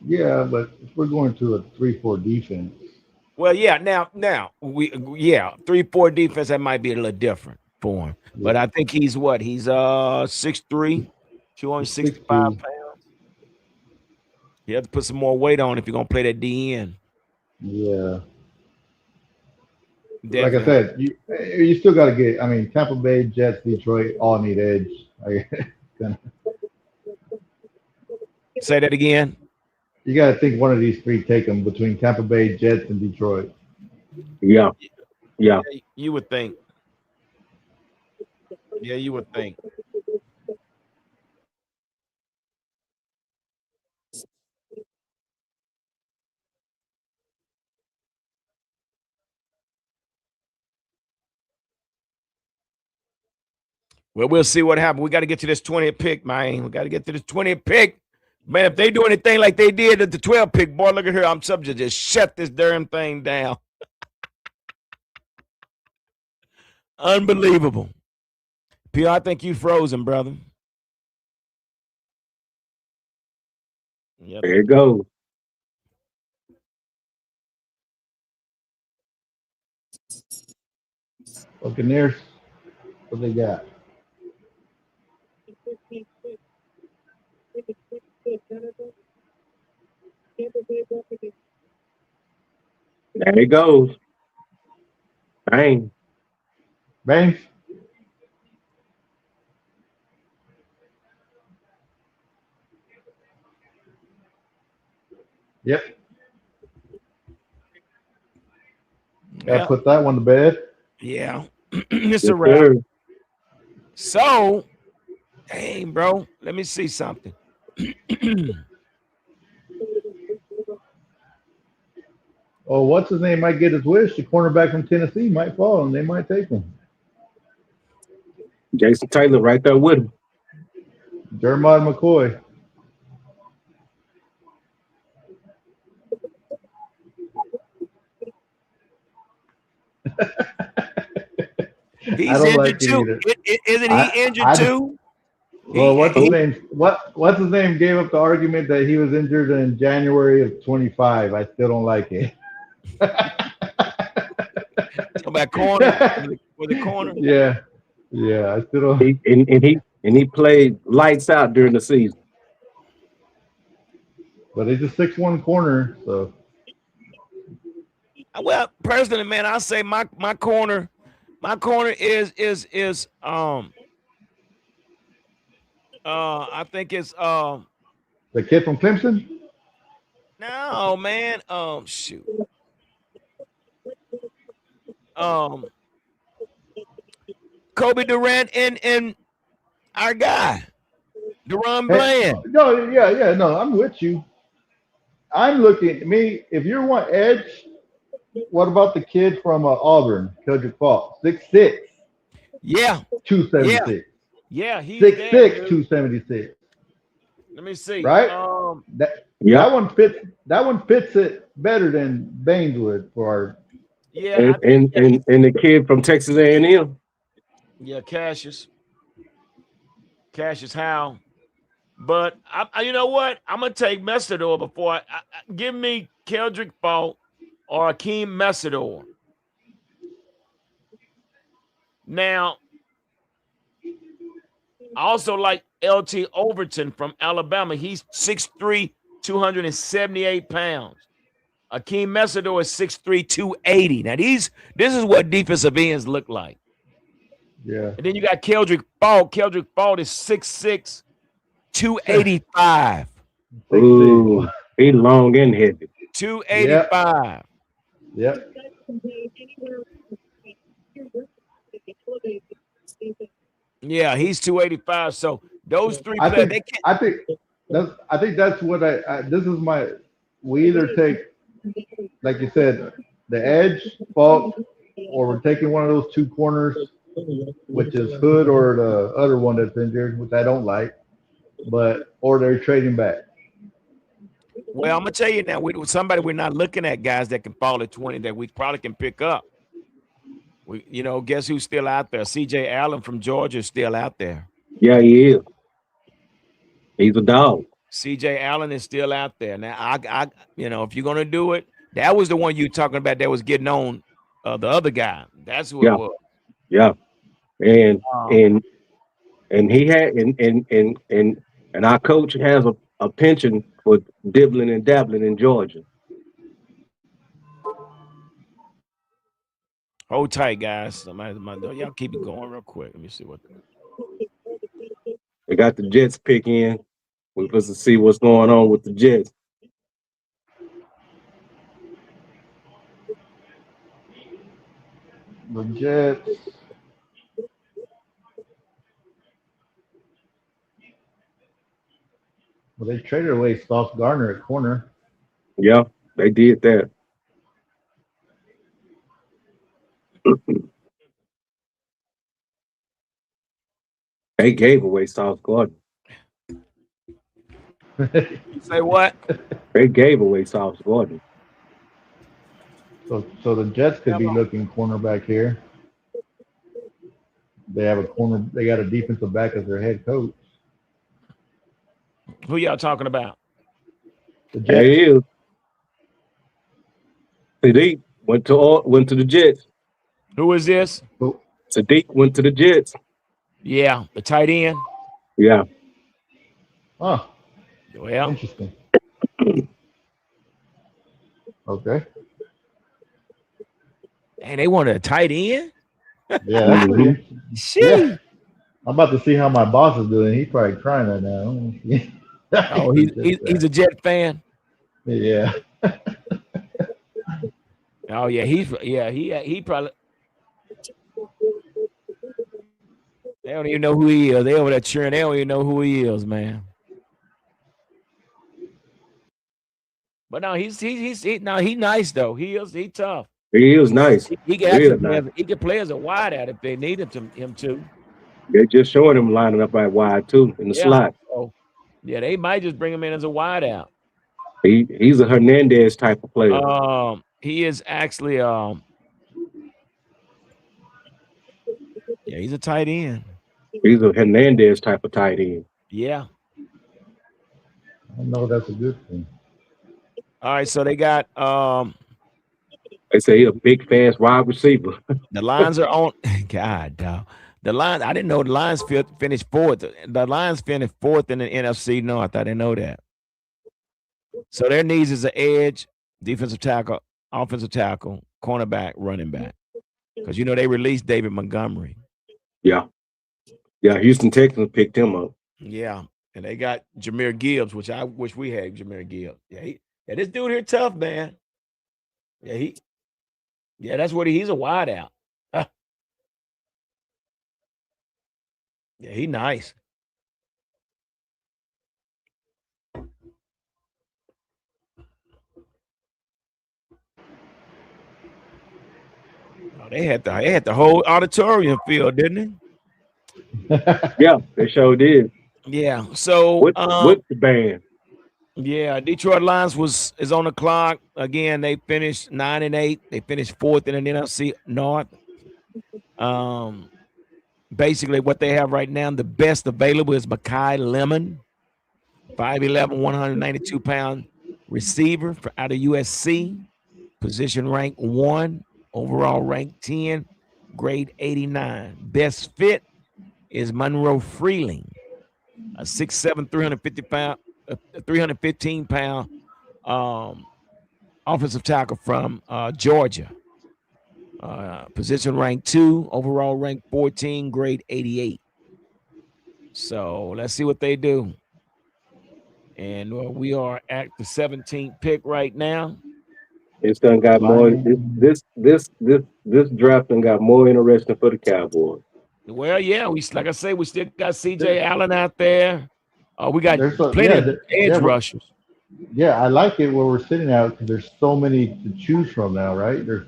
Yeah, but if we're going to a 3-4 defense. Well, now 3-4 defense, that might be a little different for him. Yeah. But I think he's 6'3", 265 pounds. You have to put some more weight on if you're gonna play that DN. Yeah. Definitely. Like I said, you still got to get. I mean, Tampa Bay, Jets, Detroit all need edge. Say that again. You got to think one of these three take them between Tampa Bay, Jets, and Detroit. Yeah. You would think. Yeah, you would think. Well, we'll see what happens. We got to get to this 20th pick, man. We got to get to this 20th pick. Man, if they do anything like they did at the 12th pick, boy, look at here. I'm subject to just shut this darn thing down. Unbelievable. P, I think you frozen, brother. Yep. There you go. Buccaneers, what they got? There he goes. Bang. Bang. Yep. Gotta put that one to bed. Yeah. It's a wrap. So, hey, bro, let me see something. Oh, what's his name might get his wish. The cornerback from Tennessee might fall, and they might take him. Jason Taylor right there with him. Jeremiah McCoy. He's injured too. Isn't he injured too? Well, what's his name? What's his name? Gave up the argument that he was injured in January of 25. I still don't like it. About corner with the corner. Yeah, yeah. I still don't. He played lights out during the season. But he's a 6'1" corner, so Well, personally, man, I'll say my corner is I think it's the kid from Clemson. no man, shoot. Kobe Durant and our guy, Deron Bland. No, yeah, no, I'm with you. I'm looking. Me, if you want edge, what about the kid from Auburn, Cedric Falk, 6'6", Yeah, 276. yeah, he's 6'6", there, 276. Let me see. Right? That one fits. That one fits it better than Baines would for our. Yeah, and the kid from Texas A&M. Yeah, Cassius Howe. But you know what? I'm gonna take Messidor before I give me Keldrick Fault or Akeem Messidor. Now, I also like LT Overton from Alabama. He's 6'3", 278 pounds. Akeem Messidor is 6'3", 280. Now, this is what defensive ends look like. Yeah. And then you got Keldrick Fault. Keldrick Fault is 6'6", 285. Ooh, he long and heavy. 285. Yep. Yeah, he's 285. So those three players, I think that's what this is my. We either take, like you said, the edge, Falk, or we're taking one of those two corners, which is Hood or the other one that's injured, which I don't like, or they're trading back. Well, I'm gonna tell you now, with somebody we're not looking at guys that can fall at 20 that we probably can pick up. Guess who's still out there? CJ Allen from Georgia is still out there. Yeah, he is. He's a dog. CJ Allen is still out there. Now, I if you're gonna do it, that was the one you talking about that was getting on the other guy. That's who it was. Yeah, and he had and our coach has a penchant for dibbling and dabbling in Georgia. Hold tight, guys. Y'all keep it going real quick. Let me see what. They got the Jets pick in. We're supposed to see what's going on with the Jets. The Jets. Well, they traded away Sauce Gardner at corner. Yeah, they did that. They gave away Sauce Gardner. Say what? They gave away Sauce Gardner. So the Jets could be looking cornerback here. They have a corner. They got a defensive back as their head coach. Who y'all talking about? The Jets. There he is. Sadiq went to the Jets. Who is this? Sadiq went to the Jets. Yeah, the tight end. Yeah. Oh, well, interesting. Okay. And they wanted a tight end. Yeah, that's pretty. Yeah. I'm about to see how my boss is doing. He's probably crying right now. Oh, he's a Jet fan. Yeah. Oh yeah, he probably. They don't even know who he is. They over there cheering. They don't even know who he is, man. But no, he's nice though. He's tough. He is nice. He can play as a wide out if they need him to. They're just showing him lining up right wide too in the slot. Oh, yeah, they might just bring him in as a wide out. He's a Hernandez type of player. He is actually yeah, he's a tight end. He's a Hernandez type of tight end. Yeah. I know that's a good thing. All right, so they got They say he's a big, fast wide receiver. The Lions are on. God, dog. The Lions. I didn't know the Lions finished fourth. The Lions finished fourth in the NFC North. I didn't know that. So their needs is an edge, defensive tackle, offensive tackle, cornerback, running back. Because they released David Montgomery. Yeah. Houston Texans picked him up. Yeah, and they got Jahmyr Gibbs, which I wish we had Jahmyr Gibbs. Yeah, this dude here tough, man. Yeah, that's what he's a wide out. Yeah, he nice. Oh, they had the whole auditorium filled, didn't they? Yeah, they sure did. Yeah. So with the band. Yeah, Detroit Lions is on the clock. Again, they finished 9-8. They finished fourth in the NFC North. Basically what they have right now, the best available is Mekhi Lemon, 5'11", 192-pound receiver out of USC, position rank 1, overall rank 10, grade 89. Best fit is Monroe Freeling, a 6'7", 315-pound offensive tackle from Georgia. Position rank 2, overall rank 14, grade 88. So let's see what they do. And we are at the 17th pick right now. It's done got more. This draft done got more interesting for the Cowboys. Well, yeah, like I say, we still got C.J. Allen out there. We got plenty of edge rushers. Yeah, I like it where we're sitting out because there's so many to choose from now, right? There's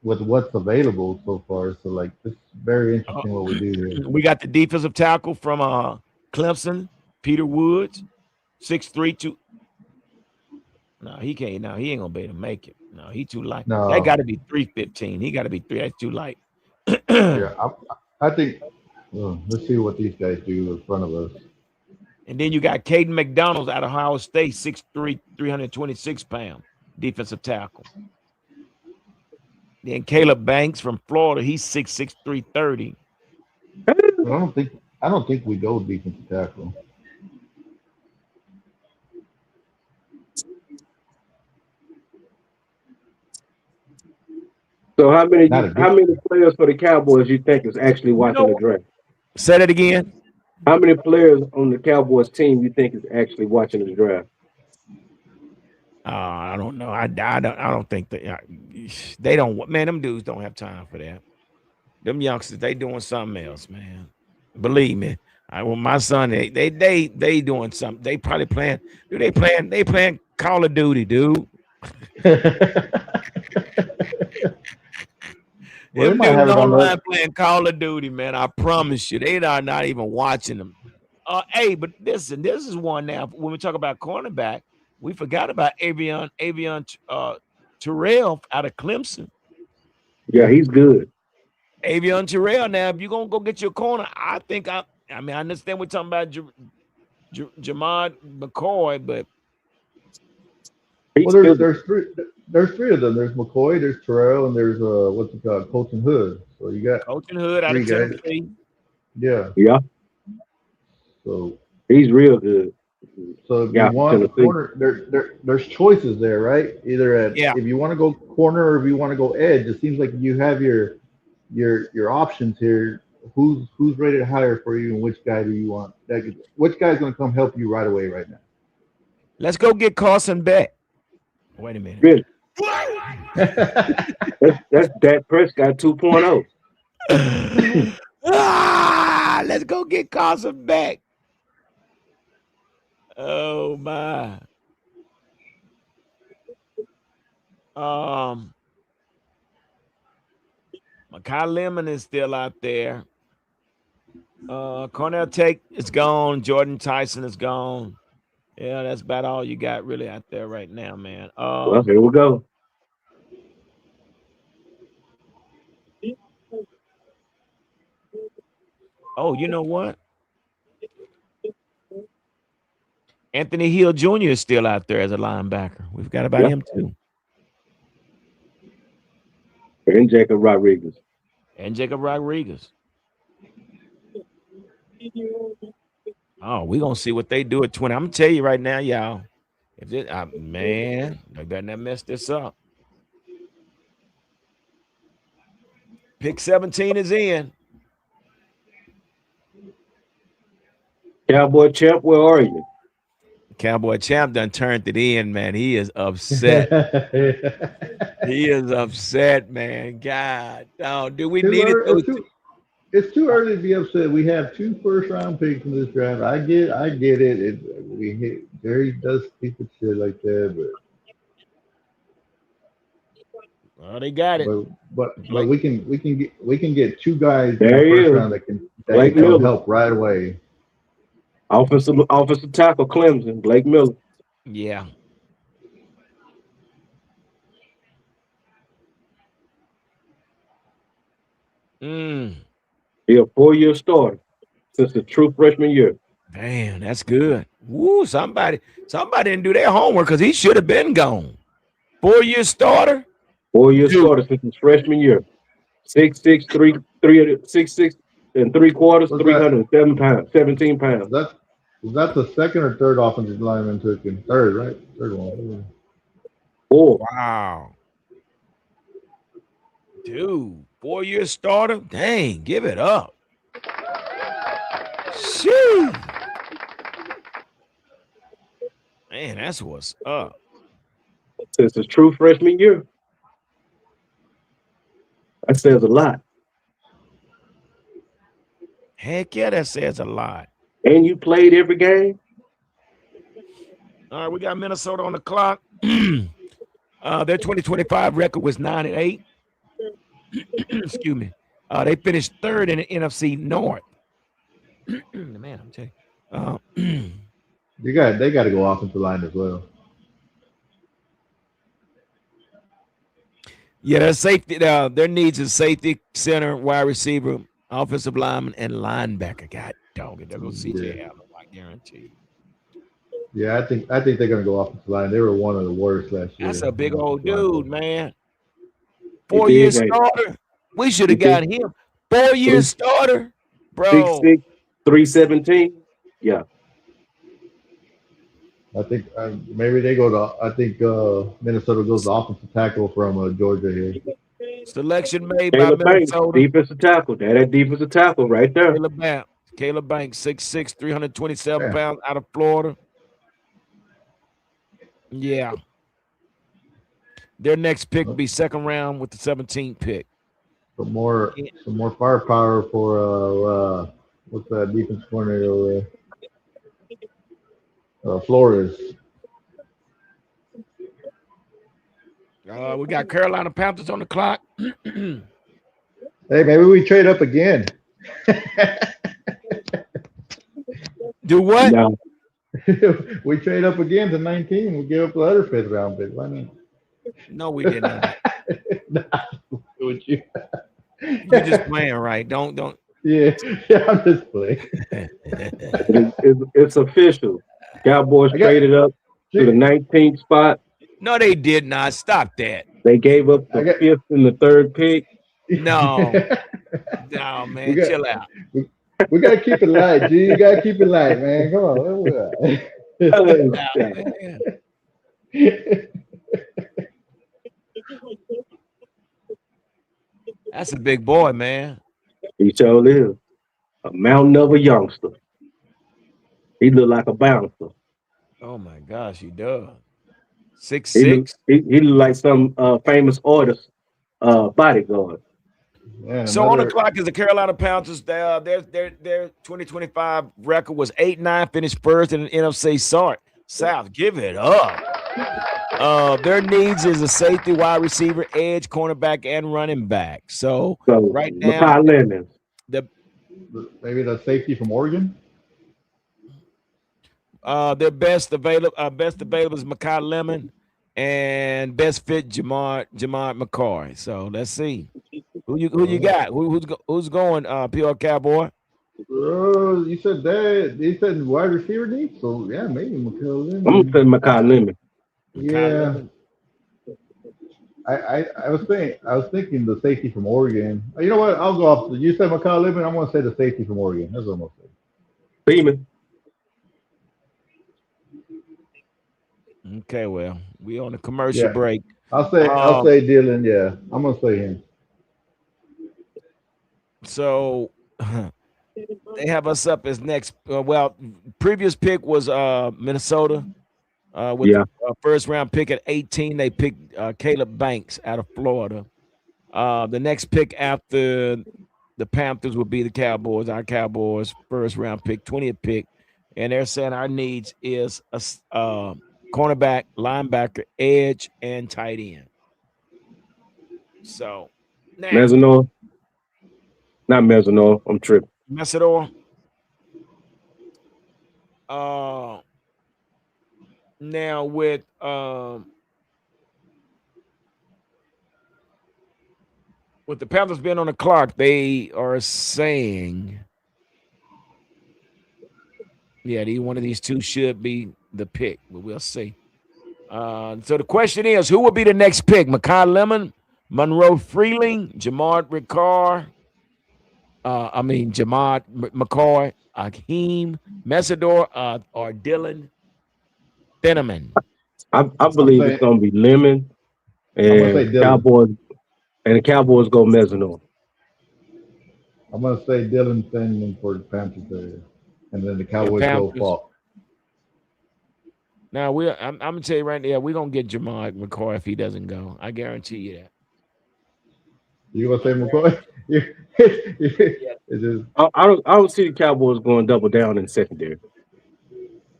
with what's available so far. So like, it's very interesting what we do here. We got the defensive tackle from Clemson, Peter Woods, 6'3", 2. No, he can't. No, he ain't gonna be able to make it. No, he too light. No. That got to be 315. He got to be 3. That's too light. Yeah, I think. Let's see what these guys do in front of us. And then you got Caden McDonald out of Ohio State, 6'3", 326-pound defensive tackle. Then Caleb Banks from Florida, he's 6'6", 330. I don't think we go defensive tackle. So how many players for the Cowboys you think is actually watching the draft? Say that again. How many players on the Cowboys team you think is actually watching the draft? I don't know. I don't think that they don't. Man, them dudes don't have time for that. Them youngsters, they doing something else, man. Believe me. My son, they doing something. They probably playing. They playing Call of Duty, dude. Them dudes online playing Call of Duty, man. I promise you, they are not even watching them. Hey, but listen, this is one now. When we talk about cornerback, we forgot about Avion Terrell out of Clemson. Yeah, he's good. Avion Terrell. Now, if you're gonna go get your corner, I think I understand we're talking about Jamad McCoy, but there's three of them. There's McCoy, there's Terrell, and there's what's it called, Colton Hood. So you got Colton Hood out of Tennessee. Yeah. So he's real good. So if you want a corner, there's choices there, right? Either if you want to go corner or if you want to go edge. It seems like you have your options here. Who's rated higher for you, and which guy do you want? Which guy's going to come help you right away right now? Let's go get Carson Beck. Wait a minute. Really? that's Dak Prescott 2.0. Let's go get Carson Beck. Oh my. Mekhi Lemon is still out there. Cornell Tate is gone. Jordan Tyson is gone. Yeah, that's about all you got really out there right now, man. Well, here we go. Oh, you know what? Anthony Hill Jr. is still out there as a linebacker. We forgot about him too. And Jacob Rodriguez. Oh, we're gonna see what they do at 20. I'm gonna tell you right now, y'all. If this man, they better not mess this up. Pick 17 is in. Cowboy Champ, where are you? Cowboy Champ done turned it in, man. He is upset. He is upset, man. God, oh, do we need it? It's too early to be upset. We have 2 first-round picks in this draft. I get it. Jerry does stupid shit like that, but well, they got it. But we can get 2 guys there in the first round that can help right away. Offensive tackle Clemson, Blake Miller. Yeah. He a 4-year starter since the true freshman year. Damn, that's good. Woo, somebody didn't do their homework because he should have been gone. 4-year starter. 4-year starter since his freshman year. 6'6", 6'6" and 3/4, 307 pounds, 17 pounds. Was that the second or third offensive lineman took him? Third, right? Third one. 4. Wow. Dude, 4-year starter? Dang, give it up. Shoo. Man, that's what's up. Since his true freshman year. That says a lot. Heck yeah, that says a lot. And you played every game? All right, we got Minnesota on the clock. Their 2025 record was 9-8. Excuse me. They finished 3rd in the NFC North. Man, I'm telling you. They got to go offensive line as well. Yeah, their safety. Their needs is safety, center, wide receiver, offensive lineman, and linebacker. God dog it, they're gonna CJ Allen, I guarantee. Yeah, I think they're gonna go offensive line. They were one of the worst last year. That's a big old dude, man. 4-year starter. We should have got him. 4-year starter, bro. 6'6", 317. Yeah. I think maybe they go to. I think Minnesota goes to offensive tackle from Georgia here. Selection made by Minnesota. Defensive tackle. That defensive tackle right there. Caleb Banks, 6'6", 327 pounds, out of Florida. Yeah. Their next pick will be 2nd round with the 17th pick. Some more firepower for what's that defense coordinator over there? Flores. We got Carolina Panthers on the clock. Hey, maybe we trade up again. Do what? No. We trade up again to 19. We give up the other 5th round pick. Why not? No, we didn't. Nah, with you. You're just playing, right? Don't. Yeah, I'm just playing. It's official. Cowboys traded up to the 19th spot. No, they did not. Stop that. They gave up the 5th and the 3rd pick. No. No, man. Chill out. We got to keep it light, G. You got to keep it light, man. Come on. That's a big boy, man. He sure is. A mountain of a youngster. He look like a bouncer. Oh my gosh, he does. 6'6". He look like some famous artist bodyguard. Yeah, so on the clock is the Carolina Panthers. Their 2025 record was 8-9, finished 1st in the NFC South. Give it up. Their needs is a safety, wide receiver, edge, cornerback, and running back. So right now, maybe the safety from Oregon. Their best available is Makai Lemon, and best fit Jamar McCoy. So let's see who you got. Who's going? PR Cowboy. You said that. He said wide receiver needs. So yeah, maybe Makai Lemon. I'm gonna say Makai Lemon. Yeah. I was thinking the safety from Oregon. You know what? I'll go off. You said McCall Lippman. I'm going to say the safety from Oregon. That's what I'm going to say. Beeman. Okay, well, we on a commercial break. I'll say Dylan. Yeah, I'm going to say him. So they have us up as next. Well, previous pick was Minnesota. With the first round pick at 18, they picked Caleb Banks out of Florida. The next pick after the Panthers would be the Cowboys. Our Cowboys first round pick, 20th pick, and they're saying our needs is a cornerback, linebacker, edge, and tight end. So now Mezzanor. Not Mezzanor. I'm tripping. Messidor. Now with the Panthers being on the clock, they are saying, yeah, one of these two should be the pick, but we'll see. So the question is, who will be the next pick? Makai Lemon, Monroe Freeling, Jamard Ricard, Jamad McCoy, Akeem Messidor, or Dylan Thinneman. I believe it's going to be Lemon and Cowboys, and the Cowboys go Mezzanor. I'm going to say Dylan Thinneman for the Panthers area, and then the Cowboys go Falk. Now I'm gonna tell you right now, we're gonna get Jamar McCoy if he doesn't go. I guarantee you that. You gonna say McCoy? I don't see the Cowboys going double down in secondary.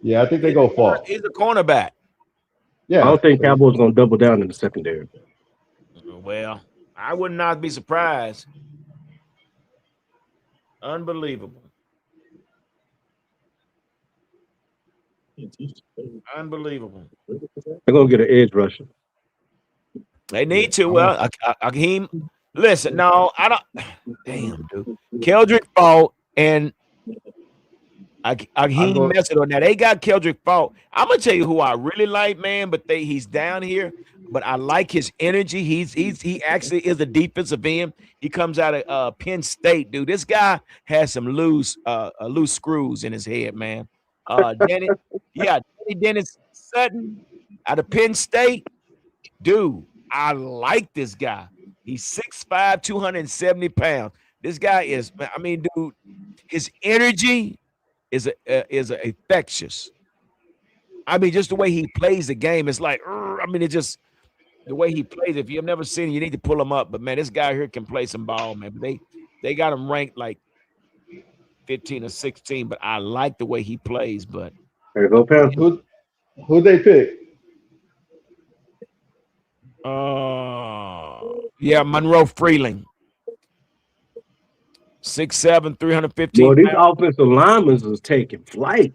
Yeah, I think they go Falk. He's a cornerback. Yeah, I don't think Cowboys gonna double down in the secondary. Well, I would not be surprised. Unbelievable. Unbelievable. They're gonna get an edge rusher. They need to. Well, Akeem, listen, no, I don't. Damn, dude. Keldrick Fault and Akeem Messidor. Now they got Keldrick Fault. I'm gonna tell you who I really like, man. But he's down here. But I like his energy. He actually is a defensive end. He comes out of Penn State, dude. This guy has some loose screws in his head, man. Danny Dennis Sutton out of Penn State, dude. I like this guy. He's 6'5", 270 pounds. This guy is, dude, his energy is infectious. Just the way he plays the game, it's like, it's just the way he plays. If you've never seen it, you need to pull him up. But man, this guy here can play some ball, man. But they got him ranked like 15 or 16. But I like the way he plays. But there you go, Panthers. Who they pick? Monroe Freeling. 6'7", 315. Well, these offensive linemen are taking flight.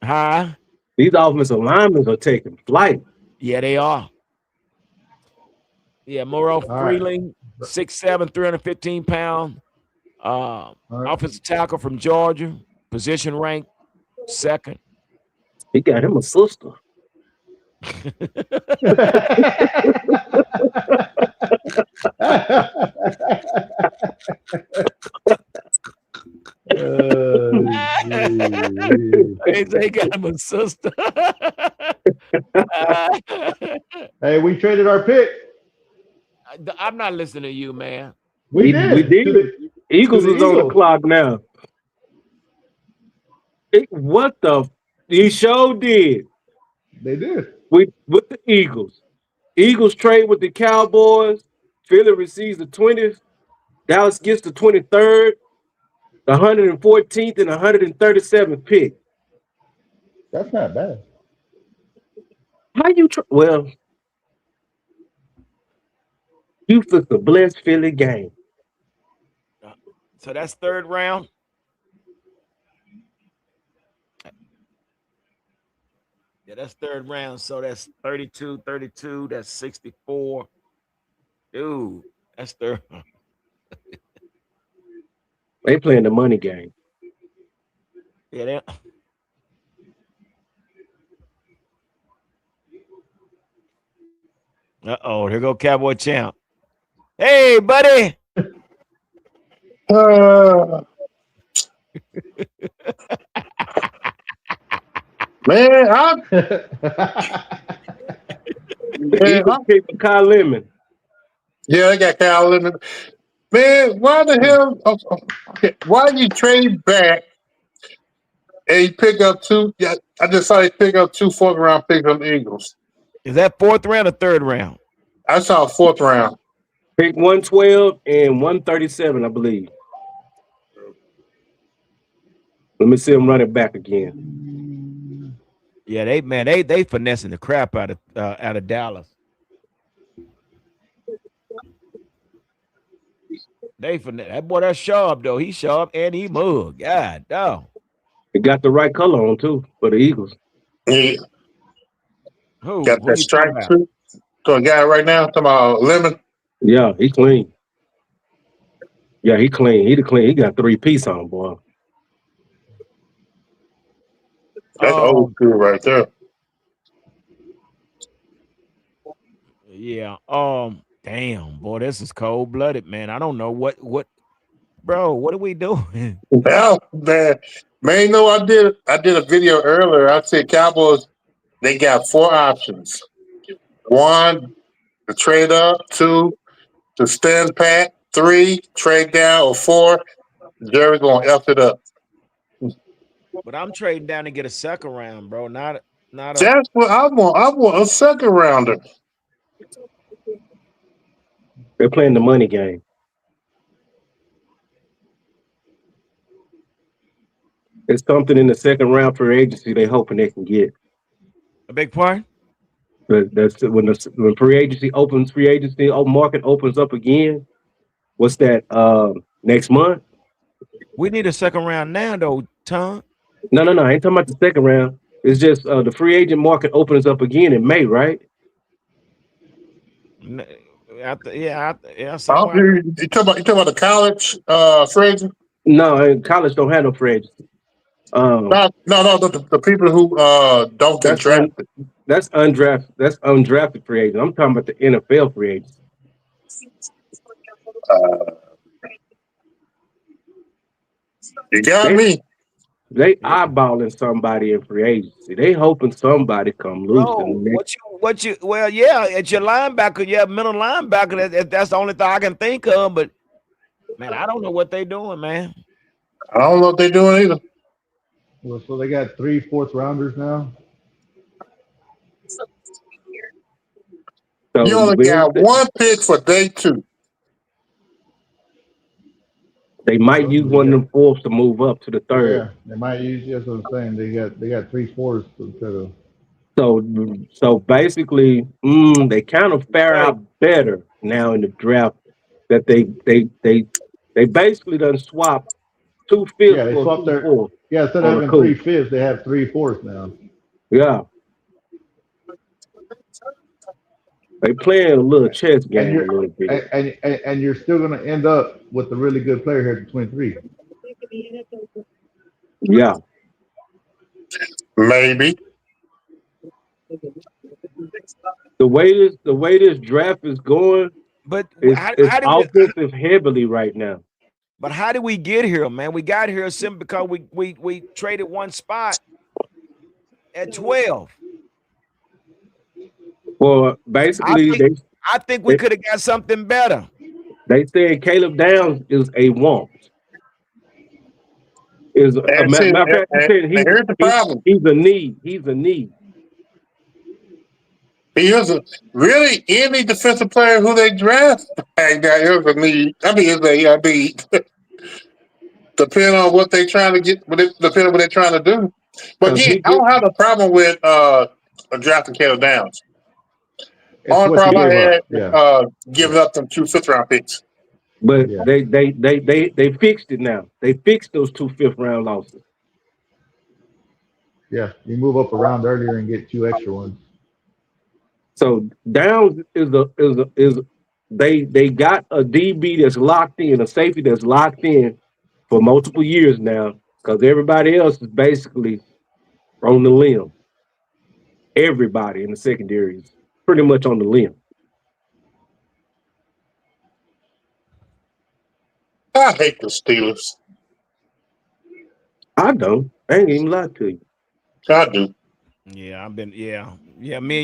Huh? These offensive linemen are taking flight. Yeah, they are. Yeah, Monroe Freeling, 6'7", 315 pounds. Offensive tackle from Georgia. Position rank second. He got him a sister. They got him a sister. Hey, we traded our pick. I'm not listening to you, man. We did. Eagles is on the clock now. What the? He sure did. They did. With the Eagles. Eagles trade with the Cowboys. Philly receives the 20th. Dallas gets the 23rd, the 114th, and 137th pick. That's not bad. How you well, you took the blessed Philly game. So that's third round. Yeah, that's third round. So that's 32, that's 64. Dude, that's third. They playing the money game. Yeah, Uh-oh, here go Cowboy Champ. Hey, buddy. Uh, man, Pick for Kyle Lemon. yeah, I got Kyle Lemon. Man, why the hell? Why you trade back and you pick up two? Yeah, I just saw you pick up 2 4th-round picks from the Eagles. Is that 4th round or 3rd round? I saw 4th round. Pick 112 and 137, I believe. Let me see him run it back again. Yeah, they finessing the crap out of Dallas. That boy that's sharp though. He's sharp and he mug. God dog. He got the right color on too for the Eagles. Yeah. Who? Got Who that you strike talking about? too. So a guy right now talking about Lemon. Yeah, he clean. Yeah, he clean. He clean. He got 3-piece on, boy. That's old school right there. Yeah. Damn, boy, this is cold blooded, man. I don't know what, bro. What are we doing? Well, man, you know, I did a video earlier. I said Cowboys, they got 4 options. 1, to trade up. 2, to stand pat. 3, trade down. Or 4, Jerry gonna F it up. But I'm trading down to get a 2nd round, bro. Not a. That's what I want. I want a 2nd rounder. They're playing the money game. It's something in the 2nd round for agency they hoping they can get. A big part. But that's when free agency market opens up again. What's that? Next month? We need a 2nd round now, though, Tom. No. I ain't talking about the 2nd round. It's just the free agent market opens up again in May, right? You talking about the college free agent? No, college don't have no free agency. No. The people who don't get drafted. That's undrafted. That's undrafted free agent. I'm talking about the NFL free agents. You got me. They eyeballing somebody in free agency. They hoping somebody come loose. Well, yeah, it's your linebacker, middle linebacker. That's the only thing I can think of. But man, I don't know what they're doing, man. I don't know what they're doing either. Well, so they got 3 4th-rounders now. So you only got 1 pick for day 2. They might use one of them 4s to move up to the 3rd. Yeah, they might use. That's what I'm saying. They got 3 4s instead of. So basically, they kind of fare out better now in the draft. That they basically done swap 2 5ths. Yeah, they swapped their 4s. Yeah, instead of having 3 5ths, they have 3 4s now. Yeah. They playing a little chess game a little bit. And you're still going to end up with a really good player here at 23. Yeah. Maybe. The way this draft is going, but it's offensive heavily right now. But how did we get here, man? We got here simply because we traded 1 spot at 12. Well, basically, I think we could have got something better. They said Caleb Downs is a want. Here's the problem. He's a need. He's a need. He is really any defensive player who they draft. Here's a need. I mean, it's a need. Depending on what they're trying to get, depending on what they're trying to do. But yeah, I don't have a problem with drafting Caleb Downs. Only problem I had giving up them 2 5th-round picks. But they fixed it now. They fixed those 2 5th-round losses. Yeah, you move up around earlier and get 2 extra ones. So Downs is they got a DB that's locked in, a safety that's locked in for multiple years now, because everybody else is basically on the limb. Everybody in the secondary is pretty much on the limb. I hate the Steelers. I don't. I ain't even lie to you. I do. Yeah, me and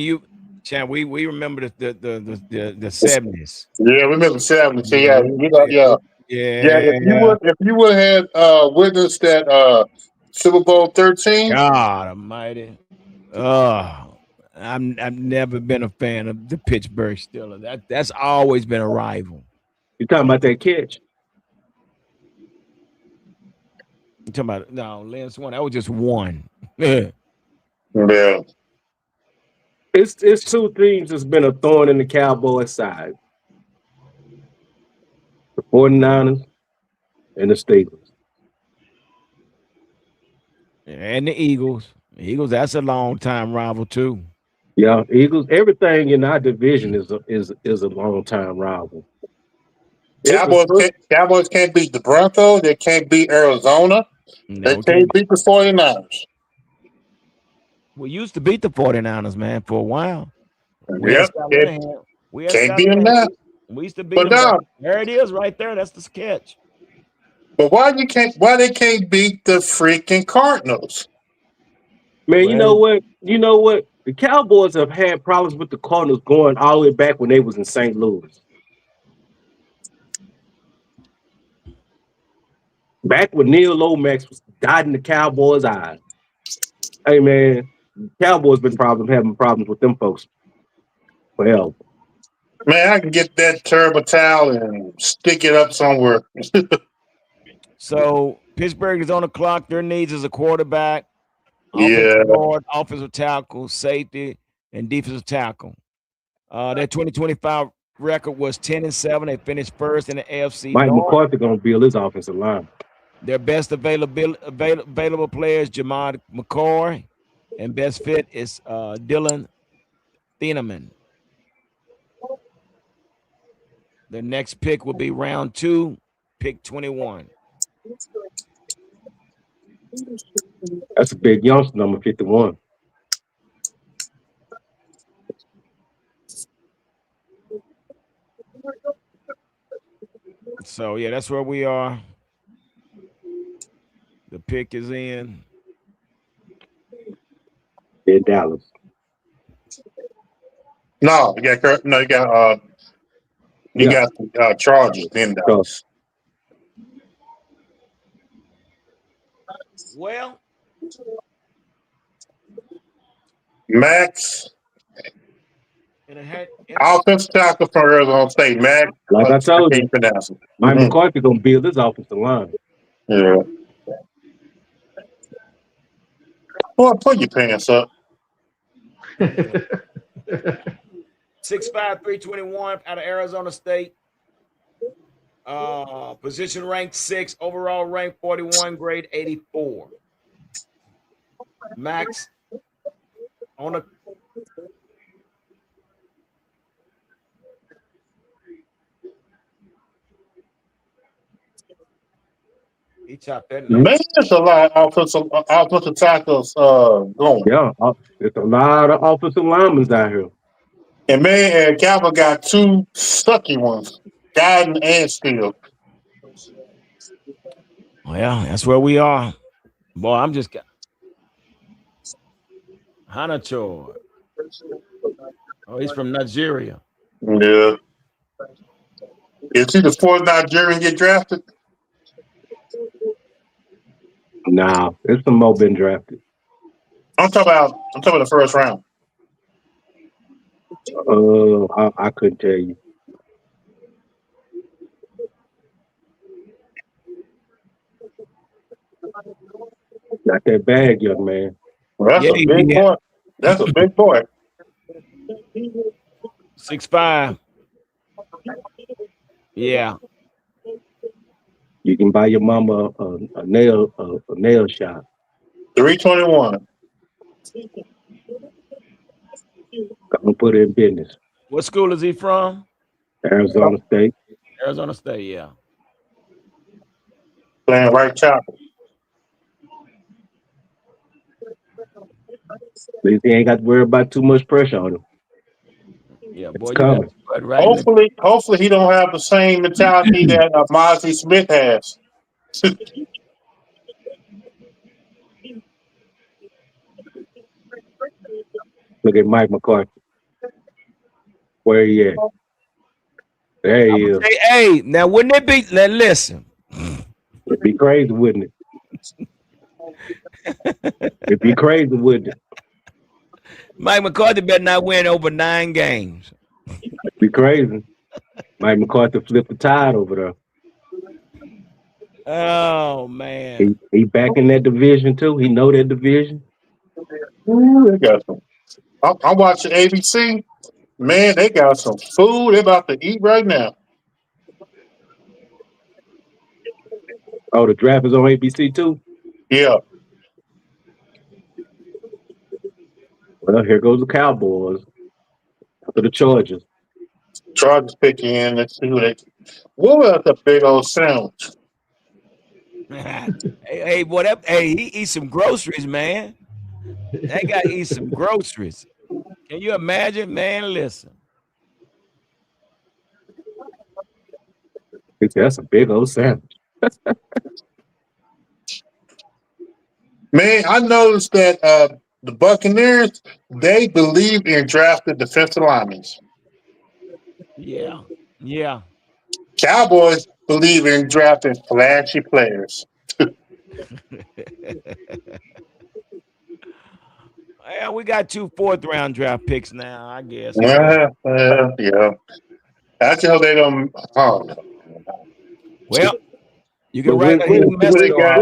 you, Chan, we remember the 70s. Yeah, we remember 70. So Yeah, yeah, you know, yeah. Yeah, yeah. if you would have witnessed that Super Bowl 13, God Almighty. I've never been a fan of the Pittsburgh Steelers. That's always been a rival. You talking about that catch? You talking about no last one? That was just one. Yeah. yeah. It's two teams that's been a thorn in the Cowboys' side. The 49ers and the Steelers. And the Eagles. The Eagles, that's a long time rival too. Yeah, Eagles. Everything in our division is a long time rival. Cowboys can't beat the Broncos. They can't beat Arizona. They No, can't beat the 49ers. we used to beat the 49ers, man, for a while. We had Yep. Scott Linehan. We had Can't Scott beat them Linehan. now. We used to beat But them. now, There it is right there. That's the catch. but why they can't beat the freaking Cardinals? Man, you know Well, what? You know what? The Cowboys have had problems with the Cardinals going all the way back when they was in St. Louis. Back when Neil Lomax was dotting the Cowboys' eyes. Hey man, Cowboys been having problems with them folks forever. Man, I can get that turbo towel and stick it up somewhere. so Pittsburgh is on the clock. Their needs is a quarterback, Yeah. offensive guard, offensive tackle, safety, and defensive tackle. Their 2025 record was 10-7. They finished first in the AFC Mike North. McCarthy gonna build his offensive line. Their best available players, Jamad McCoy, and best fit is Dylan Thieneman. The next pick will be round 2, pick 21. That's a big youngster, number 51. So yeah, that's where we are. The pick is in. In Dallas. No, you got Chargers in Dallas. Well, Max, in offensive tackle from Arizona State. Max, Like I told you, can't pronounce it. Mike McCarthy gonna build his offensive line. Yeah. Boy, put your pants up. 6'5", 321 out of Arizona State. Position ranked 6, overall rank 41, grade 84. Max on a he chopped that note. Man, there's a lot of offensive tackles going. Yeah, there's a lot of offensive linemen out here. And man, Kappa got 2 sucky ones, Guyton and Steele. Well, that's where we are. Boy, I'm just Hanacho. Oh, he's from Nigeria. Yeah. Is he the 4th Nigerian get drafted? Nah, it's some more been drafted. I'm talking about the first round. I couldn't tell you. Not that bad, young man. Well, that's a big boy. That's a big boy. 6'5". Yeah. You can buy your mama a nail shop. 321. Gonna put it in business. What school is he from? Arizona State. Arizona State, yeah. Playing right tackle. At least he ain't got to worry about too much pressure on him. Yeah, boy, It's you got coming. Bud right in the Hopefully he don't have the same mentality that Mozzie Smith has. Look at Mike McCarthy. Where he at? There he is. Hey, now wouldn't it be? Now listen, It'd be crazy, wouldn't it? It'd be crazy, wouldn't it? Mike McCarthy better not win over 9 games. It'd be crazy. Mike McCarthy flipped the tide over there. Oh man, He back in that division too. He know that division. Ooh, they got some. I'm watching ABC. Man, they got some food they're about to eat right now. Oh, the draft is on ABC too. Yeah. Well, here goes the Cowboys after the Chargers. Chargers pick in. Let's see who they. What was the big old sandwich? hey, what up? Hey, he eats some groceries, man. That guy eats some groceries. Can you imagine, man? Listen. That's a big old sandwich. Man, I noticed that the Buccaneers, they believe in drafting defensive linemen. Yeah, yeah. Cowboys believe in drafting flashy players. Well, we got 2 4th-round draft picks now, I guess. Yeah. I tell they don't. Oh, no. Well, you can But write a Who they got?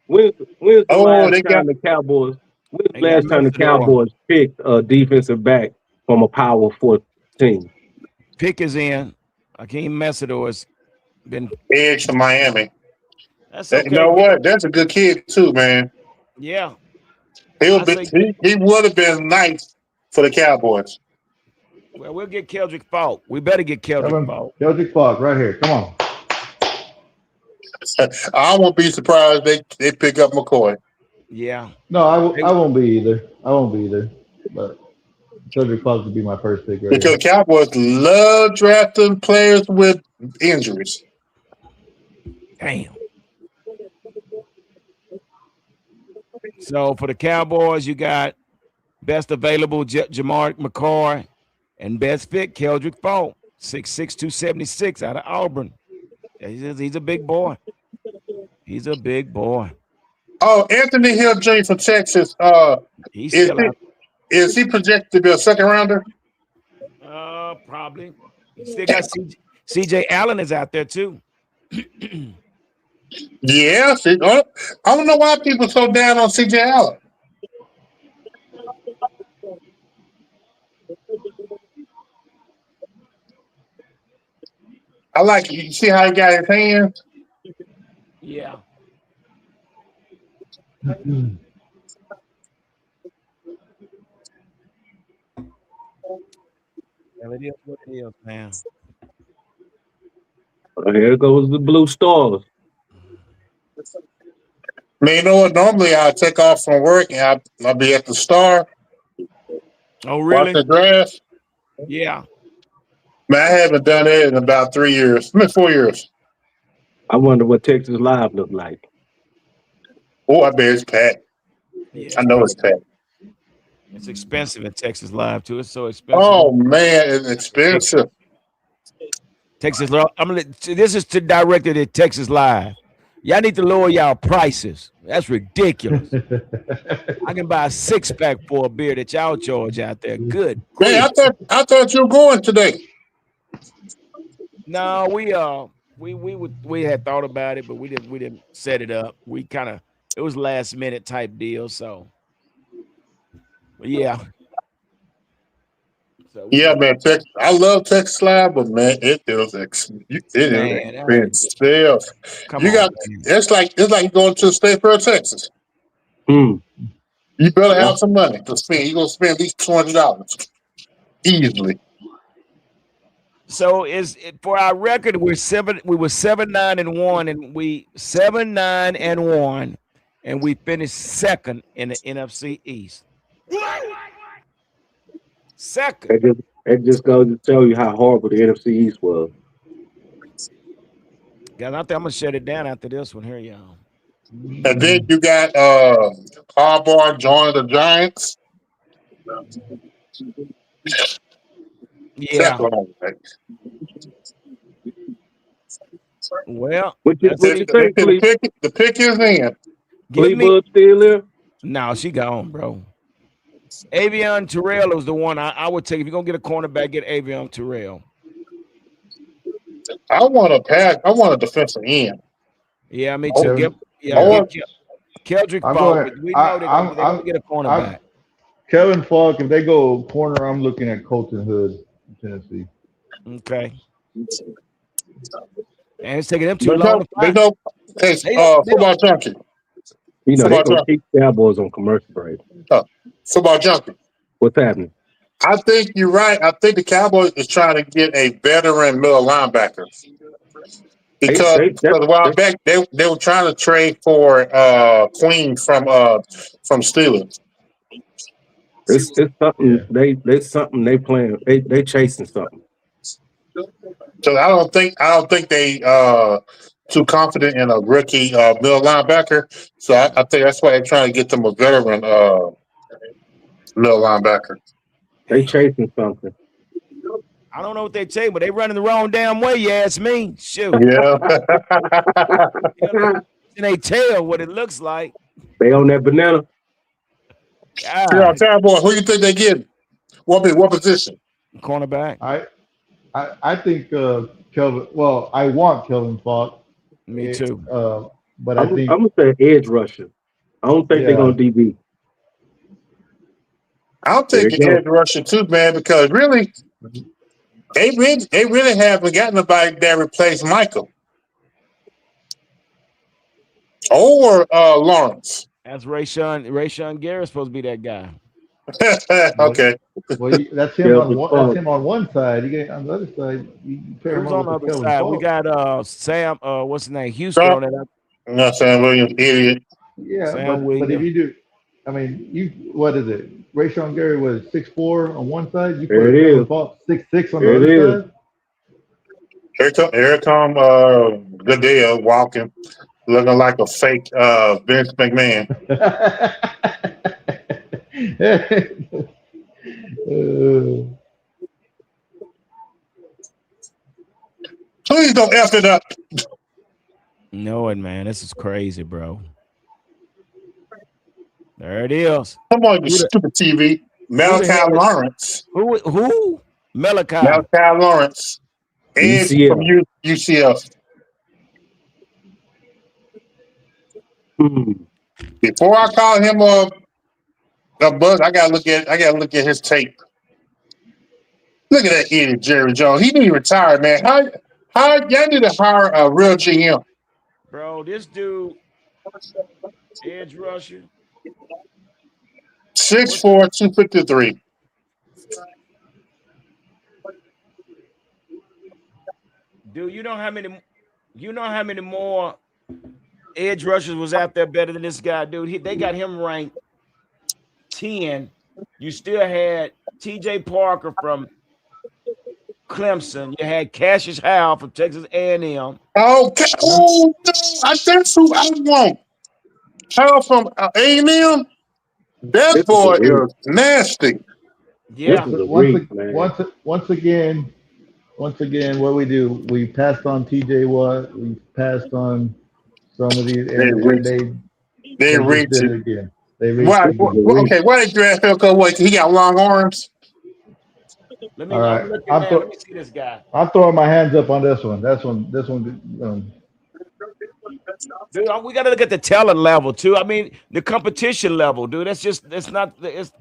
when's the Oh, last they got. time the Cowboys? When's They the got last time the Messidor. Cowboys picked a defensive back from a Power 4 team? Pick is in. Akeem Messidor has been. Edge to Miami. That's You okay. know what? That's a good kid too, man. Yeah. He'll I be. say, He would have been nice for the Cowboys. well, we'll get Keldrick Falk. We better get Keldrick Falk. Celtic Falk right here. Come on. I won't be surprised they pick up McCoy. Yeah. No, I won't be either. I won't be either. But Celtic Falk would be my first pick right Because here. Cowboys love drafting players with injuries. Damn. So for the Cowboys, you got best available Jamar McCoy and best fit Keldrick Falk, 6'6", 276 out of Auburn. He's a big boy. He's a big boy. Oh, Anthony Hill Jr. from Texas. He's Is still out. is he projected to be a second rounder? Probably. You still got CJ Allen is out there too. Yeah. I don't know why people so down on CJ Allen. I like you see how he got his hands. Yeah. Well, it is what it is, man. Well, here goes the Blue Stars. Man, you know what? Normally I take off from work and I'll be at the Star, Oh, watch really? the draft. Yeah. Man, I haven't done it in about 3 years. 4 years. I wonder what Texas Live looked like. Oh, I bet it's packed. Yeah. I know it's packed. It's expensive in Texas Live too. It's so expensive. Oh man, it's expensive. Texas Live. This is directed at Texas Live. Y'all need to lower y'all prices. That's ridiculous. I can buy a 6-pack for a beer that y'all charge out there. Good. Man, I thought you were going today. No, we had thought about it, but we didn't set it up. It was last minute type deal. So yeah. Yeah, man. I love Texas Live, but man, it is expensive. Come on, man. It's like going to the State Fair of Texas. Hmm. You better have some money to spend. You're gonna spend at least $200 easily. So for our record, we were 7-9-1, and we 7-9-1, and we finished second in the NFC East. Second. It just goes to tell you how horrible the NFC East was. Guys, I think I'm gonna shut it down after this one here, y'all. And then you got Harbaugh joining the Giants. Yeah. Right? Well, What you think, The pick is in. give me. Cleveland still there? No, she gone, bro. Avion Terrell is the one I would take. If you're gonna get a cornerback, get Avion Terrell. I want a defensive end. Yeah, me too. Kevin, Get Keldrick I'm Falk. going. We know they're gonna get a cornerback. Kevin Falk. If they go corner, I'm looking at Colton Hood, Tennessee. Okay. And it's taking them too long. Football junkie. You know, they're going to keep Cowboys on commercial break. Football junkie. What's happening? I think you're right. I think the Cowboys is trying to get a veteran middle linebacker. Because a while back they were trying to trade for Queen from Steelers. It's something they playing. They chasing something. So I don't think they too confident in a rookie middle linebacker. So I think that's why they're trying to get them a veteran middle linebacker. They chasing something. I don't know what they say, but they running the wrong damn way. You ask me. Shoot. Yeah. And they tell what it looks like. They on that banana. Yeah, Cowboy. Who you think they get? What position? Cornerback. I think Kelvin. Well, I want Kelvin Falk. Me too. But I'm think gonna say edge rusher. I don't think they're gonna DB. I'll take an edge rusher too, man, because really, they really haven't gotten nobody that replaced Michael or Lawrence. That's Rayshon Garrett's supposed to be that guy. Okay. Well, that's him on one side. You get on the other side. You pair him Who's on the other side? We got Sam. What's his name? Houston on that. No, Sam Williams, idiot. Yeah, but if you do, I mean, what is it? Rayshon Gary was 6'4" on one side. You put Kevin Falk 6'6" on the other side. Here come Goodell walking, looking like a fake Vince McMahon. Please don't F it up. No, man, this is crazy, bro. There it is. Come on, you stupid TV. Malachi Lawrence. Who? Malachi Lawrence. Edge from UCF. Before I call him a buzz, I gotta look at his tape. Look at that idiot Jerry Jones. He need to retire, man. How y'all need to hire a real GM? Bro, this dude, edge rusher. 6'4", 253. Dude, you know how many more edge rushers was out there better than this guy, dude? They got him ranked 10. You still had TJ Parker from Clemson. You had Cassius Howell from Texas A&M. That's who I want. Howell from A&M. That boy is nasty. Yeah. Once again, what we do, we passed on TJ Watt, we passed on some of these, and they reached it again. Why they draft him? Because he got long arms. Let me see this guy. I'm throwing my hands up on this one. Dude, we got to look at the talent level too. I mean, the competition level, dude.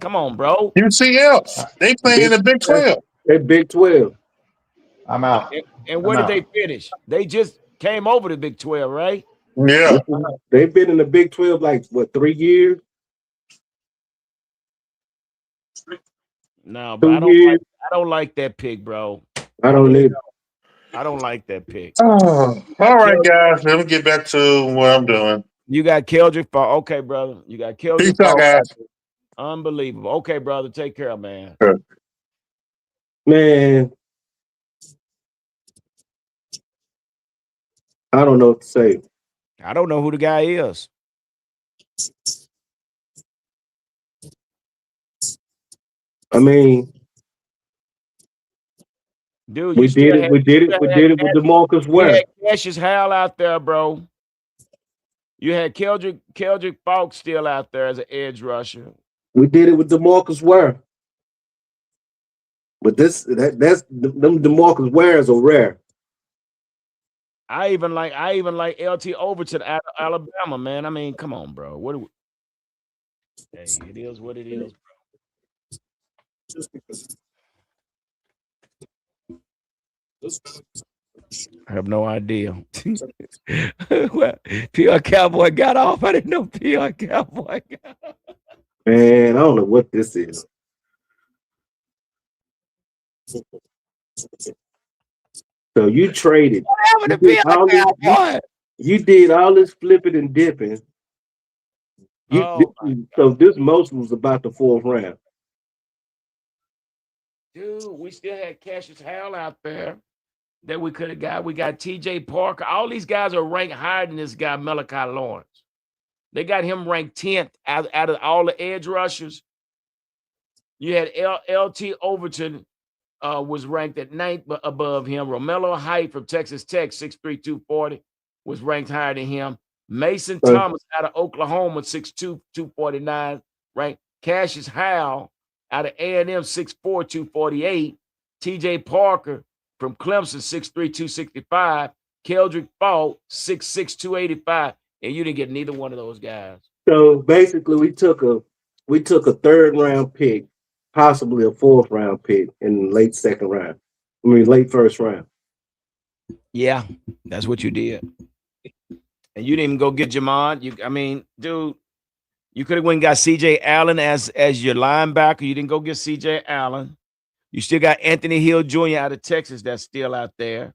Come on, bro. UCF. They playing in the Big 12. They Big 12. I'm out. And where did they finish? They just came over the Big 12, right? Yeah. They've been in the Big 12 like 3 years? No, but I don't like that pick, bro. I don't either. I don't like that pick. Oh, all right, guys. Let me get back to what I'm doing. You got Keldrick Falk. Okay, brother. You got Keldrick Peace out, Falk. guys. Unbelievable. Okay, brother. Take care, man. Sure. Man, I don't know what to say. I don't know who the guy is. I mean, Dude, we did it with DeMarcus You Ware. had Cassius Howell out there, bro. You had Keldrick Falk still out there as an edge rusher. We did it with DeMarcus Ware. But that's them DeMarcus Wares are rare. I even like LT Overton out of Alabama, man. I mean, come on, bro. Hey, it is what it is, bro. I have no idea. Well, PR Cowboy got off. I didn't know PR Cowboy got off. Man, I don't know what this is. So you traded. What happened to PR Cowboy? You did all this flipping and dipping. So this most was about the 4th round. Dude, we still had Cassius Howell out there that we could have got. We got TJ Parker. All these guys are ranked higher than this guy, Malachi Lawrence. They got him ranked 10th out of all the edge rushers. You had LT Overton was ranked at 9th above him. Romello Height from Texas Tech, 6'3", 240, was ranked higher than him. Mason Thomas out of Oklahoma, 6'2", 249, ranked. Cassius Howell out of A&M, 6'4", 248. TJ Parker from Clemson, 6'3", 265. Keldrick Falk, 6'6", 285. And you didn't get neither one of those guys. So basically we took a 3rd round pick, possibly a 4th round pick in late 2nd round. I mean late 1st round. Yeah, that's what you did. And you didn't even go get Jamon. I mean, dude, you could have went and got CJ Allen as your linebacker. You didn't go get CJ Allen. You still got Anthony Hill Jr. out of Texas that's still out there.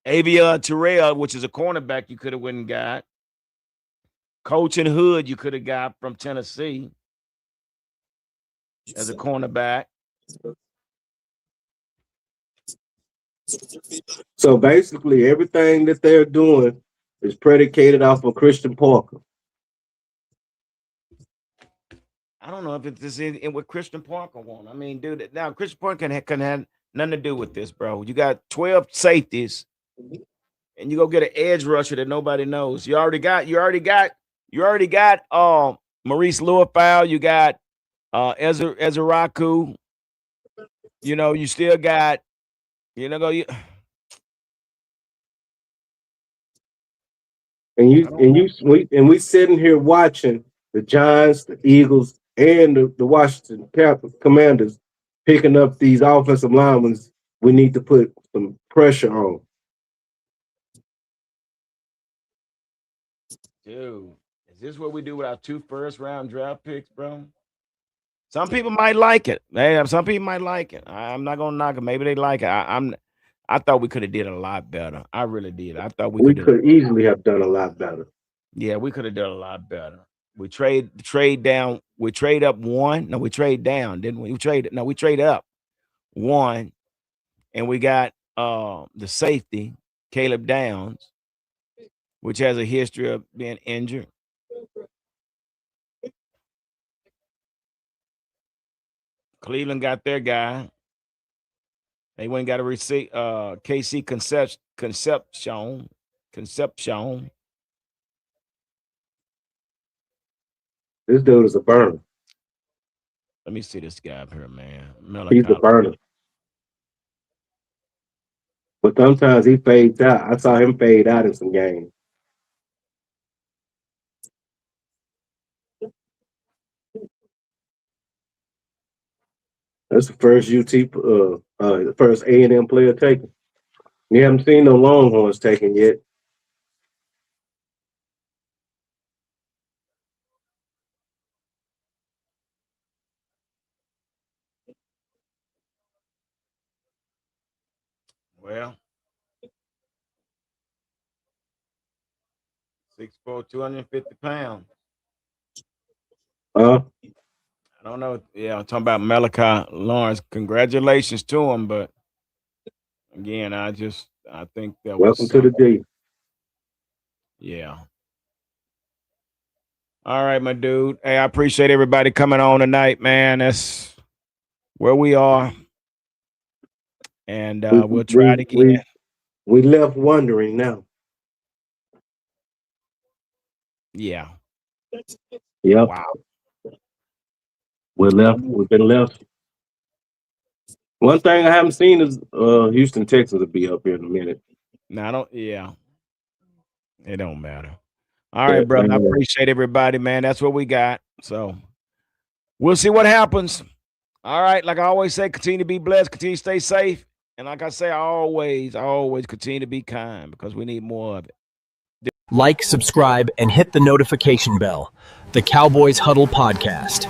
Avia Terrell, which is a cornerback, you could have went and got. Colton Hood, you could have got from Tennessee as a cornerback. So basically everything that they're doing is predicated off of Christian Parker. I don't know if it's in what Christian Parker want. I mean, dude, now Christian Parker can have nothing to do with this, bro. You got 12 safeties, and you go get an edge rusher that nobody knows. You already got Maurice Lewis-Fowl. You got Ezeraku. You know, you still got, And we sitting here watching the Giants, the Eagles, and the Washington Commanders picking up these offensive linemen. We need to put some pressure on. Dude, is this what we do with our 2 first-round draft picks, bro? Some people might like it. Some people might like it. I'm not gonna knock it. Maybe they like it. I thought we could have did a lot better. I really did. I thought we could easily have done a lot better. Yeah, we could have done a lot better. We trade down. We trade up 1. No, we trade down, didn't we? We trade up 1, and we got the safety, Caleb Downs, which has a history of being injured. Cleveland got their guy. They went and got a receipt. KC Concepcion. This dude is a burner. Let me see this guy up here, man. He's a burner. But sometimes he fades out. I saw him fade out in some games. That's the first first A&M player taken. You haven't seen no Longhorns taken yet. Well, 6'4", 250 pounds. I don't know. Yeah, I'm talking about Malachi Lawrence. Congratulations to him, but again, I think that Welcome was to the D. Yeah. All right, my dude. Hey, I appreciate everybody coming on tonight, man. That's where we are. And we'll try it again. We left wondering now. Yeah. Yep. Wow. We've been left. One thing I haven't seen is Houston Texans will be up here in a minute. No, it don't matter. All right, brother. I appreciate everybody, man. That's what we got. So we'll see what happens. All right. Like I always say, continue to be blessed, continue to stay safe. And like I say, I always continue to be kind because we need more of it. Like, subscribe, and hit the notification bell. The Cowboys Huddle Podcast.